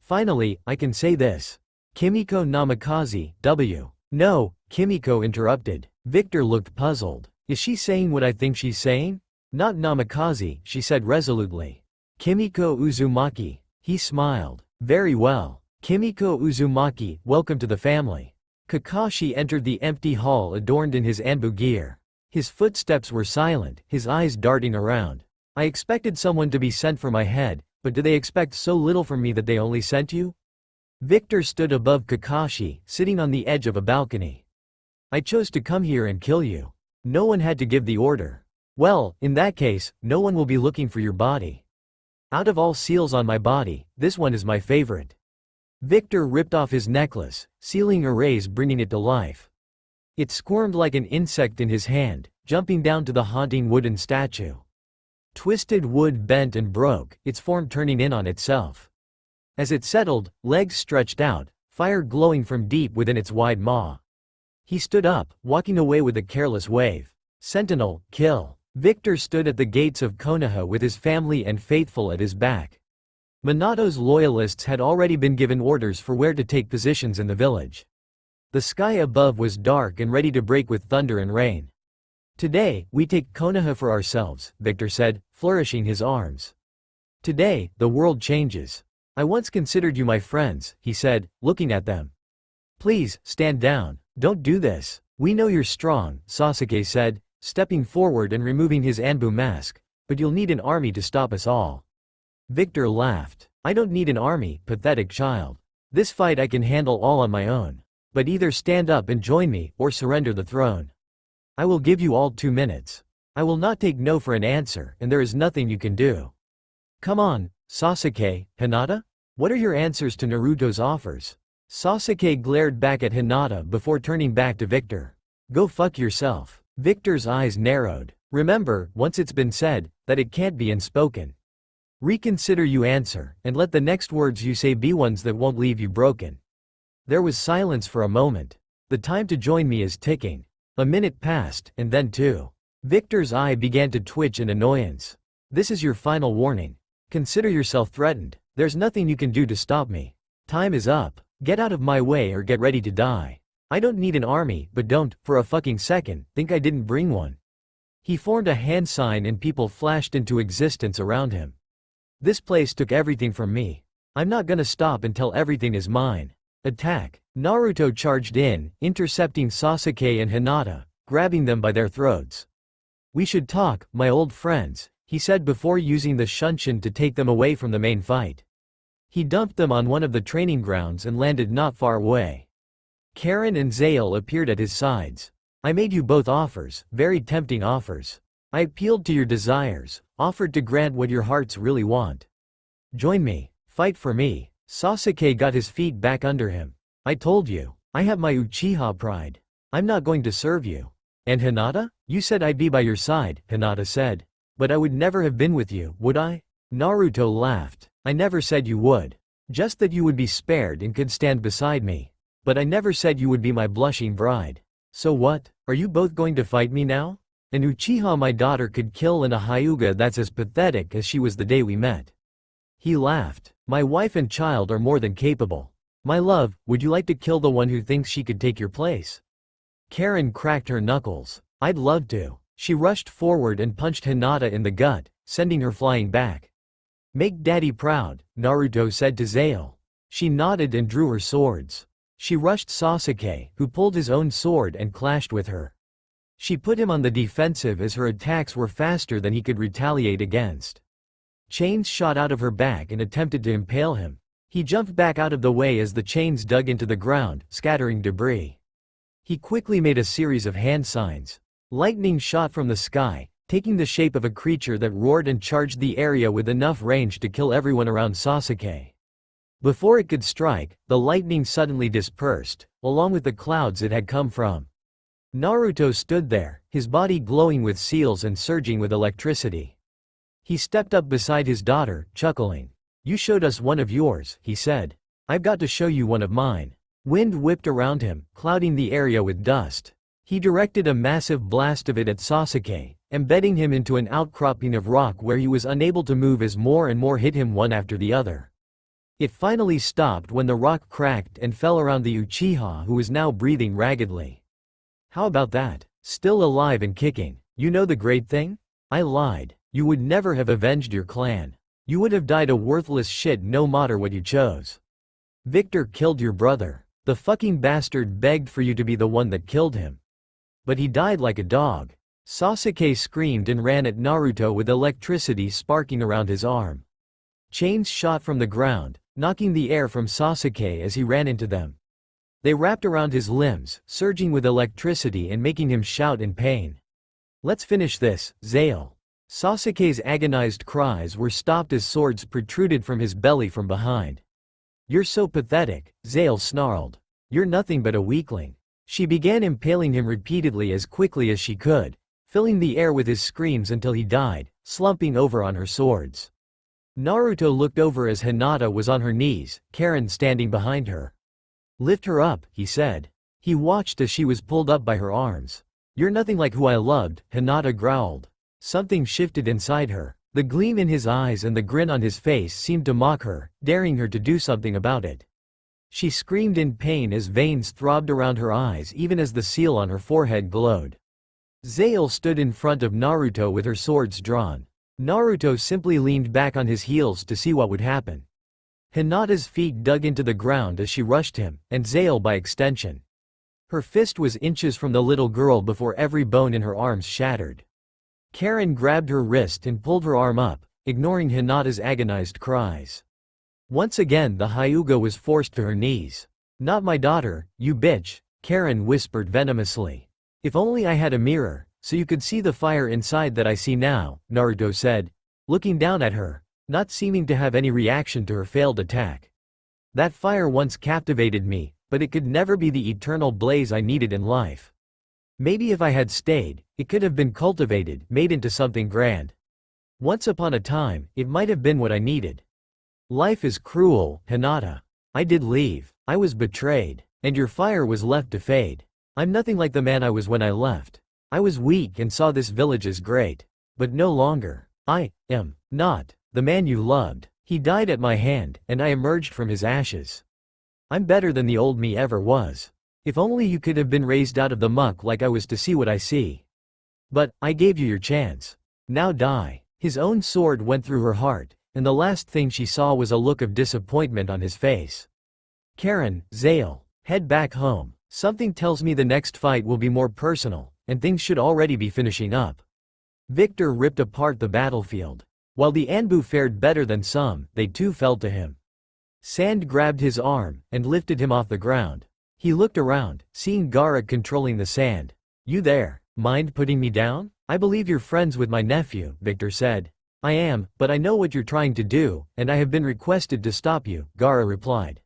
Finally, I can say this. Kimiko Namikaze, W. No, Kimiko interrupted. Victor looked puzzled. Is she saying what I think she's saying? Not Namikaze, she said resolutely. Kimiko Uzumaki. He smiled. Very well. Kimiko Uzumaki, welcome to the family. Kakashi entered the empty hall adorned in his Anbu gear. His footsteps were silent, his eyes darting around. I expected someone to be sent for my head, but do they expect so little from me that they only sent you? Victor stood above Kakashi, sitting on the edge of a balcony. I chose to come here and kill you. No one had to give the order. Well, in that case, no one will be looking for your body. Out of all seals on my body, this one is my favorite. Victor ripped off his necklace, sealing arrays bringing it to life. It squirmed like an insect in his hand, jumping down to the haunting wooden statue. Twisted wood bent and broke, its form turning in on itself. As it settled, legs stretched out, fire glowing from deep within its wide maw. He stood up, walking away with a careless wave. Sentinel, kill. Victor stood at the gates of Konoha with his family and faithful at his back. Minato's loyalists had already been given orders for where to take positions in the village. The sky above was dark and ready to break with thunder and rain. Today, we take Konoha for ourselves, Victor said, flourishing his arms. Today, the world changes. I once considered you my friends, he said, looking at them. Please, stand down. Don't do this. We know you're strong, Sasuke said, stepping forward and removing his Anbu mask, but you'll need an army to stop us all. Victor laughed. I don't need an army, pathetic child. This fight I can handle all on my own. But either stand up and join me, or surrender the throne. I will give you all 2 minutes. I will not take no for an answer, and there is nothing you can do. Come on, Sasuke, Hinata? What are your answers to Naruto's offers? Sasuke glared back at Hinata before turning back to Victor. Go fuck yourself. Victor's eyes narrowed. Remember, once it's been said, that it can't be unspoken. Reconsider you answer, and let the next words you say be ones that won't leave you broken. There was silence for a moment. The time to join me is ticking. A minute passed, and then 2. Victor's eye began to twitch in annoyance. This is your final warning. Consider yourself threatened. There's nothing you can do to stop me. Time is up. Get out of my way or get ready to die. I don't need an army, but don't, for a fucking second, think I didn't bring one. He formed a hand sign and people flashed into existence around him. This place took everything from me. I'm not gonna stop until everything is mine. Attack. Naruto charged in, intercepting Sasuke and Hinata, grabbing them by their throats. We should talk, my old friends, he said before using the Shunshin to take them away from the main fight. He dumped them on one of the training grounds and landed not far away. Karen and Zale appeared at his sides. I made you both offers, very tempting offers. I appealed to your desires, offered to grant what your hearts really want. Join me, fight for me. Sasuke got his feet back under him. I told you, I have my Uchiha pride. I'm not going to serve you. And Hinata? You said I'd be by your side, Hinata said. But I would never have been with you, would I? Naruto laughed. I never said you would. Just that you would be spared and could stand beside me. But I never said you would be my blushing bride. So what? Are you both going to fight me now? An Uchiha my daughter could kill and a Hyuga that's as pathetic as she was the day we met. He laughed. My wife and child are more than capable. My love, would you like to kill the one who thinks she could take your place? Karen cracked her knuckles. I'd love to. She rushed forward and punched Hinata in the gut, sending her flying back. Make daddy proud, Naruto said to Zale. She nodded and drew her swords. She rushed Sasuke, who pulled his own sword and clashed with her. She put him on the defensive as her attacks were faster than he could retaliate against. Chains shot out of her back and attempted to impale him. He jumped back out of the way as the chains dug into the ground, scattering debris. He quickly made a series of hand signs. Lightning shot from the sky, taking the shape of a creature that roared and charged the area with enough range to kill everyone around Sasuke. Before it could strike, the lightning suddenly dispersed, along with the clouds it had come from. Naruto stood there, his body glowing with seals and surging with electricity. He stepped up beside his daughter, chuckling. You showed us one of yours, he said. I've got to show you one of mine. Wind whipped around him, clouding the area with dust. He directed a massive blast of it at Sasuke, embedding him into an outcropping of rock where he was unable to move as more and more hit him one after the other. It finally stopped when the rock cracked and fell around the Uchiha who was now breathing raggedly. How about that? Still alive and kicking. You know the great thing? I lied. You would never have avenged your clan. You would have died a worthless shit no matter what you chose. Victor killed your brother. The fucking bastard begged for you to be the one that killed him. But he died like a dog. Sasuke screamed and ran at Naruto with electricity sparking around his arm. Chains shot from the ground, knocking the air from Sasuke as he ran into them. They wrapped around his limbs, surging with electricity and making him shout in pain. Let's finish this, Zale. Sasuke's agonized cries were stopped as swords protruded from his belly from behind. You're so pathetic, Zale snarled. You're nothing but a weakling. She began impaling him repeatedly as quickly as she could, filling the air with his screams until he died, slumping over on her swords. Naruto looked over as Hinata was on her knees, Karen standing behind her. Lift her up, he said. He watched as she was pulled up by her arms. You're nothing like who I loved, Hinata growled. Something shifted inside her. The gleam in his eyes and the grin on his face seemed to mock her, daring her to do something about it. She screamed in pain as veins throbbed around her eyes even as the seal on her forehead glowed. Zale stood in front of Naruto with her swords drawn. Naruto simply leaned back on his heels to see what would happen. Hinata's feet dug into the ground as she rushed him, and Zale by extension. Her fist was inches from the little girl before every bone in her arms shattered. Karen grabbed her wrist and pulled her arm up, ignoring Hinata's agonized cries. Once again the Hyuga was forced to her knees. Not my daughter, you bitch, Karen whispered venomously. If only I had a mirror, so you could see the fire inside that I see now, Naruto said, looking down at her, not seeming to have any reaction to her failed attack. That fire once captivated me, but it could never be the eternal blaze I needed in life. Maybe if I had stayed, it could have been cultivated, made into something grand. Once upon a time, it might have been what I needed. Life is cruel, Hinata. I did leave. I was betrayed. And your fire was left to fade. I'm nothing like the man I was when I left. I was weak and saw this village as great. But no longer. I am not the man you loved. He died at my hand, and I emerged from his ashes. I'm better than the old me ever was. If only you could have been raised out of the muck like I was to see what I see. But, I gave you your chance. Now die. His own sword went through her heart, and the last thing she saw was a look of disappointment on his face. Karen, Zale, head back home. Something tells me the next fight will be more personal, and things should already be finishing up. Victor ripped apart the battlefield. While the Anbu fared better than some, they too fell to him. Sand grabbed his arm, and lifted him off the ground. He looked around, seeing Gaara controlling the sand. You there, mind putting me down? I believe you're friends with my nephew, Victor said. I am, but I know what you're trying to do, and I have been requested to stop you, Gaara replied.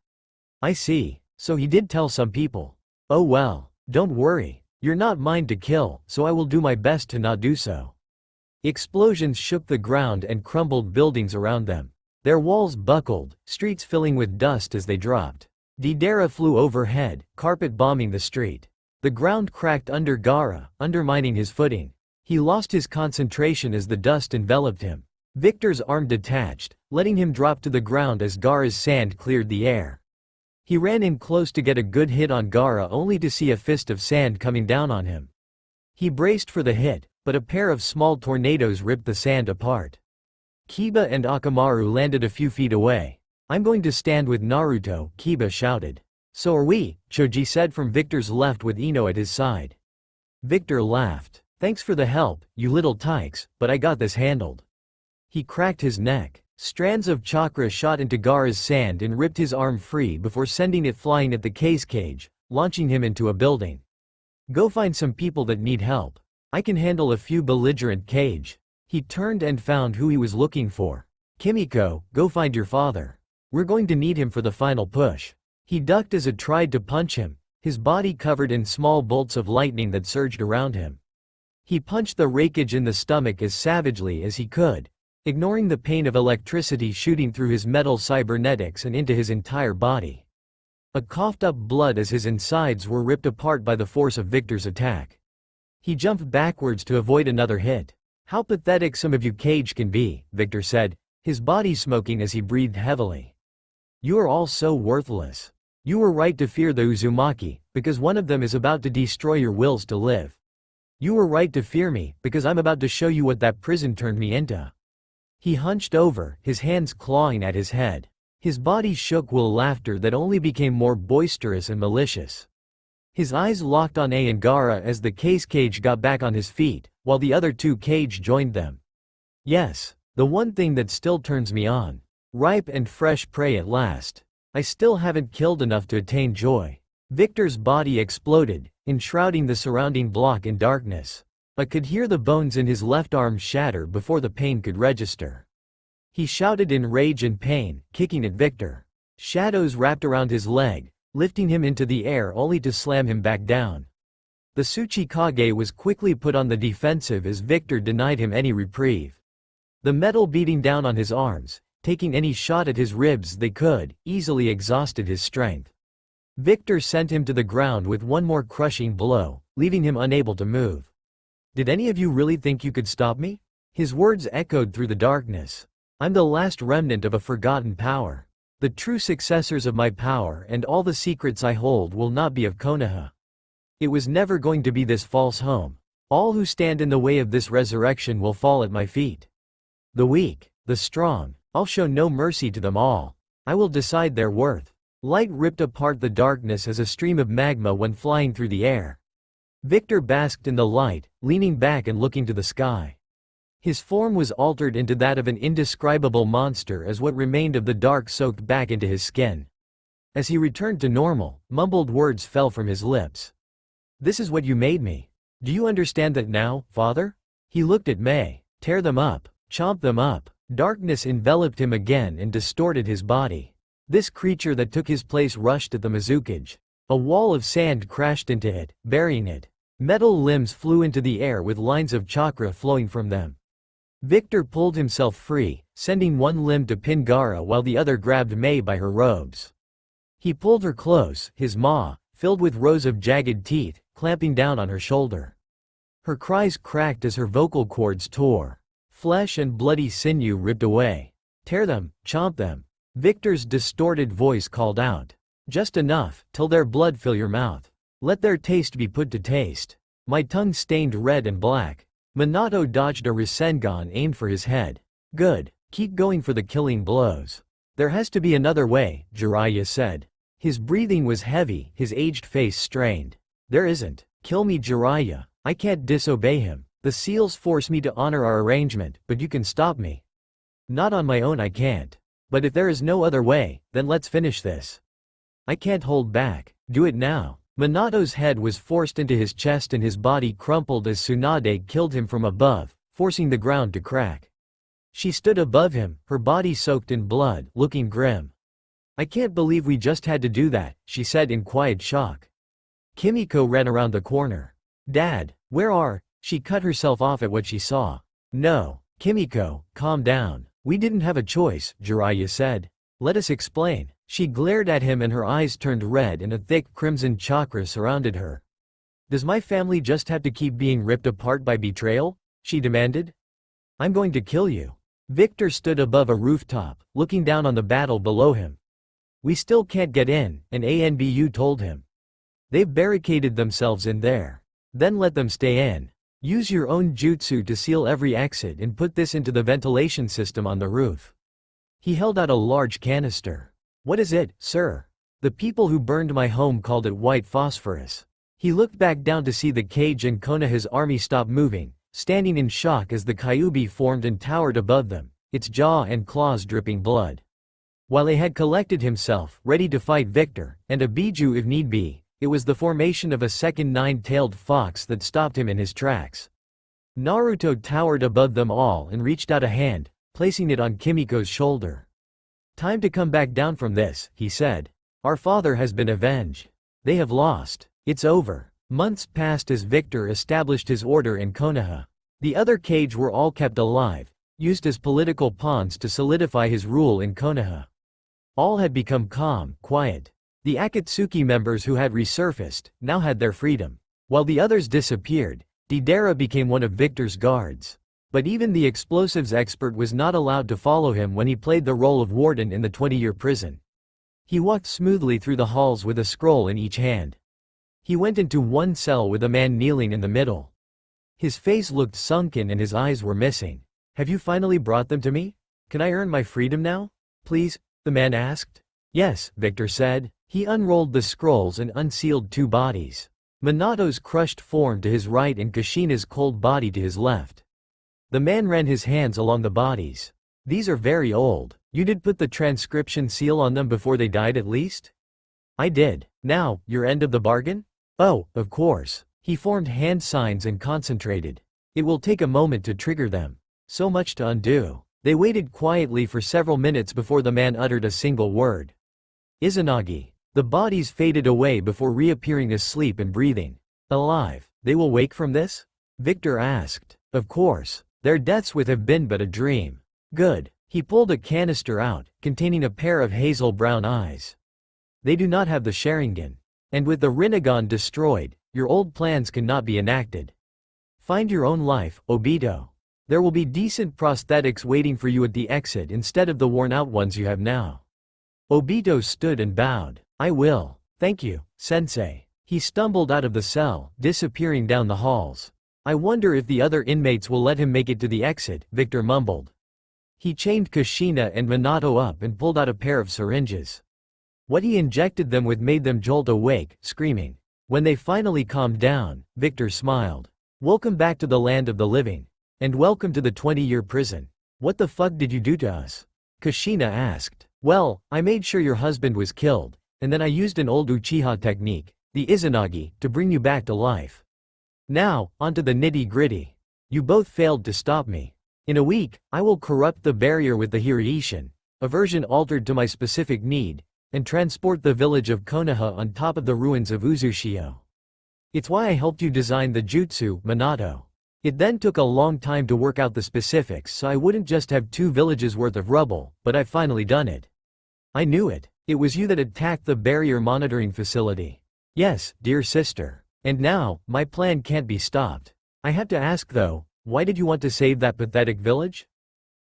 I see, so he did tell some people. Oh well, don't worry, you're not mine to kill, so I will do my best to not do so. Explosions shook the ground and crumbled buildings around them. Their walls buckled, streets filling with dust as they dropped. Deidara flew overhead, carpet bombing the street. The ground cracked under Gaara, undermining his footing. He lost his concentration as the dust enveloped him. Victor's arm detached, letting him drop to the ground as Gaara's sand cleared the air. He ran in close to get a good hit on Gaara only to see a fist of sand coming down on him. He braced for the hit, but a pair of small tornadoes ripped the sand apart. Kiba and Akamaru landed a few feet away. I'm going to stand with Naruto, Kiba shouted. So are we, Choji said from Victor's left with Ino at his side. Victor laughed. Thanks for the help, you little tykes, but I got this handled. He cracked his neck. Strands of chakra shot into Gaara's sand and ripped his arm free before sending it flying at the cage, launching him into a building. Go find some people that need help. I can handle a few belligerent cage. He turned and found who he was looking for. Kimiko, go find your father. We're going to need him for the final push. He ducked as it tried to punch him, his body covered in small bolts of lightning that surged around him. He punched the rakeage in the stomach as savagely as he could, ignoring the pain of electricity shooting through his metal cybernetics and into his entire body. A coughed up blood as his insides were ripped apart by the force of Victor's attack. He jumped backwards to avoid another hit. How pathetic some of you cage can be, Victor said, his body smoking as he breathed heavily. You are all so worthless. You were right to fear the Uzumaki, because one of them is about to destroy your wills to live. You were right to fear me, because I'm about to show you what that prison turned me into. He hunched over, his hands clawing at his head. His body shook with laughter that only became more boisterous and malicious. His eyes locked on A and Gaara as the cage got back on his feet, while the other two cage joined them. Yes, the one thing that still turns me on. Ripe and fresh prey at last. I still haven't killed enough to attain joy. Victor's body exploded, enshrouding the surrounding block in darkness. I could hear the bones in his left arm shatter before the pain could register. He shouted in rage and pain, kicking at Victor. Shadows wrapped around his leg, lifting him into the air only to slam him back down. The Tsuchikage was quickly put on the defensive as Victor denied him any reprieve. The metal beating down on his arms, taking any shot at his ribs they could, easily exhausted his strength. Victor sent him to the ground with one more crushing blow, leaving him unable to move. Did any of you really think you could stop me? His words echoed through the darkness. I'm the last remnant of a forgotten power. The true successors of my power and all the secrets I hold will not be of Konoha. It was never going to be this false home. All who stand in the way of this resurrection will fall at my feet. The weak, the strong, I'll show no mercy to them all. I will decide their worth. Light ripped apart the darkness as a stream of magma went flying through the air. Victor basked in the light, leaning back and looking to the sky. His form was altered into that of an indescribable monster as what remained of the dark soaked back into his skin. As he returned to normal, mumbled words fell from his lips. This is what you made me. Do you understand that now, father? He looked at Mei. Tear them up. Chomp them up. Darkness enveloped him again and distorted his body. This creature that took his place rushed at the Mizukage. A wall of sand crashed into it, burying it. Metal limbs flew into the air with lines of chakra flowing from them. Victor pulled himself free, sending one limb to pin Gaara while the other grabbed Mei by her robes. He pulled her close, his maw, filled with rows of jagged teeth, clamping down on her shoulder. Her cries cracked as her vocal cords tore. Flesh and bloody sinew ripped away. Tear them, chomp them. Victor's distorted voice called out. Just enough, till their blood fill your mouth. Let their taste be put to taste. My tongue stained red and black. Minato dodged a Rasengan aimed for his head. Good, keep going for the killing blows. There has to be another way, Jiraiya said. His breathing was heavy, his aged face strained. There isn't. Kill me, Jiraiya. I can't disobey him. The seals force me to honor our arrangement, but you can stop me. Not on my own I can't. But if there is no other way, then let's finish this. I can't hold back. Do it now. Minato's head was forced into his chest and his body crumpled as Tsunade killed him from above, forcing the ground to crack. She stood above him, her body soaked in blood, looking grim. I can't believe we just had to do that, she said in quiet shock. Kimiko ran around the corner. Dad, where are? She cut herself off at what she saw. No, Kimiko, calm down. We didn't have a choice, Jiraiya said. Let us explain. She glared at him and her eyes turned red and a thick crimson chakra surrounded her. Does my family just have to keep being ripped apart by betrayal? She demanded. I'm going to kill you. Victor stood above a rooftop, looking down on the battle below him. We still can't get in, an ANBU told him. They've barricaded themselves in there. Then let them stay in. Use your own jutsu to seal every exit and put this into the ventilation system on the roof. He held out a large canister. What is it, sir? The people who burned my home called it white phosphorus. He looked back down to see the cage and Konoha's army stop moving, standing in shock as the Kyuubi formed and towered above them, its jaw and claws dripping blood. Wale had collected himself, ready to fight Victor, and a Biju if need be. It was the formation of a second nine-tailed fox that stopped him in his tracks. Naruto towered above them all and reached out a hand, placing it on Kimiko's shoulder. Time to come back down from this, he said. Our father has been avenged. They have lost. It's over. Months passed as Victor established his order in Konoha. The other cage were all kept alive, used as political pawns to solidify his rule in Konoha. All had become calm, quiet. The Akatsuki members who had resurfaced, now had their freedom. While the others disappeared, Deidara became one of Victor's guards. But even the explosives expert was not allowed to follow him when he played the role of warden in the 20-year prison. He walked smoothly through the halls with a scroll in each hand. He went into one cell with a man kneeling in the middle. His face looked sunken and his eyes were missing. Have you finally brought them to me? Can I earn my freedom now? Please, the man asked. Yes, Victor said. He unrolled the scrolls and unsealed two bodies. Minato's crushed form to his right and Kushina's cold body to his left. The man ran his hands along the bodies. These are very old. You did put the transcription seal on them before they died at least? I did. Now, your end of the bargain? Oh, of course. He formed hand signs and concentrated. It will take a moment to trigger them. So much to undo. They waited quietly for several minutes before the man uttered a single word. Izanagi. The bodies faded away before reappearing asleep and breathing. Alive. They will wake from this? Victor asked. Of course. Their deaths would have been but a dream. Good. He pulled a canister out, containing a pair of hazel brown eyes. They do not have the Sharingan. And with the Rinnegan destroyed, your old plans cannot be enacted. Find your own life, Obito. There will be decent prosthetics waiting for you at the exit instead of the worn-out ones you have now. Obito stood and bowed. I will. Thank you, sensei. He stumbled out of the cell, disappearing down the halls. I wonder if the other inmates will let him make it to the exit, Victor mumbled. He chained Kushina and Minato up and pulled out a pair of syringes. What he injected them with made them jolt awake, screaming. When they finally calmed down, Victor smiled. Welcome back to the land of the living. And welcome to the 20-year prison. What the fuck did you do to us? Kushina asked. Well, I made sure your husband was killed, and then I used an old Uchiha technique, the Izanagi, to bring you back to life. Now, onto the nitty-gritty. You both failed to stop me. In a week, I will corrupt the barrier with the Hiraishin, a version altered to my specific need, and transport the village of Konoha on top of the ruins of Uzushio. It's why I helped you design the jutsu, Minato. It then took a long time to work out the specifics so I wouldn't just have 2 villages worth of rubble, but I've finally done it. I knew it. It was you that attacked the barrier monitoring facility. Yes, dear sister. And now, my plan can't be stopped. I have to ask though, why did you want to save that pathetic village?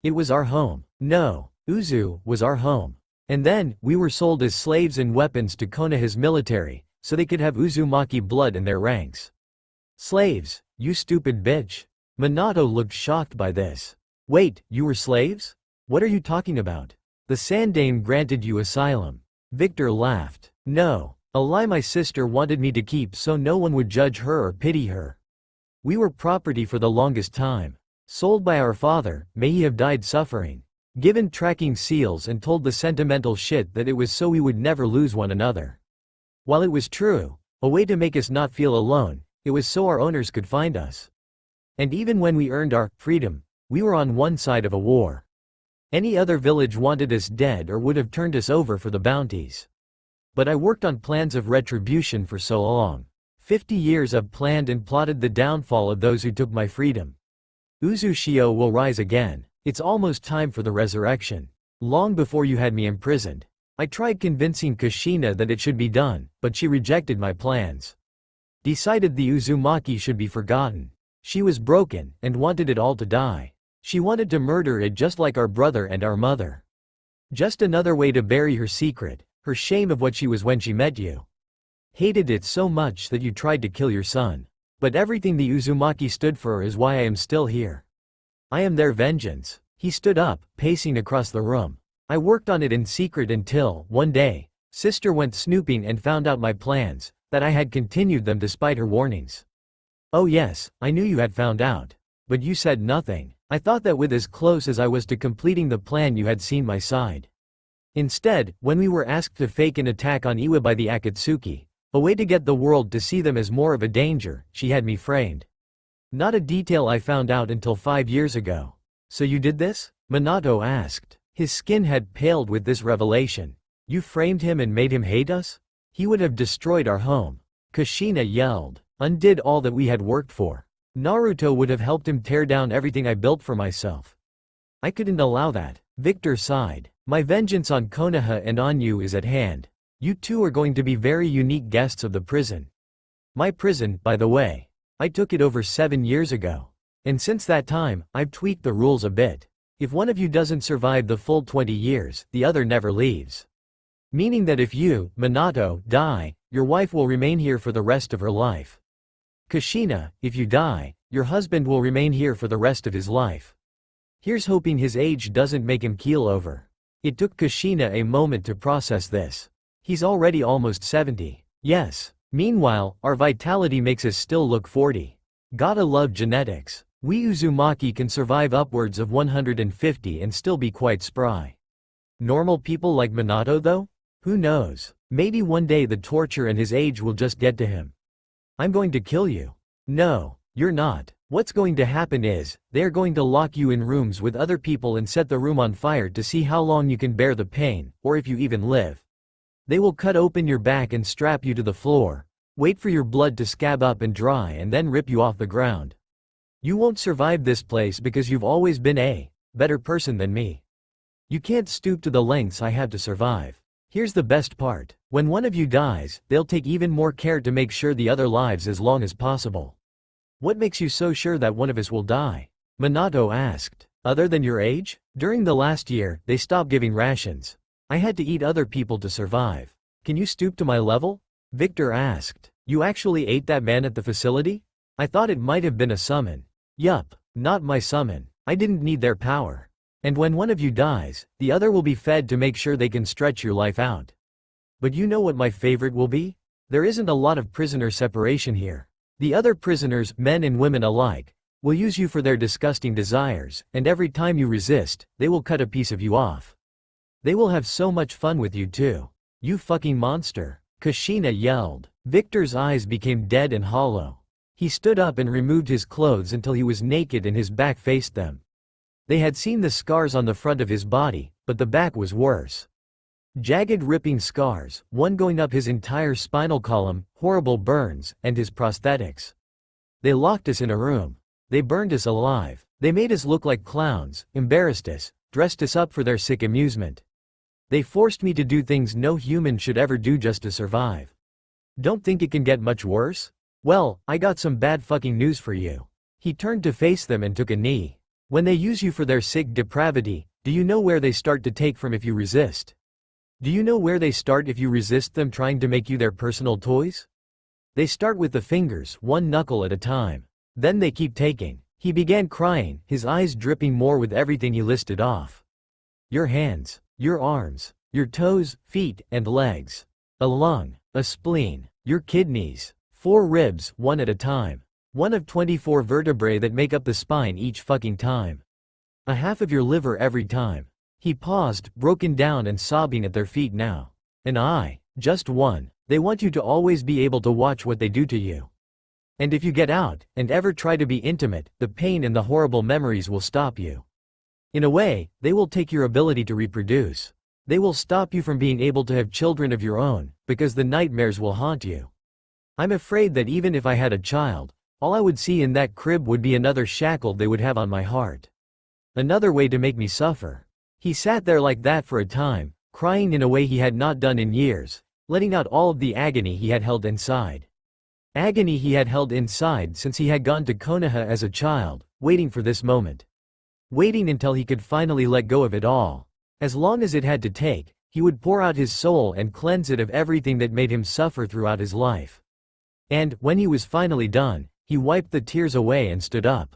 It was our home. No, Uzu was our home. And then, we were sold as slaves and weapons to Konoha's military, so they could have Uzumaki blood in their ranks. Slaves, you stupid bitch. Minato looked shocked by this. Wait, you were slaves? What are you talking about? The Sandaime granted you asylum. Victor laughed. No. A lie my sister wanted me to keep so no one would judge her or pity her. We were property for the longest time. Sold by our father, may he have died suffering. Given tracking seals and told the sentimental shit that it was so we would never lose one another. While it was true, a way to make us not feel alone, it was so our owners could find us. And even when we earned our freedom, we were on one side of a war. Any other village wanted us dead or would have turned us over for the bounties. But I worked on plans of retribution for so long. 50 years I've planned and plotted the downfall of those who took my freedom. Uzushio will rise again. It's almost time for the resurrection. Long before you had me imprisoned, I tried convincing Kushina that it should be done, but she rejected my plans. Decided the Uzumaki should be forgotten. She was broken and wanted it all to die. She wanted to murder it just like our brother and our mother. Just another way to bury her secret, her shame of what she was when she met you. Hated it so much that you tried to kill your son. But everything the Uzumaki stood for is why I am still here. I am their vengeance. He stood up, pacing across the room. I worked on it in secret until, one day, sister went snooping and found out my plans, that I had continued them despite her warnings. Oh yes, I knew you had found out. But you said nothing. I thought that with as close as I was to completing the plan you had seen my side. Instead, when we were asked to fake an attack on Iwa by the Akatsuki, a way to get the world to see them as more of a danger, she had me framed. Not a detail I found out until 5 years ago. So you did this? Minato asked. His skin had paled with this revelation. You framed him and made him hate us? He would have destroyed our home. Kushina yelled. Undid all that we had worked for. Naruto would have helped him tear down everything I built for myself. I couldn't allow that. Victor sighed. My vengeance on Konoha and on you is at hand. You two are going to be very unique guests of the prison. My prison, by the way. I took it over 7 years ago. And since that time, I've tweaked the rules a bit. If one of you doesn't survive the full 20 years, the other never leaves. Meaning that if you, Minato, die, your wife will remain here for the rest of her life. Kushina, if you die, your husband will remain here for the rest of his life. Here's hoping his age doesn't make him keel over. It took Kushina a moment to process this. He's already almost 70. Yes. Meanwhile, our vitality makes us still look 40. Gotta love genetics. We Uzumaki can survive upwards of 150 and still be quite spry. Normal people like Minato though? Who knows? Maybe one day the torture and his age will just get to him. I'm going to kill you. No, you're not. What's going to happen is, they're going to lock you in rooms with other people and set the room on fire to see how long you can bear the pain, or if you even live. They will cut open your back and strap you to the floor, wait for your blood to scab up and dry and then rip you off the ground. You won't survive this place because you've always been a better person than me. You can't stoop to the lengths I have to survive. Here's the best part. When one of you dies, they'll take even more care to make sure the other lives as long as possible. What makes you so sure that one of us will die? Minato asked. Other than your age? During the last year, they stopped giving rations. I had to eat other people to survive. Can you stoop to my level? Victor asked. You actually ate that man at the facility? I thought it might have been a summon. Yup, not my summon. I didn't need their power. And when one of you dies, the other will be fed to make sure they can stretch your life out. But you know what my favorite will be? There isn't a lot of prisoner separation here. The other prisoners, men and women alike, will use you for their disgusting desires, and every time you resist, they will cut a piece of you off. They will have so much fun with you too. You fucking monster. Kushina yelled. Victor's eyes became dead and hollow. He stood up and removed his clothes until he was naked and his back faced them. They had seen the scars on the front of his body, but the back was worse. Jagged ripping scars, one going up his entire spinal column, horrible burns, and his prosthetics. They locked us in a room. They burned us alive. They made us look like clowns, embarrassed us, dressed us up for their sick amusement. They forced me to do things no human should ever do just to survive. Don't think it can get much worse? Well, I got some bad fucking news for you. He turned to face them and took a knee. When they use you for their sick depravity, do you know where they start to take from if you resist? Do you know where they start if you resist them trying to make you their personal toys? They start with the fingers, one knuckle at a time. Then they keep taking. He began crying, his eyes dripping more with everything he listed off. Your hands, your arms, your toes, feet, and legs. A lung, a spleen, your kidneys. 4 ribs, one at a time. One of 24 vertebrae that make up the spine each fucking time. A half of your liver every time. He paused, broken down and sobbing at their feet now. And Just one. They want you to always be able to watch what they do to you. And if you get out, and ever try to be intimate, the pain and the horrible memories will stop you. In a way, they will take your ability to reproduce. They will stop you from being able to have children of your own, because the nightmares will haunt you. I'm afraid that even if I had a child, all I would see in that crib would be another shackle they would have on my heart. Another way to make me suffer. He sat there like that for a time, crying in a way he had not done in years, letting out all of the agony he had held inside. Agony he had held inside since he had gone to Konoha as a child, waiting for this moment. Waiting until he could finally let go of it all. As long as it had to take, he would pour out his soul and cleanse it of everything that made him suffer throughout his life. And, when he was finally done, he wiped the tears away and stood up.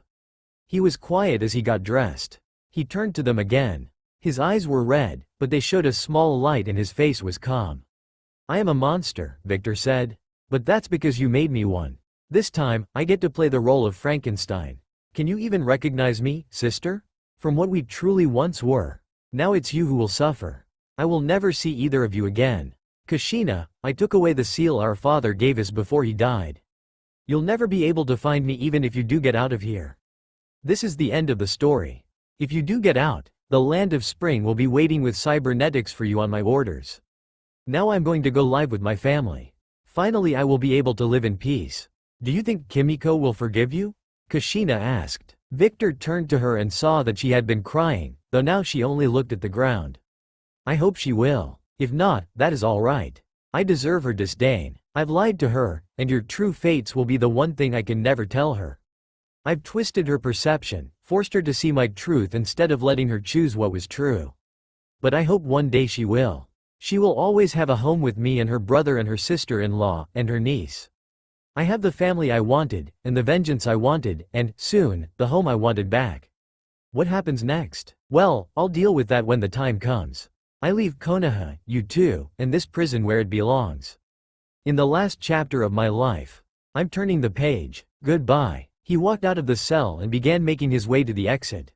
He was quiet as he got dressed. He turned to them again. His eyes were red, but they showed a small light and his face was calm. I am a monster, Victor said. But that's because you made me one. This time, I get to play the role of Frankenstein. Can you even recognize me, sister? From what we truly once were. Now it's you who will suffer. I will never see either of you again. Kushina, I took away the seal our father gave us before he died. You'll never be able to find me even if you do get out of here. This is the end of the story. If you do get out, the land of spring will be waiting with cybernetics for you on my orders. Now I'm going to go live with my family. Finally I will be able to live in peace. Do you think Kimiko will forgive you? Kushina asked. Victor turned to her and saw that she had been crying, though now she only looked at the ground. I hope she will. If not, that is all right. I deserve her disdain. I've lied to her, and your true fates will be the one thing I can never tell her. I've twisted her perception, forced her to see my truth instead of letting her choose what was true. But I hope one day she will. She will always have a home with me and her brother and her sister-in-law, and her niece. I have the family I wanted, and the vengeance I wanted, and, soon, the home I wanted back. What happens next? Well, I'll deal with that when the time comes. I leave Konoha, you too, and this prison where it belongs. In the last chapter of my life. I'm turning the page. Goodbye. He walked out of the cell and began making his way to the exit.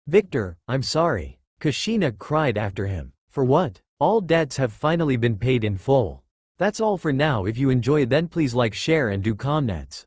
Victor, I'm sorry. Kushina cried after him. For what? All debts have finally been paid in full. That's all for now. If you enjoy, then please like, share and do comments.